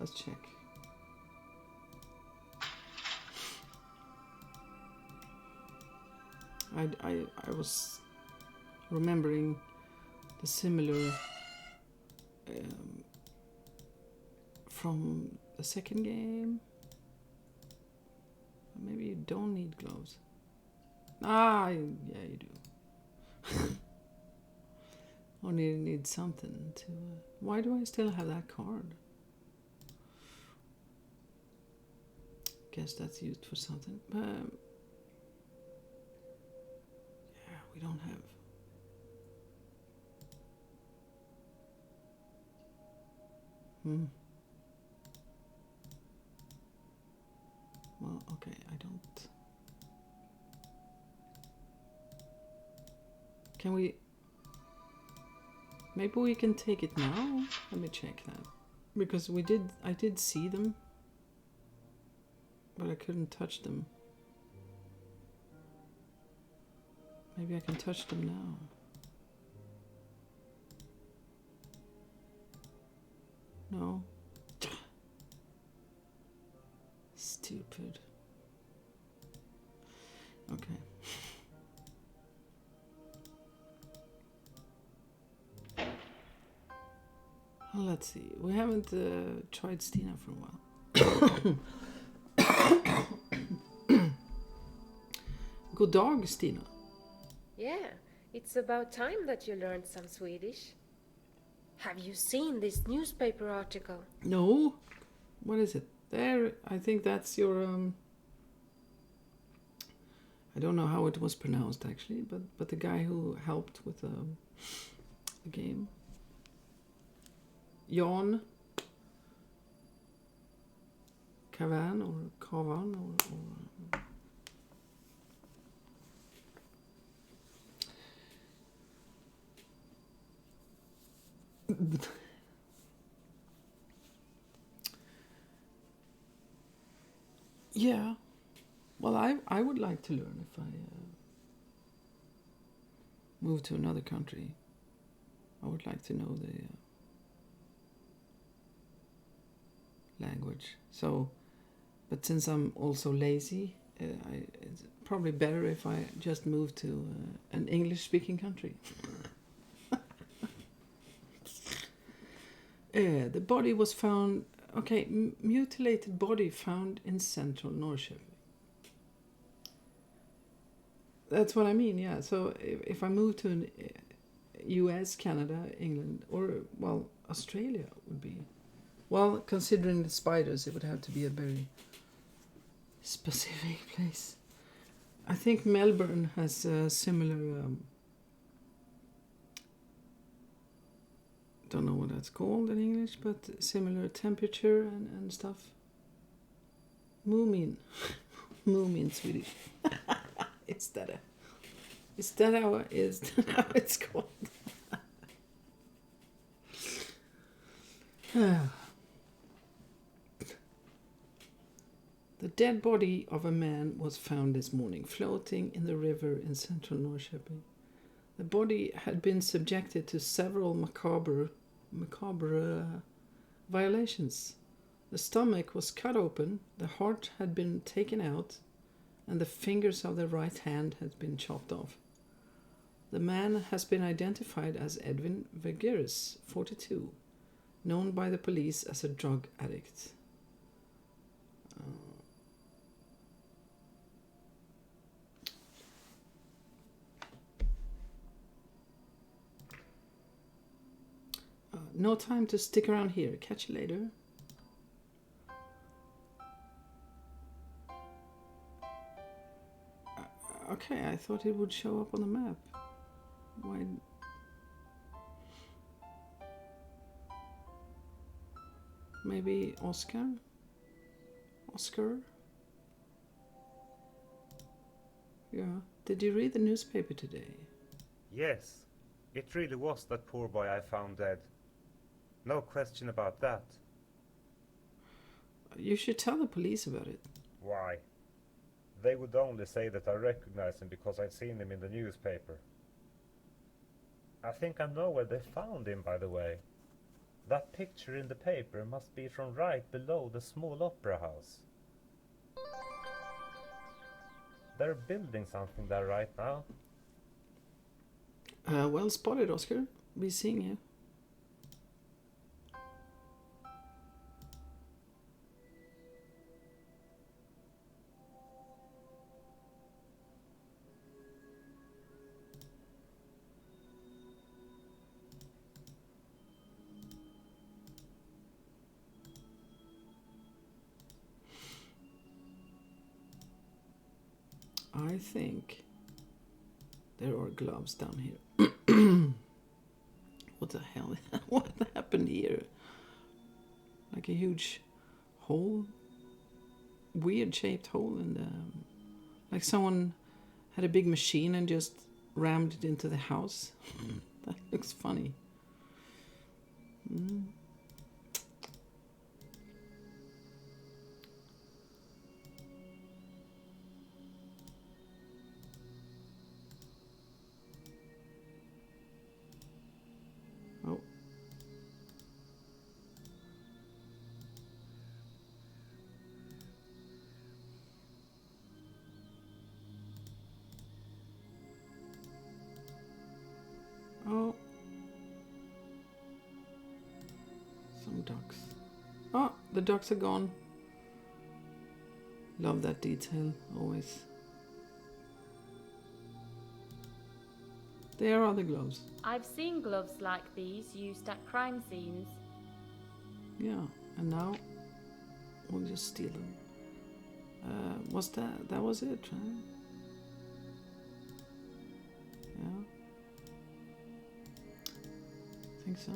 Let's check. I was remembering the similar from the second game. Maybe you don't need gloves. Ah, yeah, you do. Only need something to... why do I still have that card? Guess that's used for something. Yeah, we don't have... Well, okay, I don't. Can we? Maybe we can take it now. Let me check that, because I did see them, but I couldn't touch them. Maybe I can touch them now. No. Stupid. Okay. Well, let's see. We haven't tried Stina for a while. Good dog, Stina. Yeah, it's about time that you learned some Swedish. Have you seen this newspaper article? No. What is it? There, I think that's your. I don't know how it was pronounced actually, but the guy who helped with the game. Jan Kavan or Kavan or yeah. Well, I would like to learn if I move to another country. I would like to know the language. So, but since I'm also lazy, it's probably better if I just move to an English-speaking country. The body was found. Okay, mutilated body found in central Norrköping. That's what I mean, yeah. So if I move to an US, Canada, England, or, well, Australia would be... Well, considering the spiders, it would have to be a very specific place. I think Melbourne has a similar... don't know what that's called in English, but similar temperature and stuff. Moomin. Moomin Swedish. Is that how it's called? The dead body of a man was found this morning, floating in the river in central Norrköping. The body had been subjected to several macabre violations. The stomach was cut open, the heart had been taken out, and the fingers of the right hand had been chopped off. The man has been identified as Edvin Vergeres, 42, known by the police as a drug addict. No time to stick around here. Catch you later. Okay, I thought it would show up on the map. Why? Maybe Oscar? Oscar? Yeah. Did you read the newspaper today? Yes, it really was that poor boy I found dead. No question about that. You should tell the police about it. Why? They would only say that I recognize him because I'd seen him in the newspaper. I think I know where they found him, by the way. That picture in the paper must be from right below the small opera house. They're building something there right now. Well spotted, Oscar. Be seeing you. I think there are gloves down here. What the hell? What happened here? like a huge hole, weird shaped hole in the, like someone had a big machine and just rammed it into the house. That looks funny. Oh. Oh. Some ducks. Oh, the ducks are gone. Love that detail, always. There are the gloves. I've seen gloves like these used at crime scenes. Yeah, and now we'll just steal them. Was that was it, right? Yeah. I think so.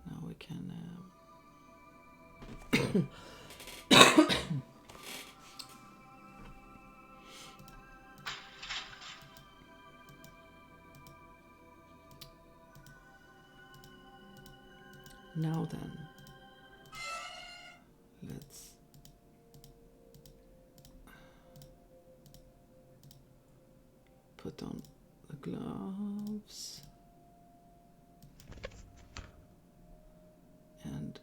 Now we can now then, let's put on the gloves and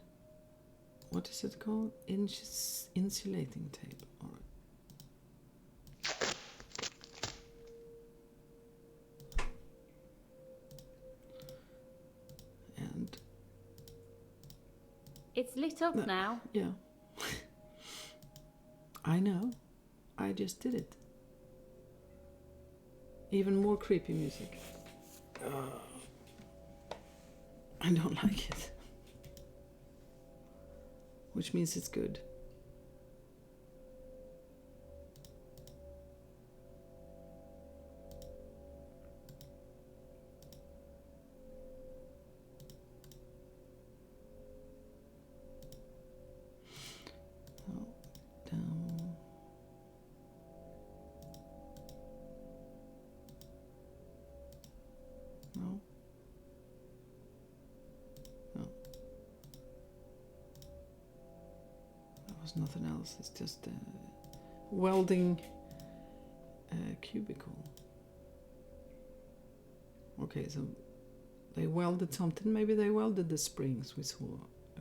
what is it called? Insulating tape. All right. And It's lit up now. yeah. I know. I just did it. Even more creepy music. I don't like it. Which means it's good. Down. No. No. There was nothing else. It's just a welding cubicle. Okay, so they welded something. Maybe they welded the springs we saw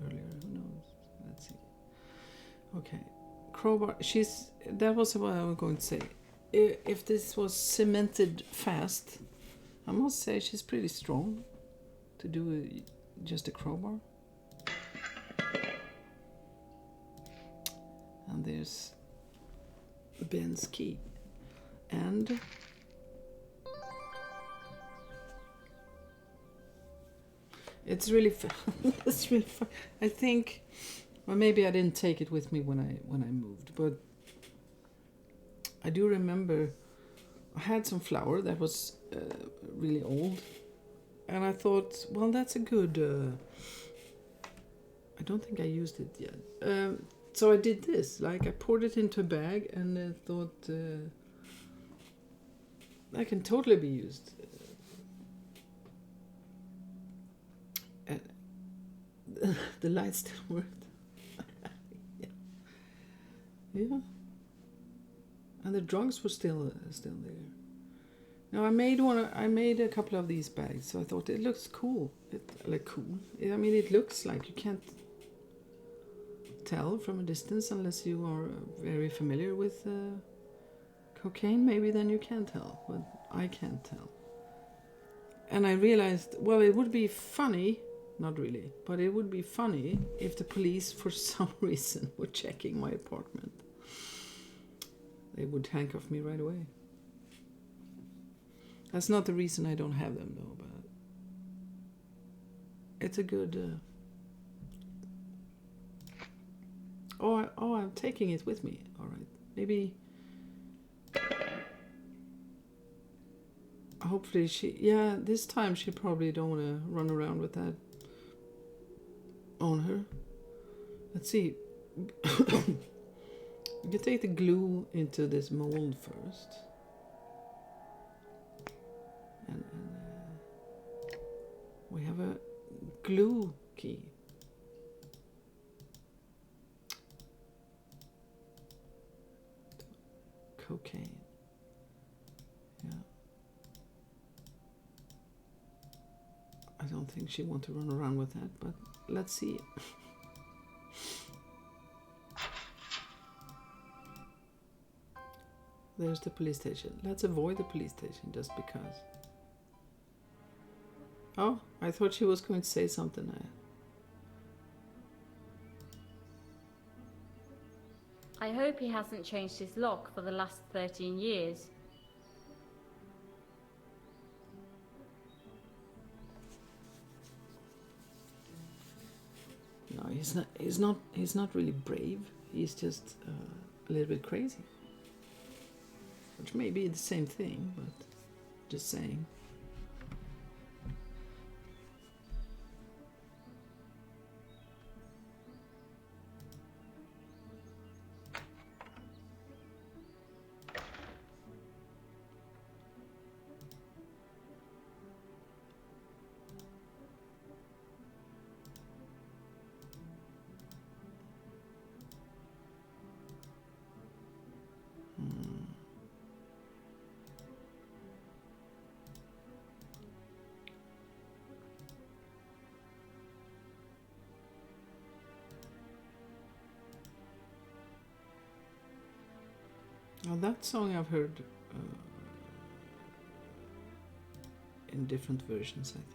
earlier. Who knows? Let's see. Okay, crowbar. That was what I was going to say. If this was cemented fast, I must say she's pretty strong to do just a crowbar. And there's Ben's key. And it's really fun. It's really fun. I think, well, maybe I didn't take it with me when I moved, but I do remember I had some flour that was really old, and I thought, well, that's a good. I don't think I used it yet. So I did this. Like I poured it into a bag, and thought that can totally be used. And the light still worked. Yeah. And the drugs were still there. Now I made a couple of these bags, so I thought it looks cool. I mean, it looks like you can't tell from a distance unless you are very familiar with cocaine. Maybe then you can tell, but I can't tell. And I realized, well, it would be funny, not really, but it would be funny if the police, for some reason, were checking my apartment. They would handcuff me right away. That's not the reason I don't have them, though, but it's a good... Oh, I'm taking it with me. All right. Maybe... hopefully yeah, this time she probably don't want to run around with that on her. Let's see. You can take the glue into this mold first. And we have a glue key. Cocaine. Yeah. I don't think she wants to run around with that, but let's see. There's the police station. Let's avoid the police station just because. Oh, I thought she was going to say something. I hope he hasn't changed his lock for the last 13 years. No, he's not really brave. He's just a little bit crazy. Which may be the same thing, but just saying. Now that song I've heard in different versions, I think.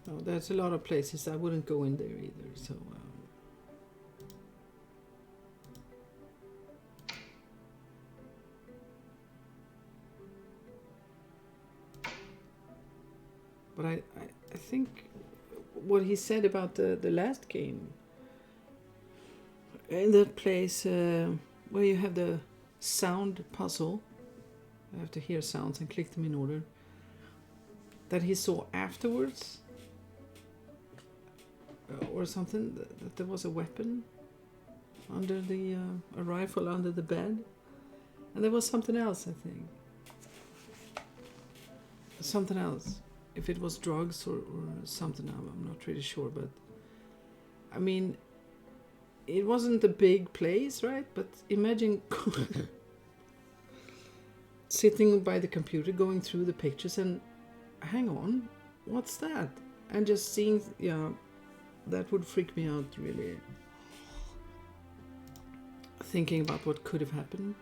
Oh, there's a lot of places I wouldn't go in there either, so but I think what he said about the last game in that place where you have the sound puzzle, you have to hear sounds and click them in order, that he saw afterwards or something, that there was a weapon under a rifle under the bed, and there was something else, I think. Something else. If it was drugs or something, I'm not really sure, but I mean, it wasn't a big place, right? But imagine sitting by the computer, going through the pictures and hang on, what's that? And just seeing, that would freak me out, really. Thinking about what could have happened.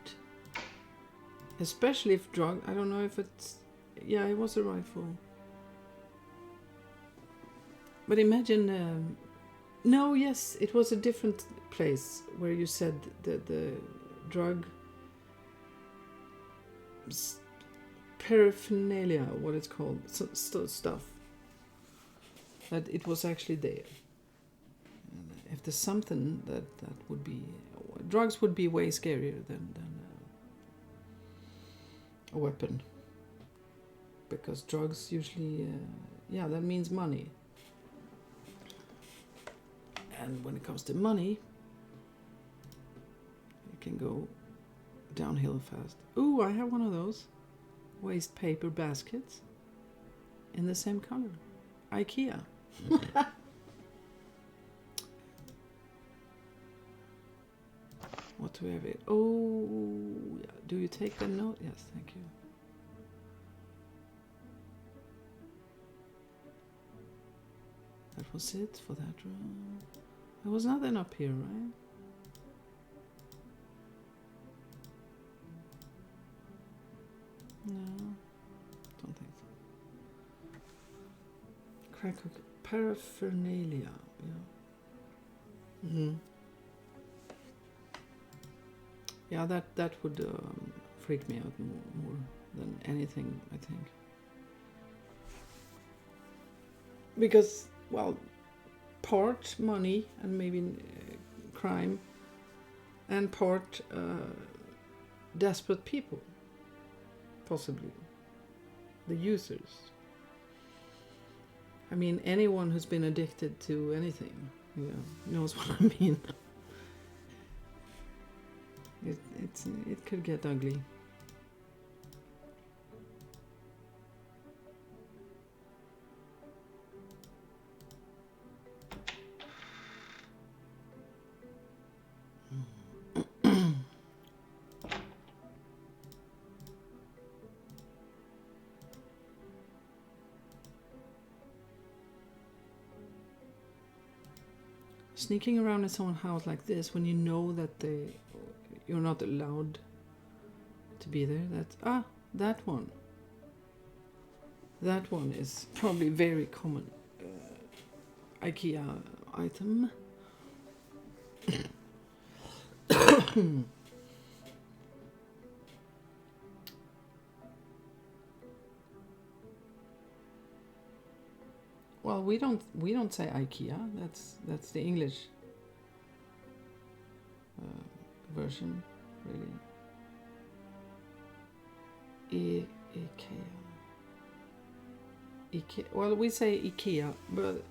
Especially if I don't know if it's... Yeah, it was a rifle. But imagine... no, yes, it was a different place where you said the drug... paraphernalia, what it's called. Stuff. That it was actually there. If there's something that would be... Drugs would be way scarier than a weapon. Because drugs usually... that means money. And when it comes to money, it can go downhill fast. Ooh, I have one of those. Waste paper baskets. In the same color. IKEA. What do we have here? Oh, yeah. Do you take the note? Yes, thank you. That was it for that room. There was nothing up here, right? No, don't think so. Crack paraphernalia, yeah. Yeah, that would freak me out more than anything, I think. Because, well, part money and maybe crime, and part desperate people, possibly the users. I mean, anyone who's been addicted to anything, knows what I mean. It could get ugly. Sneaking around in someone's house like this when you know that you're not allowed to be there. That one. That one is probably very common IKEA item. Well, we don't say IKEA. That's the English version, really. IKEA. Well, we say IKEA, but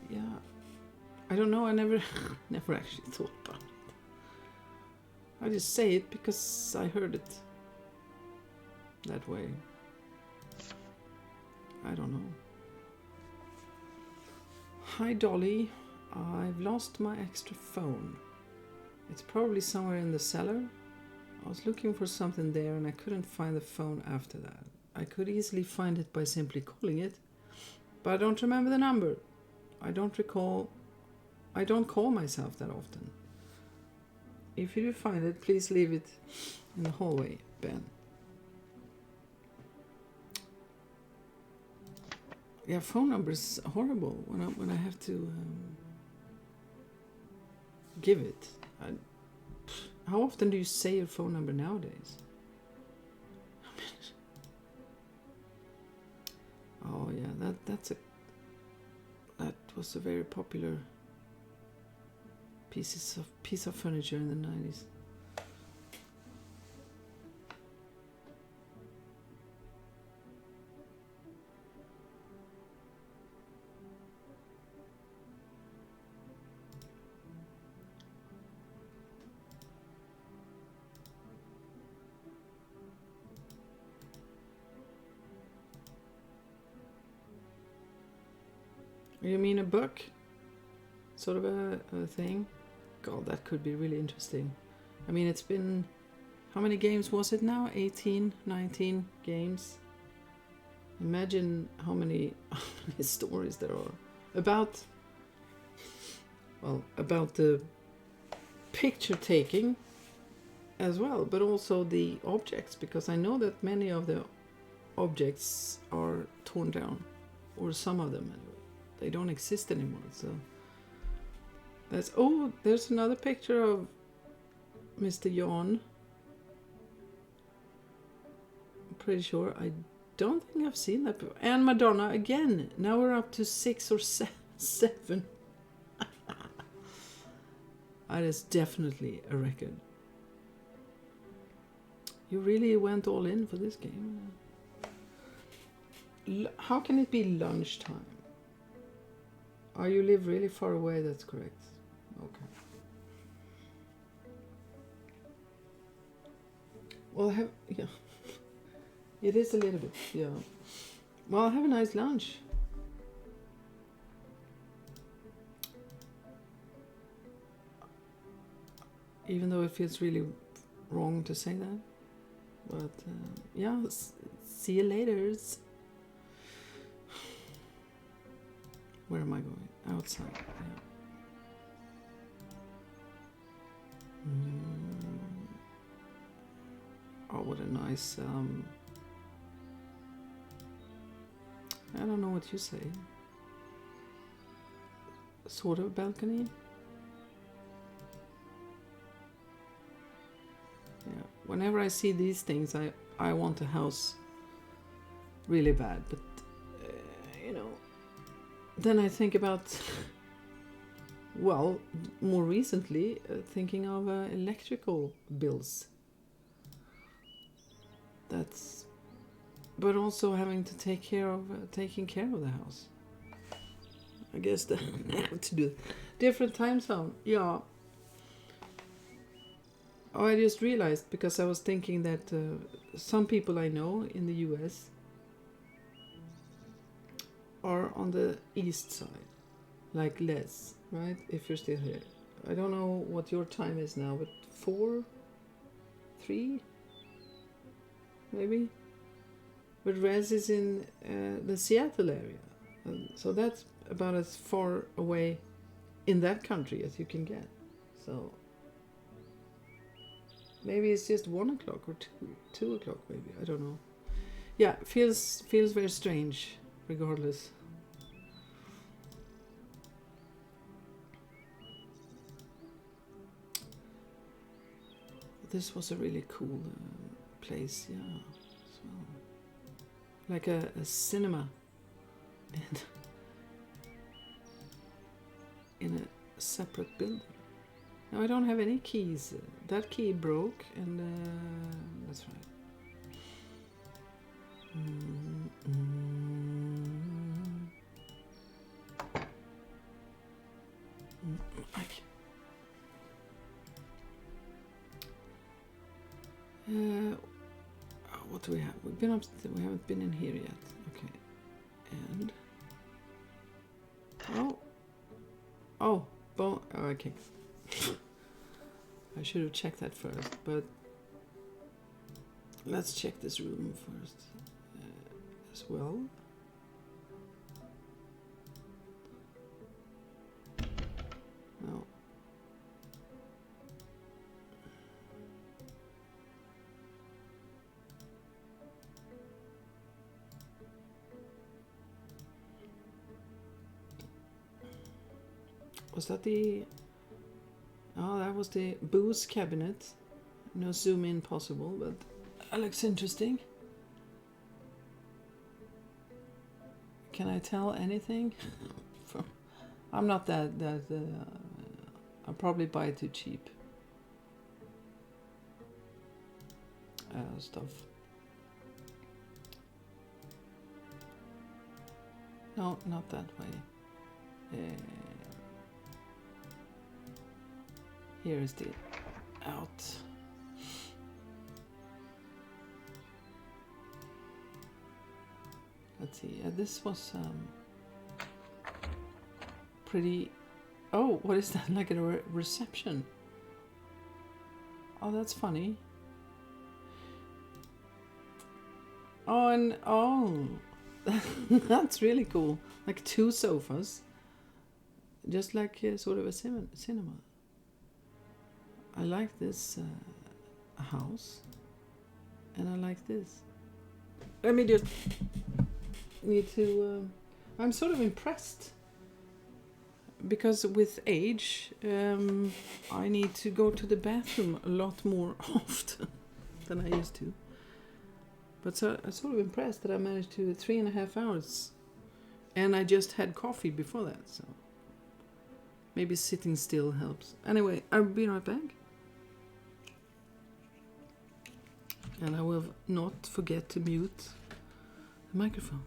yeah, I don't know. I never actually thought about it. I just say it because I heard it that way. I don't know. Hi Dolly, I've lost my extra phone. It's probably somewhere in the cellar. I was looking for something there and I couldn't find the phone after that. I could easily find it by simply calling it, but I don't remember the number. I don't call myself that often. If you do find it, please leave it in the hallway, Ben. Yeah, phone number is horrible when I have to give it. How often do you say your phone number nowadays? Oh yeah, that was a very popular piece of furniture in the 90s. You mean a book? Sort of a thing? God, that could be really interesting. I mean, it's been... How many games was it now? 18, 19 games? Imagine how many stories there are. About the picture taking as well, but also the objects, because I know that many of the objects are torn down, or some of them anyway. They don't exist anymore, so there's another picture of Mr. Jan. I'm pretty sure. I don't think I've seen that before. And Madonna again. Now we're up to 6 or 7. That is definitely a record. You really went all in for this game. How can it be lunchtime? Oh, you live really far away, that's correct. Okay. Well, yeah. It is a little bit, yeah. Well, have a nice lunch. Even though it feels really wrong to say that. But, yeah, see you later. Where am I going? Outside. Yeah. Oh, what a nice... I don't know what you say. Sort of balcony? whenever I see these things, I want a house really bad. But you know, then I think about, well, more recently, thinking of electrical bills. But also having to take care of taking care of the house. I guess that I have to do different time zone. Yeah. Oh, I just realized, because I was thinking that some people I know in the US are on the east side, like Les, right? If you're still here. I don't know what your time is now, but 4, 3, maybe? But Rez is in the Seattle area. So that's about as far away in that country as you can get. So maybe it's just 1 o'clock or 2 o'clock maybe, I don't know. Yeah, feels very strange regardless. This was a really cool place, yeah, as well. Like a cinema in a separate building. Now I don't have any keys. That key broke, and that's right. What do we have? We've been upstairs. We haven't been in here yet. Okay, and okay. I should have checked that first, but let's check this room first as well. No. Was that the... Oh, that was the booze cabinet. No zoom in possible, but that looks interesting. Can I tell anything? I'm not that I'll probably buy it too cheap. Stuff. No, not that way. Here is the out. Let's see. This was pretty. Oh, what is that? Like a reception. Oh, that's funny. Oh, and oh, that's really cool. Like 2 sofas, just like sort of a cinema. I like this house, and I like this. Let me just need to. I'm sort of impressed because with age, I need to go to the bathroom a lot more often than I used to. But so I'm sort of impressed that I managed to 3.5 hours, and I just had coffee before that. So maybe sitting still helps. Anyway, I'll be right back. And I will not forget to mute the microphone.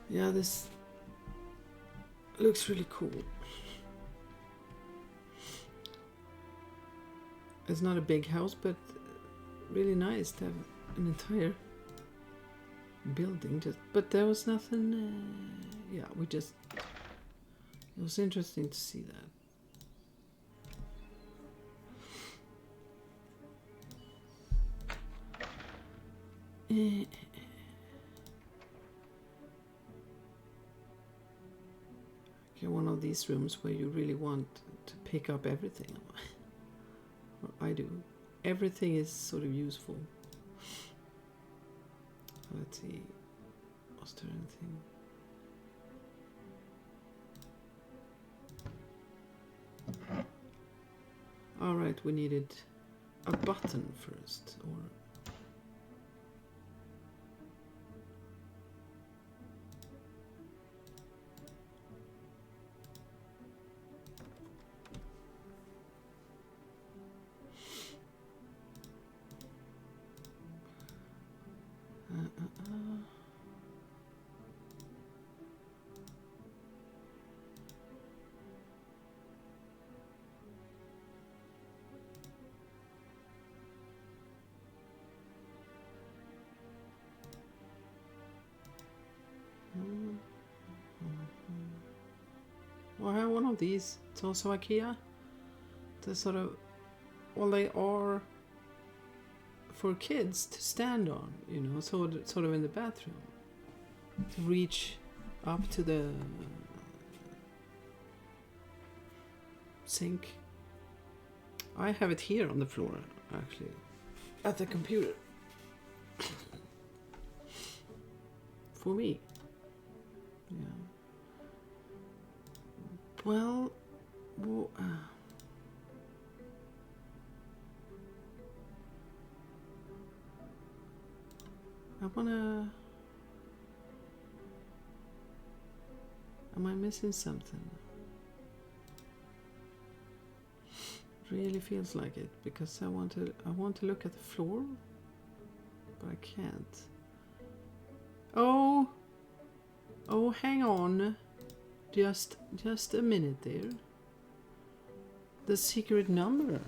Yeah, this looks really cool. It's not a big house, but really nice to have an entire building. But there was nothing. Yeah, it was interesting to see that. Okay, one of these rooms where you really want to pick up everything. Or I do. Everything is sort of useful. Let's see. Was there anything? Alright, we needed a button first, or well, I have one of these. It's also IKEA. The sort of, well, they are for kids to stand on, you know, sort of in the bathroom, to reach up to the sink. I have it here on the floor, actually, at the computer. For me. Yeah. Well, I wanna... Am I missing something? Really feels like it, because I want to look at the floor, but I can't. Oh, hang on. Just a minute there. The secret number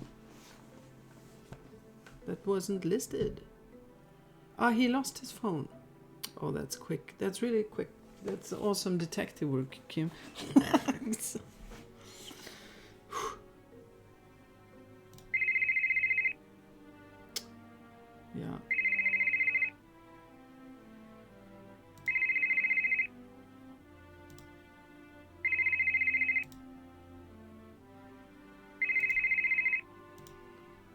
that wasn't listed. Ah, he lost his phone. Oh, that's quick. That's really quick. That's awesome detective work, Kim. Yeah.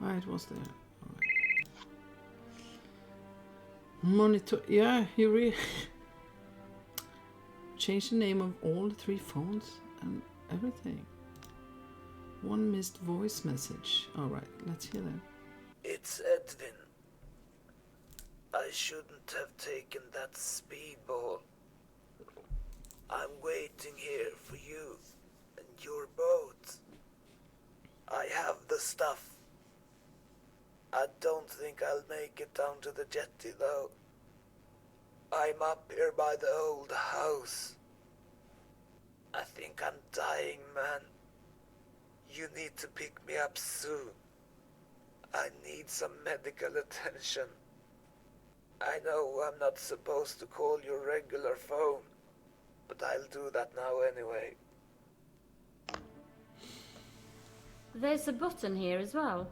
Ah, it was there. All right. Monitor. Yeah, you really change the name of all 3 phones and everything. One missed voice message. All right, let's hear that. It's Edwin. I shouldn't have taken that speedball. I'm waiting here for you and your boat. I have the stuff. I don't think I'll make it down to the jetty though. I'm up here by the old house. I think I'm dying, man. You need to pick me up soon. I need some medical attention. I know I'm not supposed to call your regular phone, but I'll do that now anyway. There's a button here as well.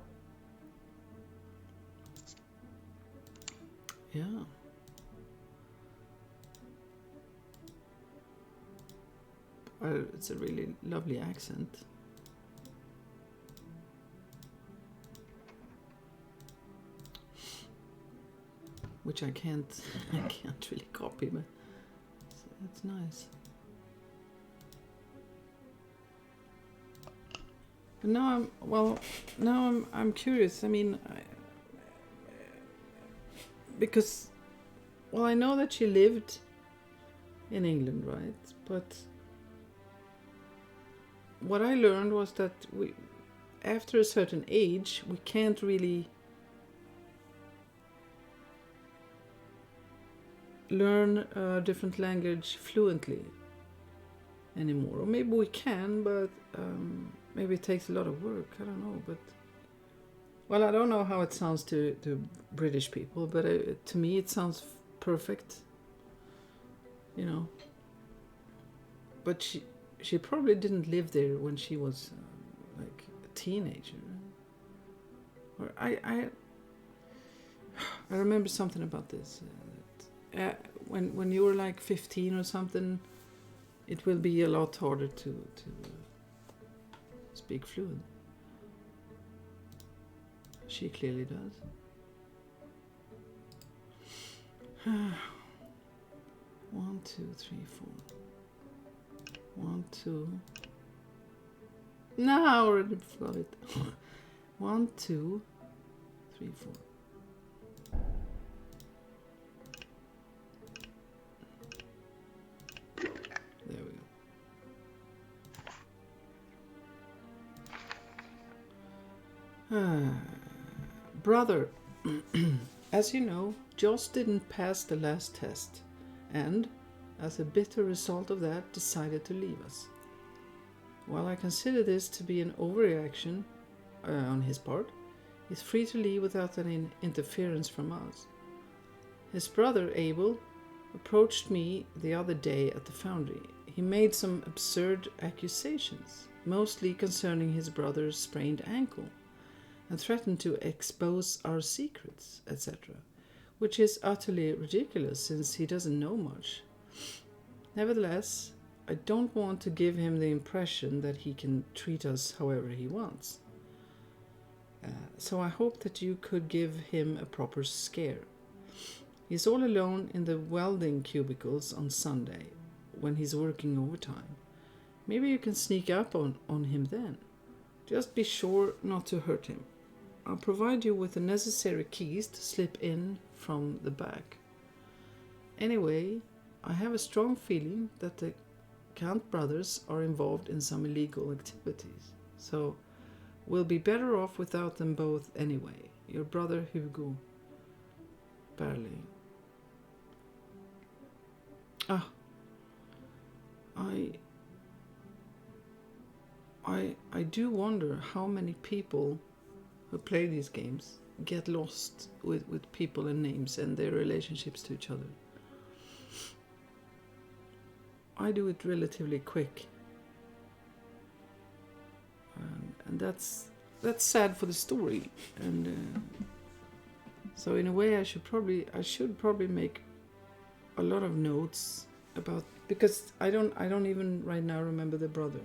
Yeah. It's a really lovely accent. Which I can't really copy, but it's nice. But now I'm curious. I mean, because, well, I know that she lived in England, right? But what I learned was that after a certain age, we can't really learn a different language fluently anymore. Or maybe we can, but maybe it takes a lot of work. I don't know, but well, I don't know how it sounds to British people, but to me it sounds perfect. You know. But she probably didn't live there when she was like a teenager. Or I remember something about this. When you were like 15 or something, it will be a lot harder to speak fluent. She clearly does. 1, 2, 3, 4. 1, 2. No, I already forgot it. 1, 2, 3, 4. There we go. Brother, as you know, Joss didn't pass the last test, and, as a bitter result of that, decided to leave us. While I consider this to be an overreaction on his part, he's free to leave without any interference from us. His brother, Abel, approached me the other day at the foundry. He made some absurd accusations, mostly concerning his brother's sprained ankle, and threatened to expose our secrets, etc., which is utterly ridiculous since he doesn't know much. Nevertheless, I don't want to give him the impression that he can treat us however he wants. So I hope that you could give him a proper scare. He's all alone in the welding cubicles on Sunday, when he's working overtime. Maybe you can sneak up on him then. Just be sure not to hurt him. I'll provide you with the necessary keys to slip in from the back. Anyway, I have a strong feeling that the Kant brothers are involved in some illegal activities, so we'll be better off without them both anyway. Your brother Hugo. Barely. I do wonder how many people who play these games get lost with people and names and their relationships to each other. I do it relatively quick, and that's sad for the story. And so in a way, I should probably make a lot of notes about, because I don't even right now remember the brother.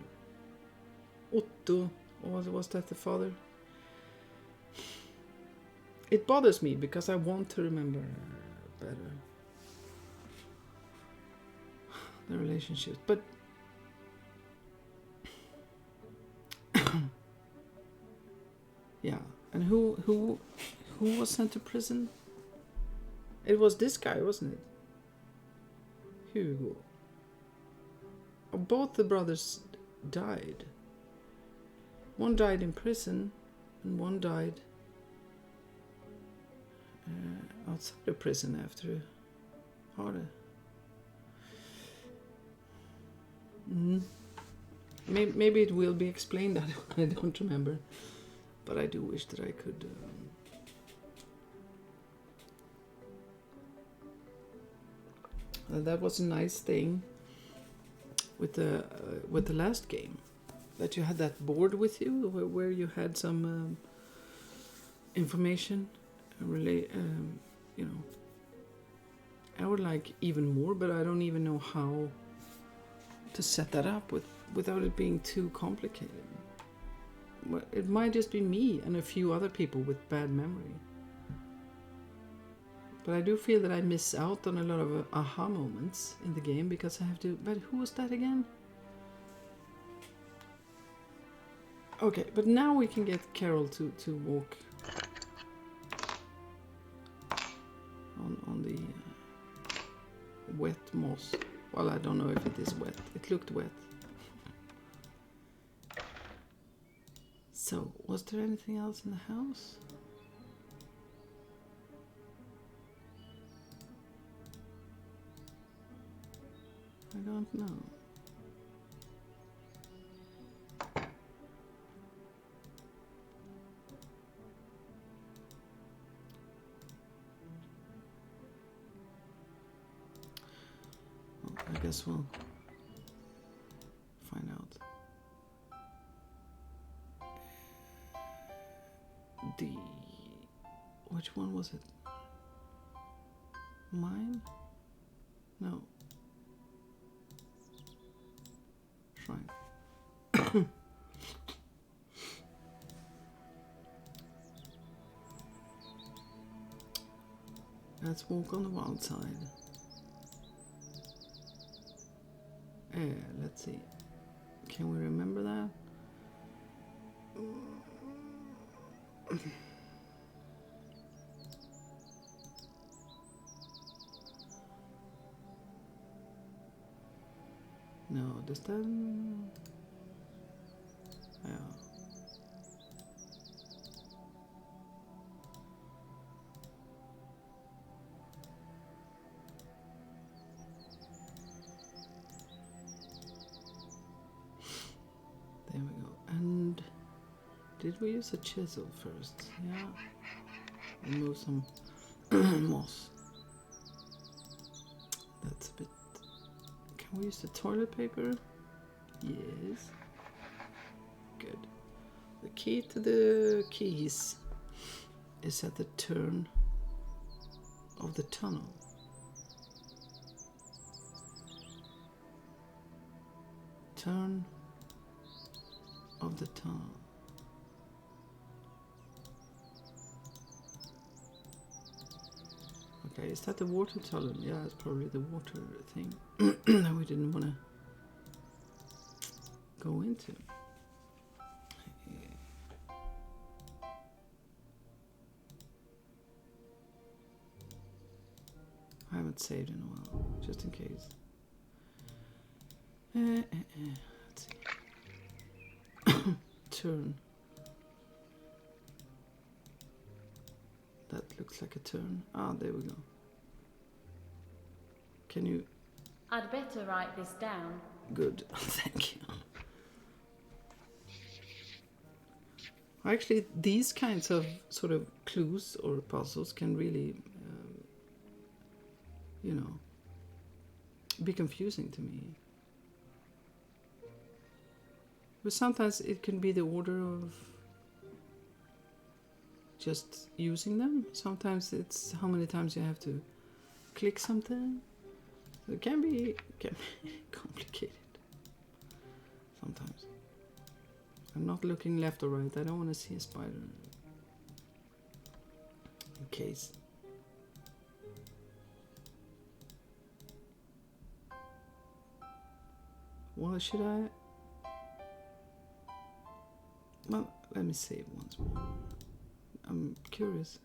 Otto, or was that the father? It bothers me because I want to remember better the relationships, but yeah. And who was sent to prison? It was this guy, wasn't it? Hugo. Both the brothers died. One died in prison, and one died outside the prison after harder. Maybe it will be explained. I don't remember, but I do wish that I could. That was a nice thing with the last game, that you had that board with you where you had some information, you know. I would like even more, but I don't even know how to set that up without it being too complicated. It might just be me and a few other people with bad memory. But I do feel that I miss out on a lot of aha moments in the game because I have to... But who was that again? Okay, but now we can get Carol to walk on the wet moss. Well, I don't know if it is wet. It looked wet. So, was there anything else in the house? I don't know. Well, I guess we'll find out. Which one was it? Mine? No. Shrine. Let's walk on the wild side. Let's see. Can we remember that? No, does that... Yeah. There we go. And did we use a chisel first? Yeah. Remove some moss. That's a bit... Can we use the toilet paper? Yes. Good. The key to the keys is at the turn of the tunnel. Turn of the tunnel. Okay, is that the water tunnel? Yeah, it's probably the water thing that we didn't want to go into. I haven't saved in a while, just in case. Let's see. Turn. That looks like a turn. Ah, there we go. Can you... I'd better write this down. Good, thank you. Actually, these kinds of sort of clues or puzzles can really, you know, be confusing to me. But sometimes it can be the order of just using them. Sometimes it's how many times you have to click something. So it can be complicated sometimes. I'm not looking left or right. I don't want to see a spider. In case. Well, should I? Well, let me save once more. I'm curious.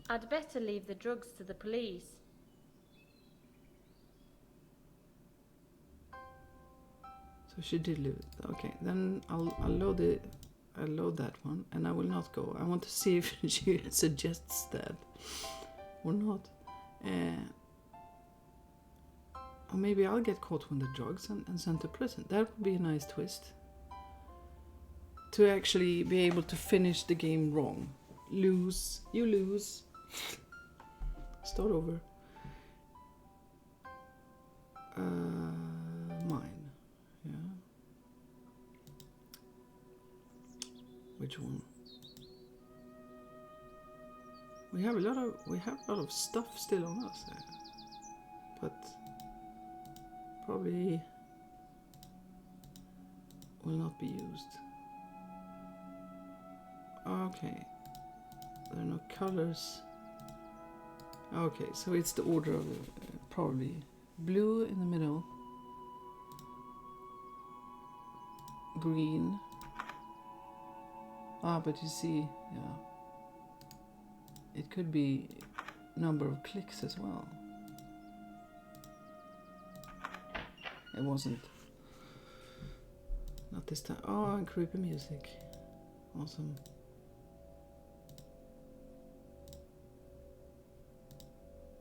I'd better leave the drugs to the police. So she did leave it. Okay, then I'll load that one, and I will not go. I want to see if she suggests that or not. Or maybe I'll get caught with the drugs and sent to prison. That would be a nice twist. To actually be able to finish the game wrong. Lose. You lose. Start over. Mine. Yeah. Which one? We have a lot of stuff still on us there. But probably will not be used. Okay, there are no colors. Okay, so it's the order of probably blue in the middle, green. Ah, but you see, yeah, it could be number of clicks as well. It wasn't. Not this time. Oh, and creepy music. Awesome.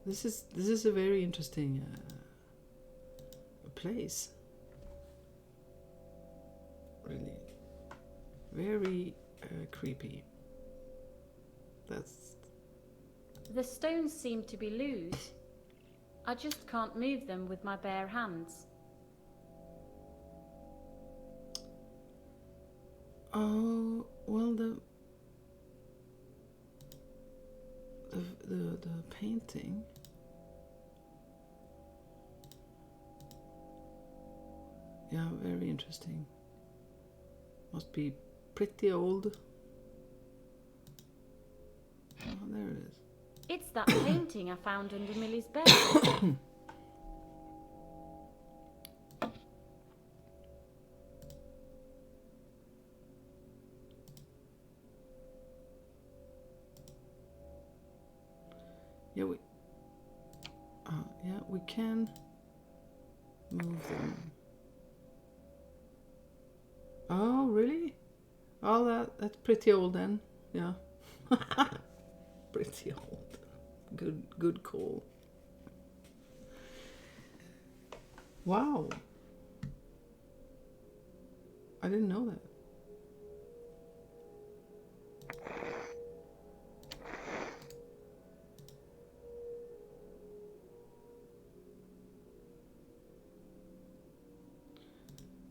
This is a very interesting place. Really, very creepy. That's. The stones seem to be loose. I just can't move them with my bare hands. Oh well, the painting. Yeah, very interesting. Must be pretty old. Oh, there it is. It's that painting I found under Millie's bed. Yeah, we can move them. Oh, really? Oh, that's pretty old then. Yeah. Pretty old. Good call. Wow. I didn't know that.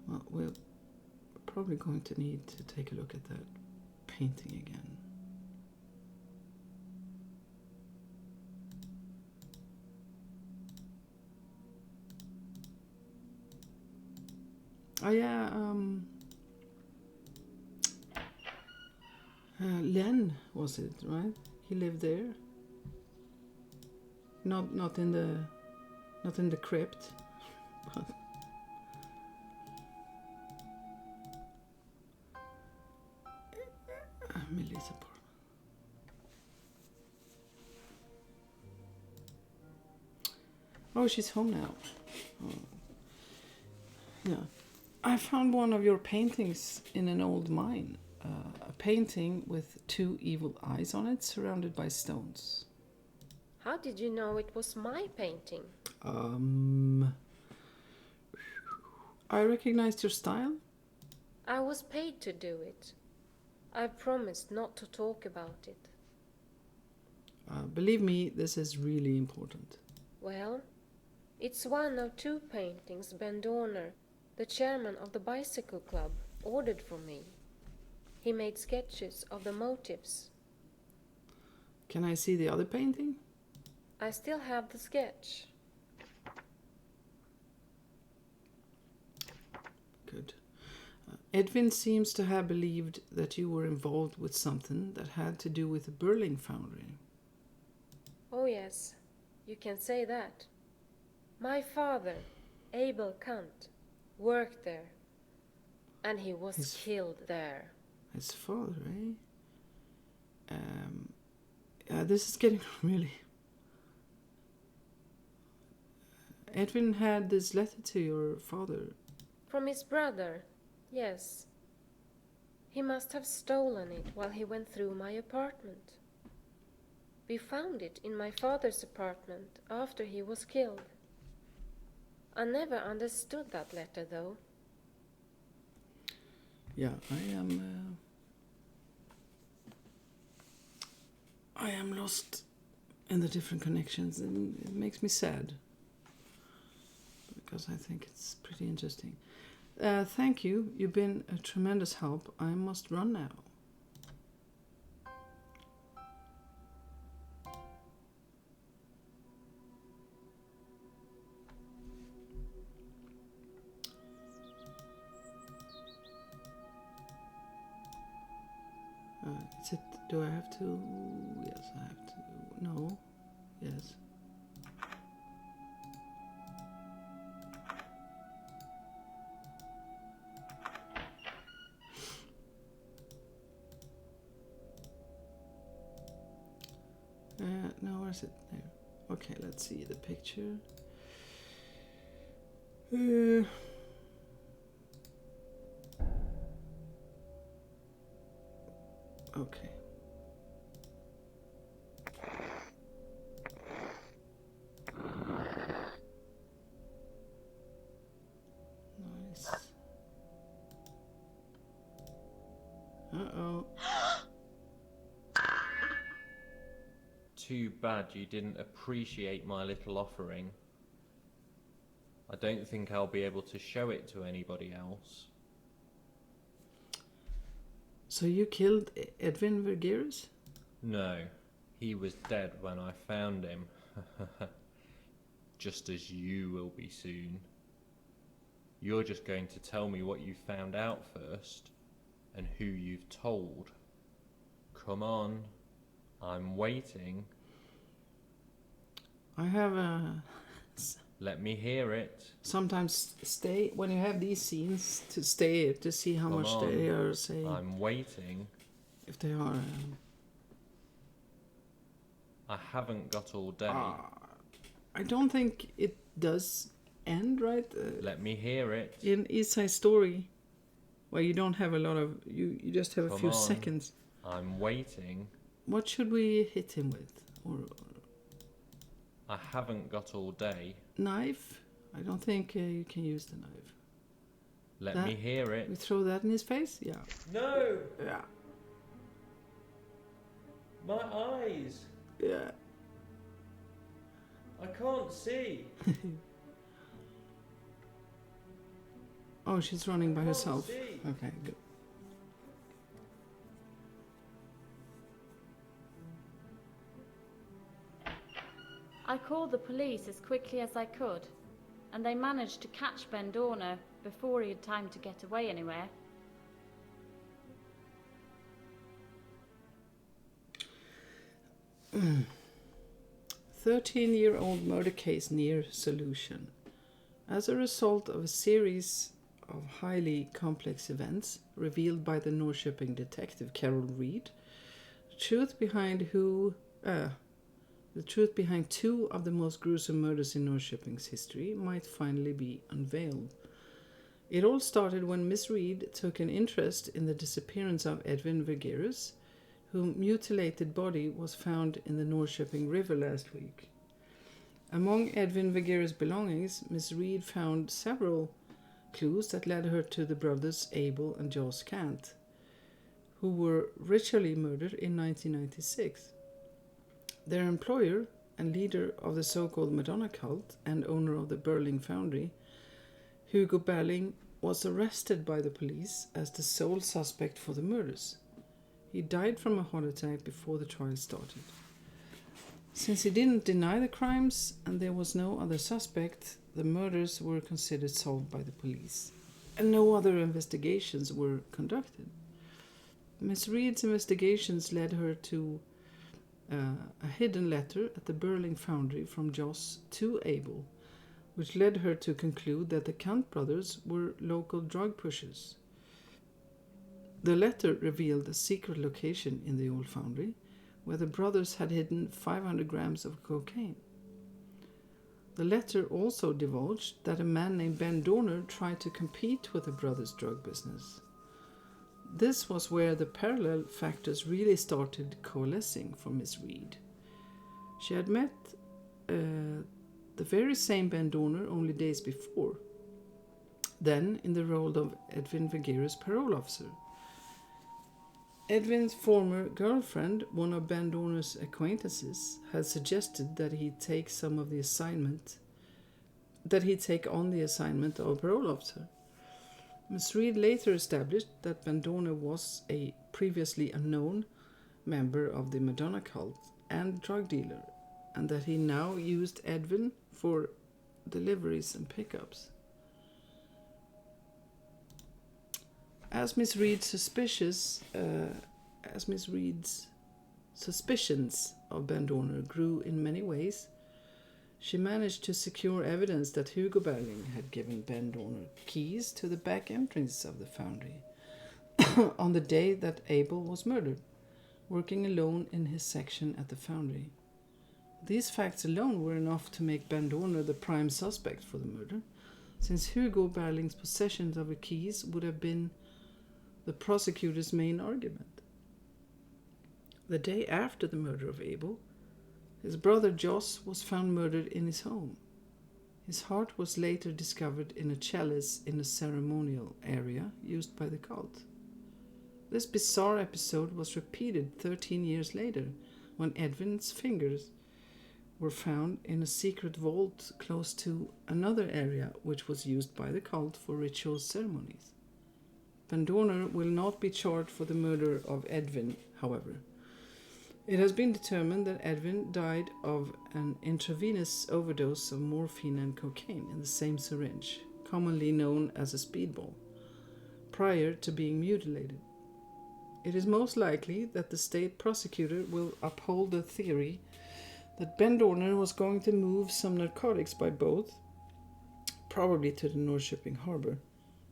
Well, we're probably going to need to take a look at that painting again. Oh yeah, Len, was it, right? He lived there. Not in the crypt, but Millie's apartment. Oh, she's home now. Oh. Yeah. I found one of your paintings in an old mine. A painting with two evil eyes on it, surrounded by stones. How did you know it was my painting? I recognized your style. I was paid to do it. I promised not to talk about it. Believe me, this is really important. Well, it's one of two paintings Ben Dorner, the chairman of the bicycle club, ordered for me. He made sketches of the motifs. Can I see the other painting? I still have the sketch. Good. Edwin seems to have believed that you were involved with something that had to do with the Berling foundry. Oh yes, you can say that. My father, Abel Kant, worked there, and he was killed there. His father, eh? This is getting really... Edwin had this letter to your father. From his brother, yes. He must have stolen it while he went through my apartment. We found it in my father's apartment after he was killed. I never understood that letter, though. Yeah, I am lost in the different connections, and it makes me sad. Because I think it's pretty interesting. Thank you. You've been a tremendous help. I must run now. Is it? Do I have to? Yes, I have to. No. Yes. No, where's it? There. Okay, let's see the picture. Okay. Uh-oh. Too bad you didn't appreciate my little offering. I don't think I'll be able to show it to anybody else. So you killed Edwin Vergirus? No, he was dead when I found him. Just as you will be soon. You're just going to tell me what you found out first, and who you've told. Come on, I'm waiting. I have a... Let me hear it. Sometimes stay, when you have these scenes, to stay to see how Come much on, they are saying. I'm waiting. If they are... I haven't got all day. I don't think it does end, right? Let me hear it. In East Side Story, where you don't have a lot of... You just have a Come few on. seconds. I'm waiting. What should we hit him with? Or I haven't got all day. knife? I don't think you can use the knife. Let That- me hear We it. throw that in his face? Yeah. No! Yeah. My eyes! Yeah. I can't see. Oh, she's running by Can't herself. see. Okay, good. I called the police as quickly as I could, and they managed to catch Ben Dorner before he had time to get away anywhere. Mm. 13-year-old murder case near solution. As a result of a series of highly complex events revealed by the Norrköping detective Carol Reed, the truth behind two of the most gruesome murders in Norrköping's history might finally be unveiled. It all started when Miss Reed took an interest in the disappearance of Edwin Vergirus, whose mutilated body was found in the Norrköping River last week. Among Edwin Vergirus' belongings, Miss Reed found several clues that led her to the brothers Abel and Joss Kant, who were ritually murdered in 1996. Their employer and leader of the so-called Madonna cult and owner of the Berling Foundry, Hugo Berling, was arrested by the police as the sole suspect for the murders. He died from a heart attack before the trial started. Since he didn't deny the crimes and there was no other suspect, the murders were considered solved by the police, and no other investigations were conducted. Miss Reed's investigations led her to a hidden letter at the Berling Foundry from Joss to Abel, which led her to conclude that the Kant brothers were local drug pushers. The letter revealed a secret location in the old foundry, where the brothers had hidden 500 grams of cocaine. The letter also divulged that a man named Ben Dorner tried to compete with the brothers' drug business. This was where the parallel factors really started coalescing for Miss Reed. She had met the very same Ben Dorner only days before, then in the role of Edwin Vergirus' parole officer. Edwin's former girlfriend, one of Ben Dorner's acquaintances, had suggested that he take on the assignment of a parole officer. Miss Reed later established that Ben Dorner was a previously unknown member of the Madonna cult and drug dealer, and that he now used Edwin for deliveries and pickups. As Miss Reed's suspicions of Ben Dorner grew in many ways, she managed to secure evidence that Hugo Berling had given Ben Dorner keys to the back entrance of the foundry on the day that Abel was murdered, working alone in his section at the foundry. These facts alone were enough to make Ben Dorner the prime suspect for the murder, since Hugo Berling's possession of the keys would have been the prosecutor's main argument. The day after the murder of Abel, his brother Joss was found murdered in his home. His heart was later discovered in a chalice in a ceremonial area used by the cult. This bizarre episode was repeated 13 years later when Edvin's fingers were found in a secret vault close to another area which was used by the cult for ritual ceremonies. Van Dorner will not be charged for the murder of Edvin, however. It has been determined that Edvin died of an intravenous overdose of morphine and cocaine in the same syringe, commonly known as a speedball, prior to being mutilated. It is most likely that the state prosecutor will uphold the theory that Ben Dorner was going to move some narcotics by boat, probably to the Norrköping harbor,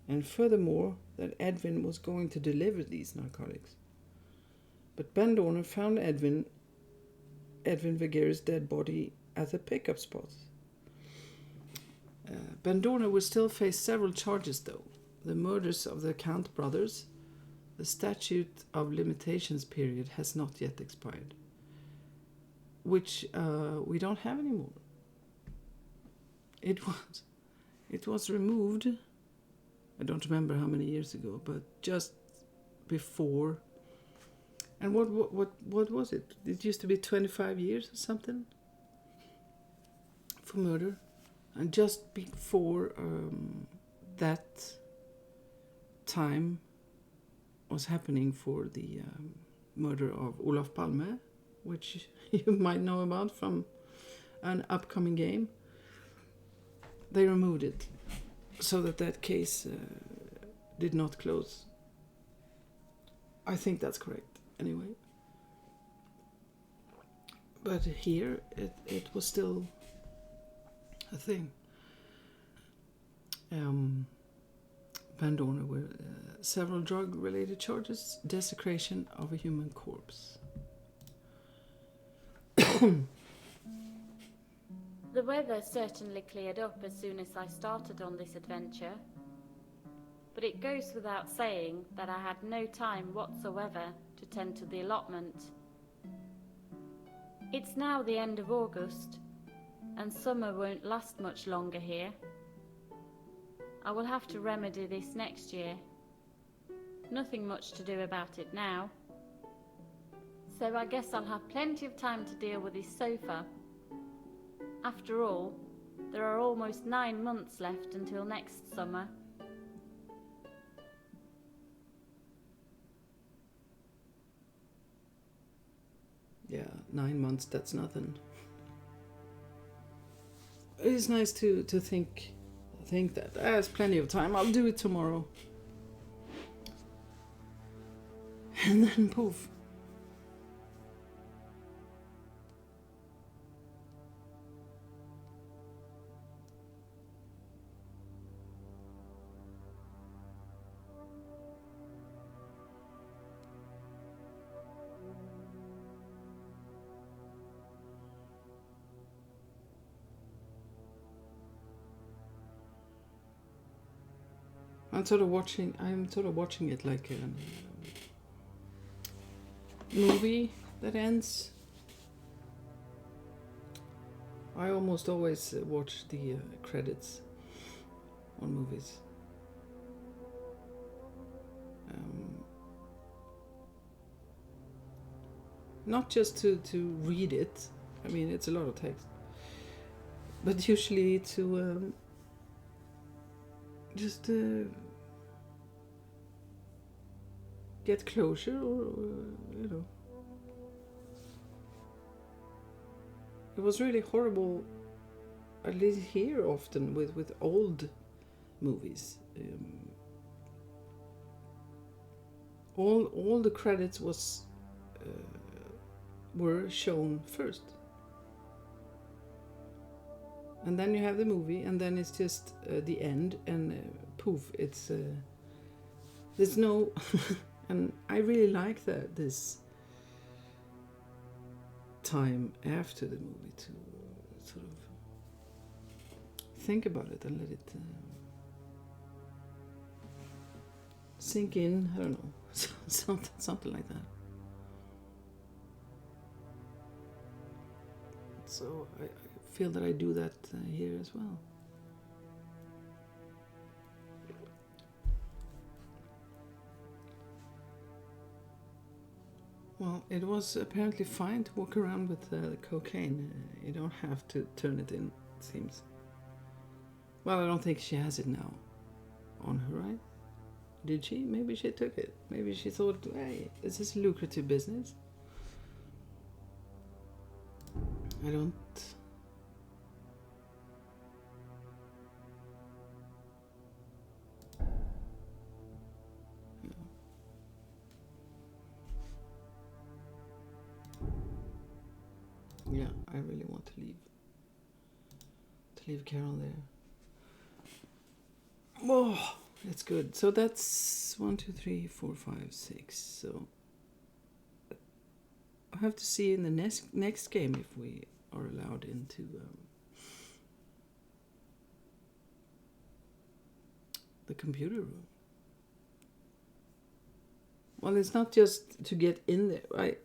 and furthermore that Edvin was going to deliver these narcotics. But Ben Dorner found Edvin Vergere's dead body at a pickup spot. Ben Dorner will still face several charges though. The murders of the Kant brothers. The statute of limitations period has not yet expired, which we don't have anymore. It was removed, I don't remember how many years ago, but just before. And what was it? It used to be 25 years or something for murder, and just before that time was happening for the murder of Olof Palme, which you might know about from an upcoming game. They removed it so that case did not close. I think that's correct anyway. But here it was still a thing. Van Dorner were several drug-related charges, desecration of a human corpse. The weather certainly cleared up as soon as I started on this adventure, but it goes without saying that I had no time whatsoever to tend to the allotment. It's now the end of August, and summer won't last much longer here. I will have to remedy this next year. Nothing much to do about it now. So I guess I'll have plenty of time to deal with this sofa. After all, there are almost 9 months left until next summer. Yeah, 9 months, that's nothing. It is nice to think that there's plenty of time. I'll do it tomorrow. And then poof. I'm sort of watching it like a movie that ends. I almost always watch the credits on movies. Not just to read it. I mean, it's a lot of text. But usually to just get closure, or you know. It was really horrible, at least here often with old movies. All the credits were shown first, and then you have the movie, and then it's just the end, and poof, it's there's no. And I really like this time after the movie to sort of think about it and let it sink in. I don't know, something like that. So I feel that I do that here as well. Well, it was apparently fine to walk around with the cocaine. You don't have to turn it in, it seems. Well, I don't think she has it now on her, right? Did she? Maybe she took it. Maybe she thought, hey, this is a lucrative business. I don't... Yeah, I really want to leave. To leave Carol there. Oh, that's good. So that's 1, 2, 3, 4, 5, 6. So I have to see in the next game if we are allowed into the computer room. Well, it's not just to get in there.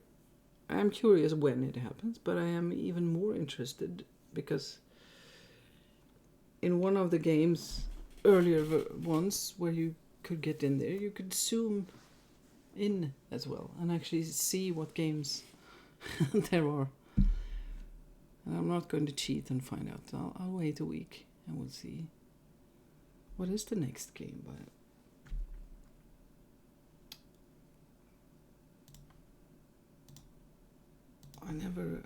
I'm curious when it happens, but I am even more interested because in one of the games, earlier ones where you could get in there, you could zoom in as well and actually see what games there are. And I'm not going to cheat and find out. I'll wait a week and we'll see. What is the next game? I never.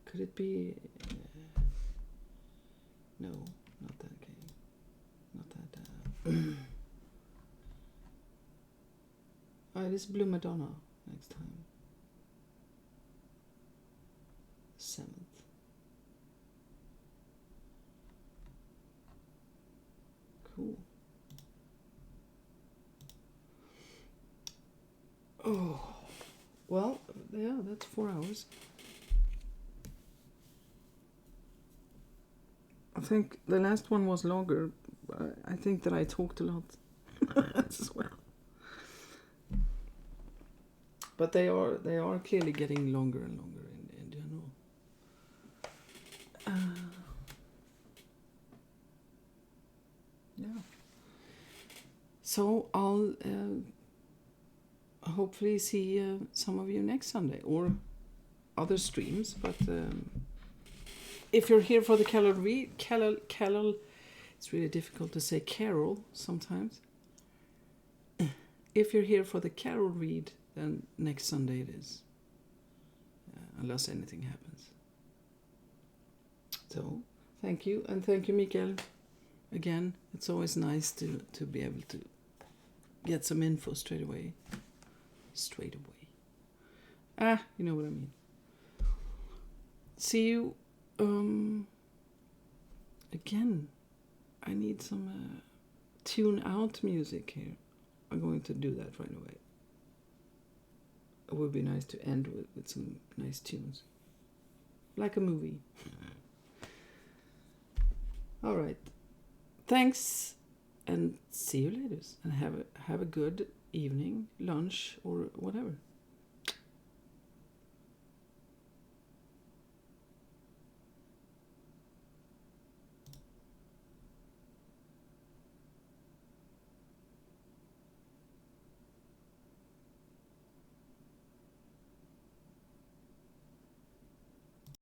Could it be? No, not that game. Not that. It is Blue Madonna next time. 7th. Cool. Oh. Well, yeah, that's 4 hours. I think the last one was longer. But I think that I talked a lot as well. But they are clearly getting longer and longer in general. Yeah. So I'll hopefully see some of you next Sunday or other streams. But if you're here for the Carol, it's really difficult to say Carol sometimes. If you're here for the Carol read, then next Sunday it is, unless anything happens. So, thank you, and thank you, Mikael. Again, it's always nice to be able to get some info straight away. You know what I mean. See you again. I need some tune out music here. I'm going to do that right away. It would be nice to end with some nice tunes. Like a movie. All right. Thanks and see you later. And have a good evening, lunch, or whatever.